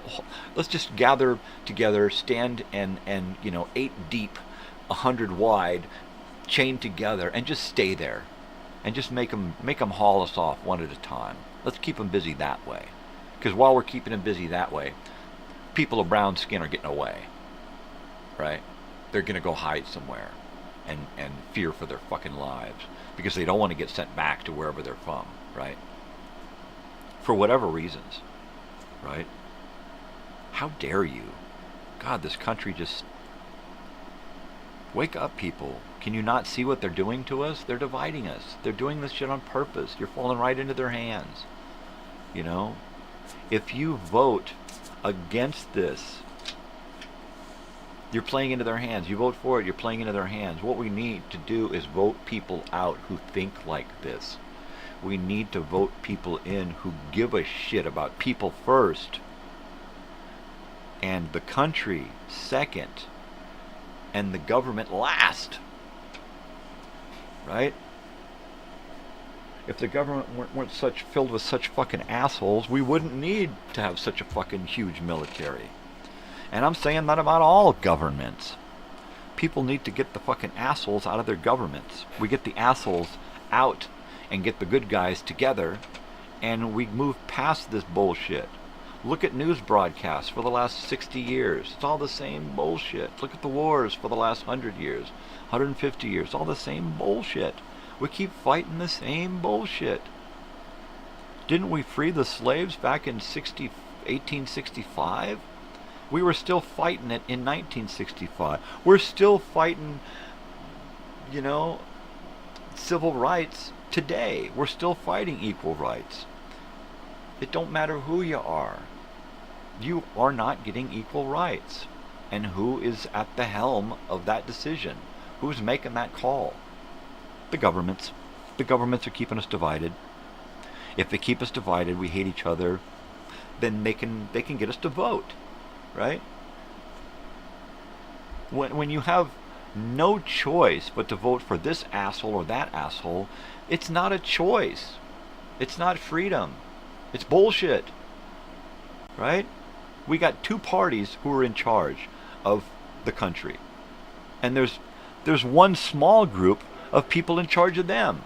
gather together, stand and 8 deep, 100 wide, chained together, and just stay there, and just make them haul us off one at a time. Let's keep them busy that way, because while we're keeping them busy that way, people of brown skin are getting away, right? They're gonna go hide somewhere and fear for their fucking lives because they don't want to get sent back to wherever they're from. right? For whatever reasons, right? How dare you? God, this country just... Wake up, people. Can you not see what they're doing to us? They're dividing us. They're doing this shit on purpose. You're falling right into their hands. You know? If you vote against this, you're playing into their hands. You vote for it, you're playing into their hands. What we need to do is vote people out who think like this. We need to vote people in who give a shit about people first, and the country second, and the government last. Right? If the government weren't such filled with such fucking assholes, we wouldn't need to have such a fucking huge military. And I'm saying that about all governments. People need to get the fucking assholes out of their governments. We get the assholes out and get the good guys together, and we move past this bullshit. Look at news broadcasts for the last 60 years. It's all the same bullshit. Look at the wars for the last 100 years, 150 years. All the same bullshit. We keep fighting the same bullshit. Didn't we free the slaves back in 1865? We were still fighting it in 1965. We're still fighting, you know, civil rights today. We're still fighting equal rights. It don't matter who you are. You are not getting equal rights. And who is at the helm of that decision? Who's making that call? The governments. The governments are keeping us divided. If they keep us divided, we hate each other, then they can get us to vote. Right? When you have no choice but to vote for this asshole or that asshole, it's not a choice. It's not freedom. It's bullshit. Right? We got two parties who are in charge of the country. And there's one small group of people in charge of them.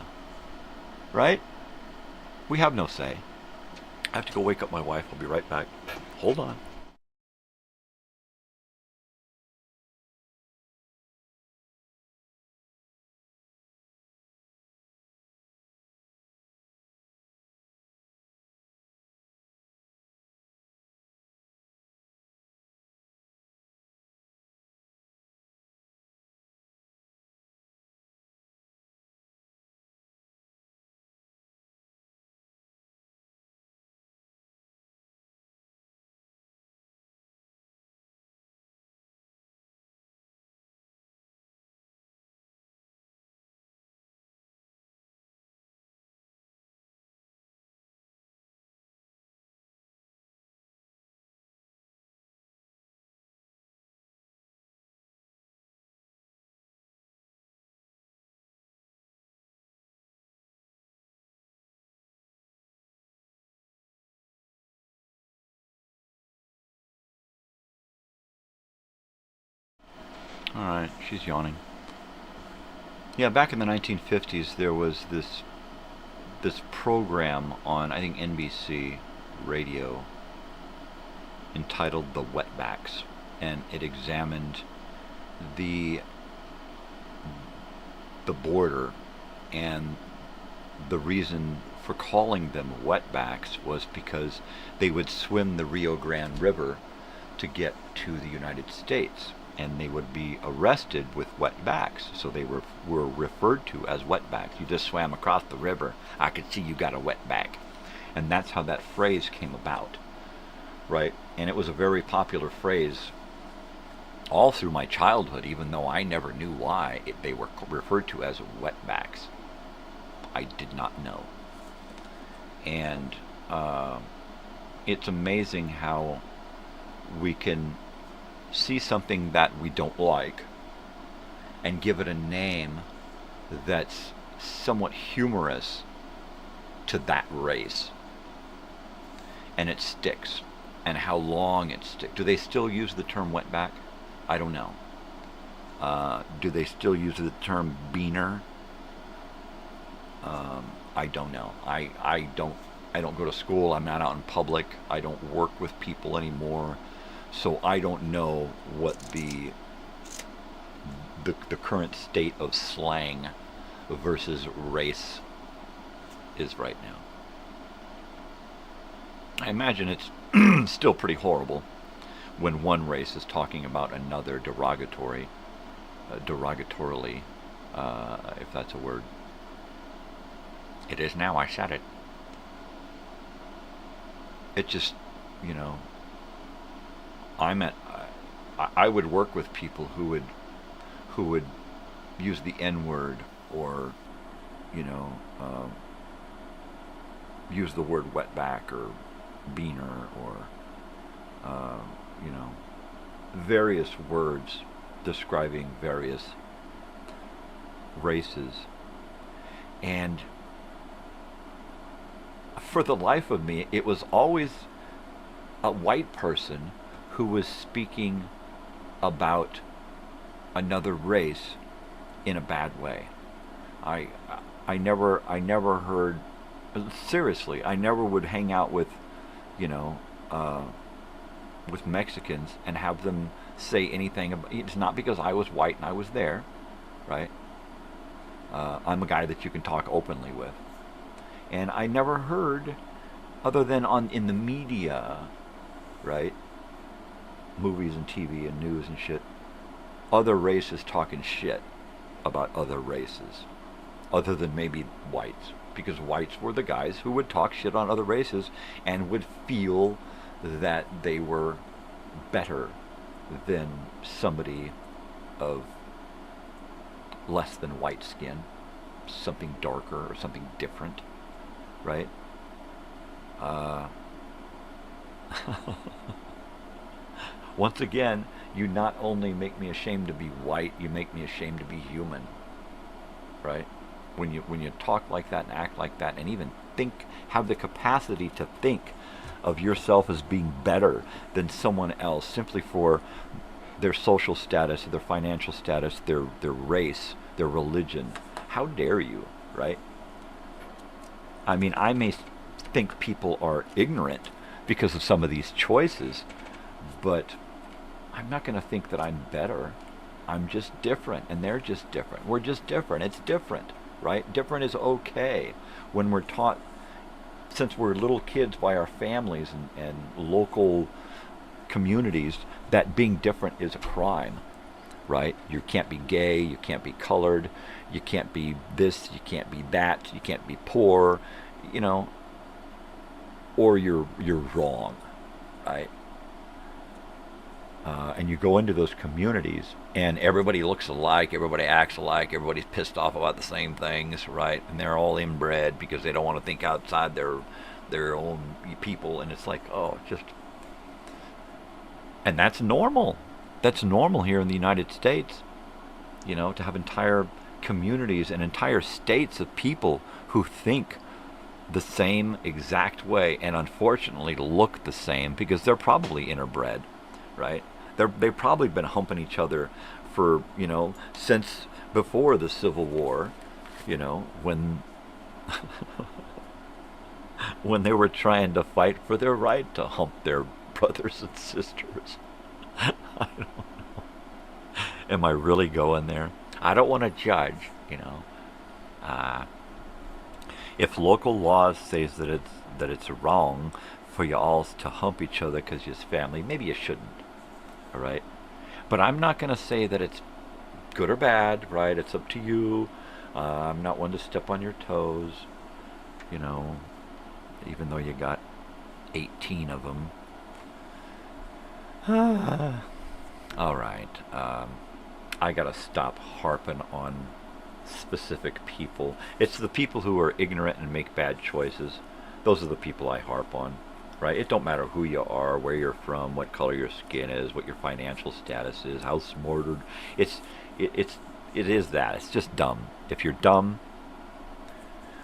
Right? We have no say. I have to go wake up my wife. I'll be right back. Hold on. Alright, she's yawning. Yeah, back in the 1950s, there was this program on, I think, NBC radio entitled The Wetbacks, and it examined the border, and the reason for calling them wetbacks was because they would swim the Rio Grande River to get to the United States, and they would be arrested with wetbacks, so they were referred to as wetbacks. You just swam across the river, I could see you got a wetback. And that's how that phrase came about, right? And it was a very popular phrase all through my childhood, even though I never knew why they were referred to as wetbacks. I did not know. And it's amazing how we can see something that we don't like and give it a name that's somewhat humorous to that race, and it sticks. And how long it sticks. Do they still use the term wetback? I don't know. Do they still use the term beaner? I don't know. I don't go to school. I'm not out in public. I don't work with people anymore. So I don't know what the current state of slang versus race is right now. I imagine it's still pretty horrible when one race is talking about another derogatorily, if that's a word. It is now, I said it. It just, you know, I would work with people who would use the N-word or, you know, use the word wetback or beaner or, you know, various words describing various races. And for the life of me, it was always a white person who was speaking about another race in a bad way. I never heard, seriously, I never would hang out with, you know, with Mexicans and have them say anything about, it's not because I was white and I was there, right? I'm a guy that you can talk openly with. And I never heard, other than in the media, right? Movies and TV and news and shit, other races talking shit about other races, other than maybe whites, because whites were the guys who would talk shit on other races and would feel that they were better than somebody of less than white skin, something darker or something different, right? Once again, you not only make me ashamed to be white, you make me ashamed to be human, right? When you talk like that and act like that and even have the capacity to think of yourself as being better than someone else simply for their social status, their financial status, their race, their religion. How dare you, right? I mean, I may think people are ignorant because of some of these choices, but I'm not going to think that I'm better. I'm just different, and they're just different. We're just different. It's different, right? Different is okay. When we're taught, since we're little kids by our families and local communities, that being different is a crime, right? You can't be gay, you can't be colored, you can't be this, you can't be that, you can't be poor, you know, or you're wrong, right? And you go into those communities and everybody looks alike, everybody acts alike, everybody's pissed off about the same things, right? And they're all inbred because they don't want to think outside their own people, and it's like, oh, just... And that's normal. That's normal here in the United States, you know, to have entire communities and entire states of people who think the same exact way and unfortunately look the same because they're probably interbred, right? They've probably been humping each other for, you know, since before the Civil War, you know, when when they were trying to fight for their right to hump their brothers and sisters. I don't know. Am I really going there? I don't want to judge, you know. If local laws says that it's wrong for you all to hump each other because you're family, maybe you shouldn't. All right, but I'm not going to say that it's good or bad, right? It's up to you. I'm not one to step on your toes, you know, even though you got 18 of them. All right, I got to stop harping on specific people. It's the people who are ignorant and make bad choices. Those are the people I harp on. Right? It don't matter who you are, where you're from, what color your skin is, what your financial status is, how smart. It is that. It's just dumb. If you're dumb,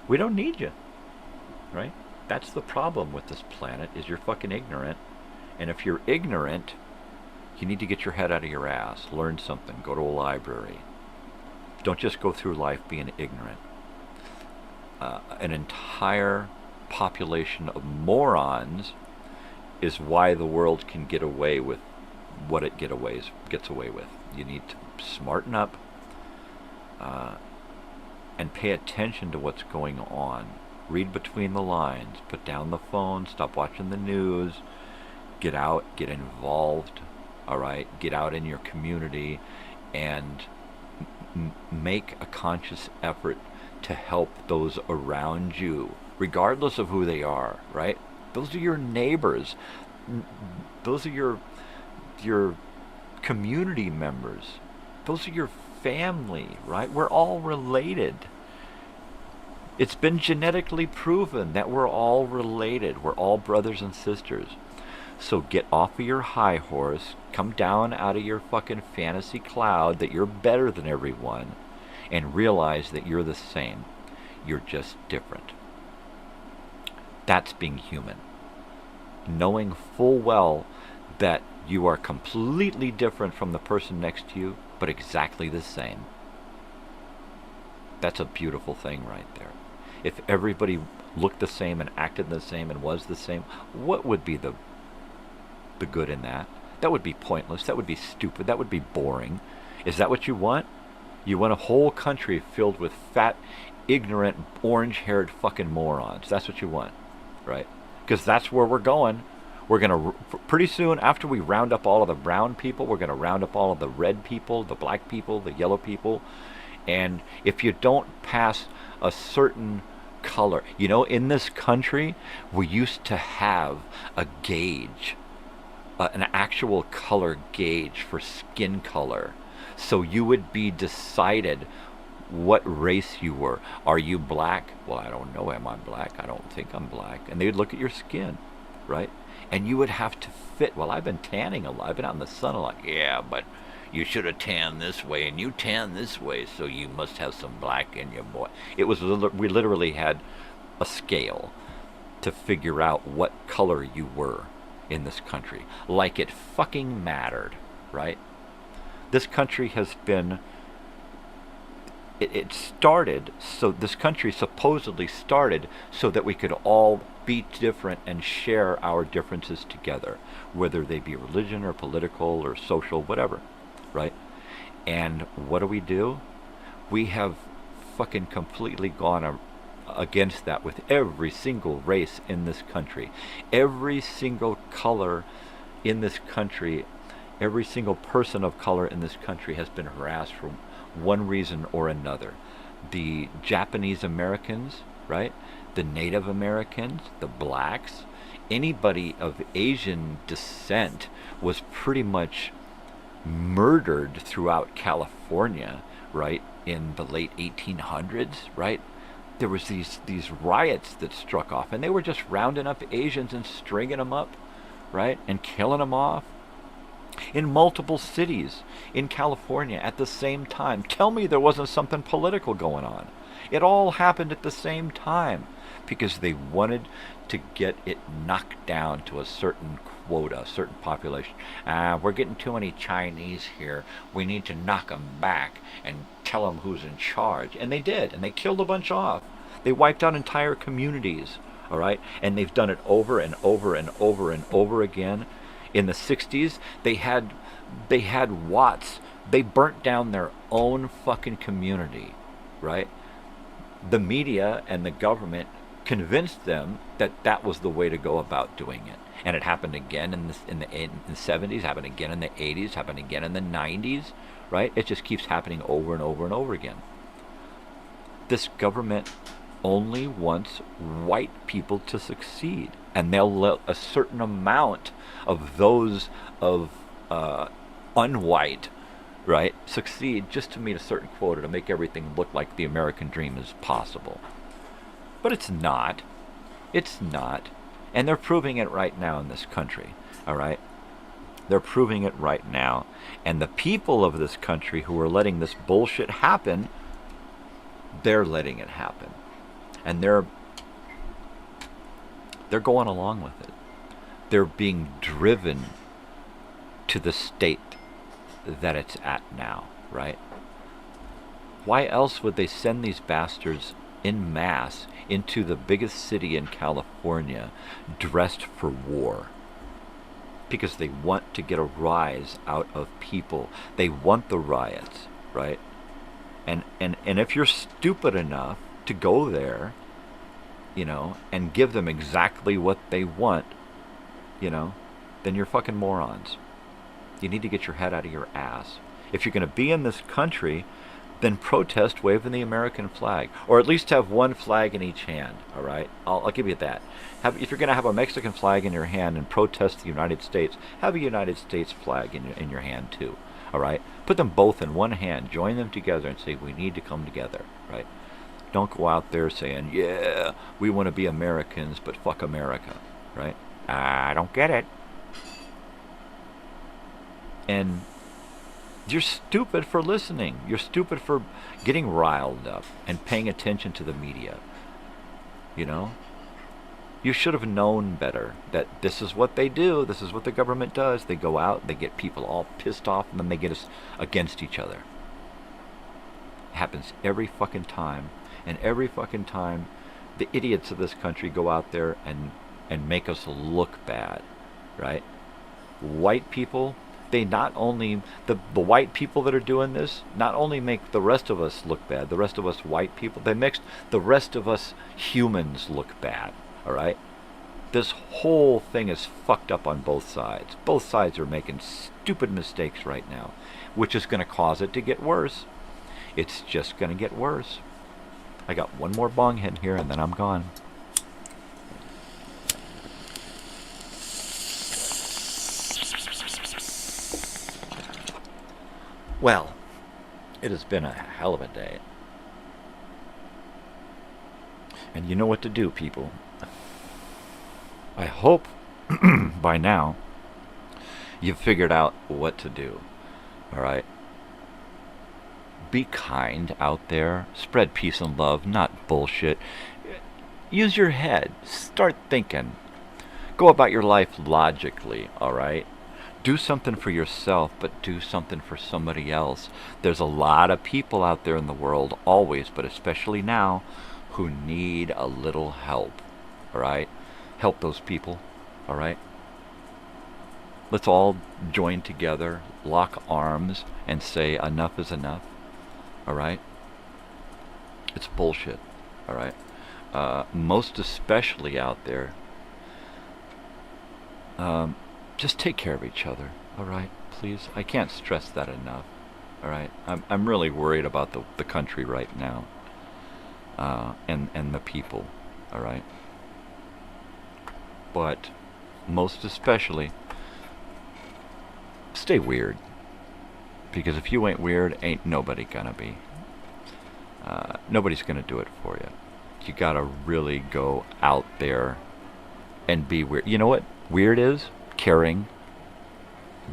we don't need you. Right? That's the problem with this planet, is you're fucking ignorant. And if you're ignorant, you need to get your head out of your ass. Learn something. Go to a library. Don't just go through life being ignorant. An entire population of morons is why the world can get away with what it gets away with. You need to smarten up and pay attention to what's going on, Read between the lines. Put down the phone. Stop watching the news. Get out. Get involved. All right? Get out in your community and make a conscious effort to help those around you, regardless of who they are, right? Those are your neighbors. Those are your community members. Those are your family, right? We're all related. It's been genetically proven that we're all related. We're all brothers and sisters. So get off of your high horse, come down out of your fucking fantasy cloud that you're better than everyone, and realize that you're the same. You're just different. That's being human. Knowing full well that you are completely different from the person next to you, but exactly the same. That's a beautiful thing right there. If everybody looked the same and acted the same and was the same, what would be the good in that? That would be pointless. That would be stupid. That would be boring. Is that what you want? You want a whole country filled with fat, ignorant, orange-haired fucking morons. That's what you want, right? Because that's where we're going. We're going to, pretty soon, after we round up all of the brown people, we're going to round up all of the red people, the black people, the yellow people. And if you don't pass a certain color, you know, in this country, we used to have a gauge, an actual color gauge for skin color. So you would be decided what race you were. Are you black? Well, I don't know. Am I black? I don't think I'm black. And they'd look at your skin, right? And you would have to fit. Well, I've been tanning a lot. I've been out in the sun a lot. Yeah, but you should have tanned this way, and you tan this way, so you must have some black in you, boy. It was, we literally had a scale to figure out what color you were in this country. Like it fucking mattered, right? This country has been, it started, so this country supposedly started so that we could all be different and share our differences together, whether they be religion or political or social, whatever, right? And what do? We have fucking completely gone against that with every single race in this country. Every single color in this country, every single person of color in this country has been harassed for one reason or another. The Japanese Americans, right? The Native Americans, the blacks, anybody of Asian descent was pretty much murdered throughout California, right? In the late 1800s, right? There was these riots that struck off, and they were just rounding up Asians and stringing them up, right? And killing them off in multiple cities in California at the same time. Tell me there wasn't something political going on. It all happened at the same time because they wanted to get it knocked down to a certain quota, a certain population. We're getting too many Chinese here. We need to knock them back and tell them who's in charge. And they did, and they killed a bunch off. They wiped out entire communities, all right? And they've done it over and over and over and over again. In the 60s, they had Watts. They burnt down their own fucking community, right? The media and the government convinced them that that was the way to go about doing it. And it happened again in the 70s, happened again in the 80s, happened again in the 90s, right? It just keeps happening over and over and over again. This government only wants white people to succeed, and they'll let a certain amount of those of unwhite, right, succeed just to meet a certain quota to make everything look like the American dream is possible. But it's not. It's not. And they're proving it right now in this country, all right? They're proving it right now. And the people of this country who are letting this bullshit happen, they're letting it happen. And they're going along with it. They're being driven to the state that it's at now, right? Why else would they send these bastards en masse into the biggest city in California dressed for war? Because they want to get a rise out of people. They want the riots, right? And if you're stupid enough to go there and give them exactly what they want, then you're fucking morons. You need to get your head out of your ass. If you're going to be in this country, then protest waving the American flag, or at least have one flag in each hand. All right, I'll give you that. If you're going to have a Mexican flag in your hand and protest the United States, have a United States flag in your hand too. All right, put them both in one hand, join them together, and say we need to come together. Right? Don't go out there saying, yeah, we want to be Americans, but fuck America. Right? I don't get it. And you're stupid for listening. You're stupid for getting riled up and paying attention to the media. You should have known better that this is what they do. This is what the government does. They go out, they get people all pissed off, and then they get us against each other. It happens every fucking time. And every fucking time, the idiots of this country go out there and make us look bad. Right? White people... They not only, the white people that are doing this, not only make the rest of us look bad, the rest of us white people, they make the rest of us humans look bad, all right? This whole thing is fucked up on both sides. Both sides are making stupid mistakes right now, which is going to cause it to get worse. It's just going to get worse. I got one more bong hit here, and then I'm gone. Well, it has been a hell of a day. And you know what to do, people. I hope by now you've figured out what to do. All right? Be kind out there. Spread peace and love, not bullshit. Use your head. Start thinking. Go about your life logically, all right? Do something for yourself, but do something for somebody else. There's a lot of people out there in the world, always, but especially now, who need a little help. All right? Help those people. All right? Let's all join together, lock arms, and say enough is enough. All right? It's bullshit. All right? Most especially out there, just take care of each other, all right? Please, I can't stress that enough, all right? I'm really worried about the country right now, and the people, all right? But most especially, stay weird, because if you ain't weird, ain't nobody gonna be. Nobody's gonna do it for you. You gotta really go out there and be weird. You know what weird is? Caring,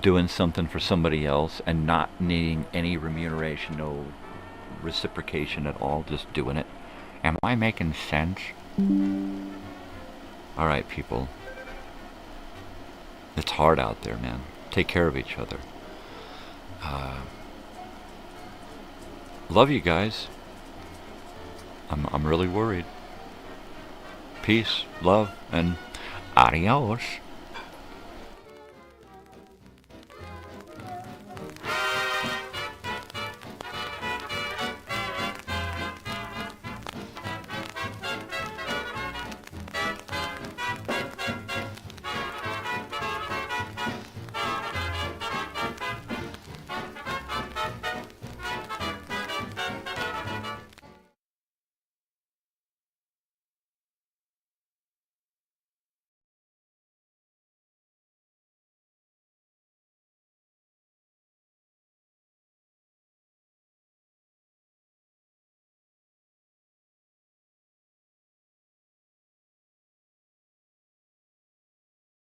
doing something for somebody else, and not needing any remuneration, no reciprocation at all, just doing it. Am I making sense? All right, people. It's hard out there, man. Take care of each other. Love you guys. I'm really worried. Peace, love, and adios.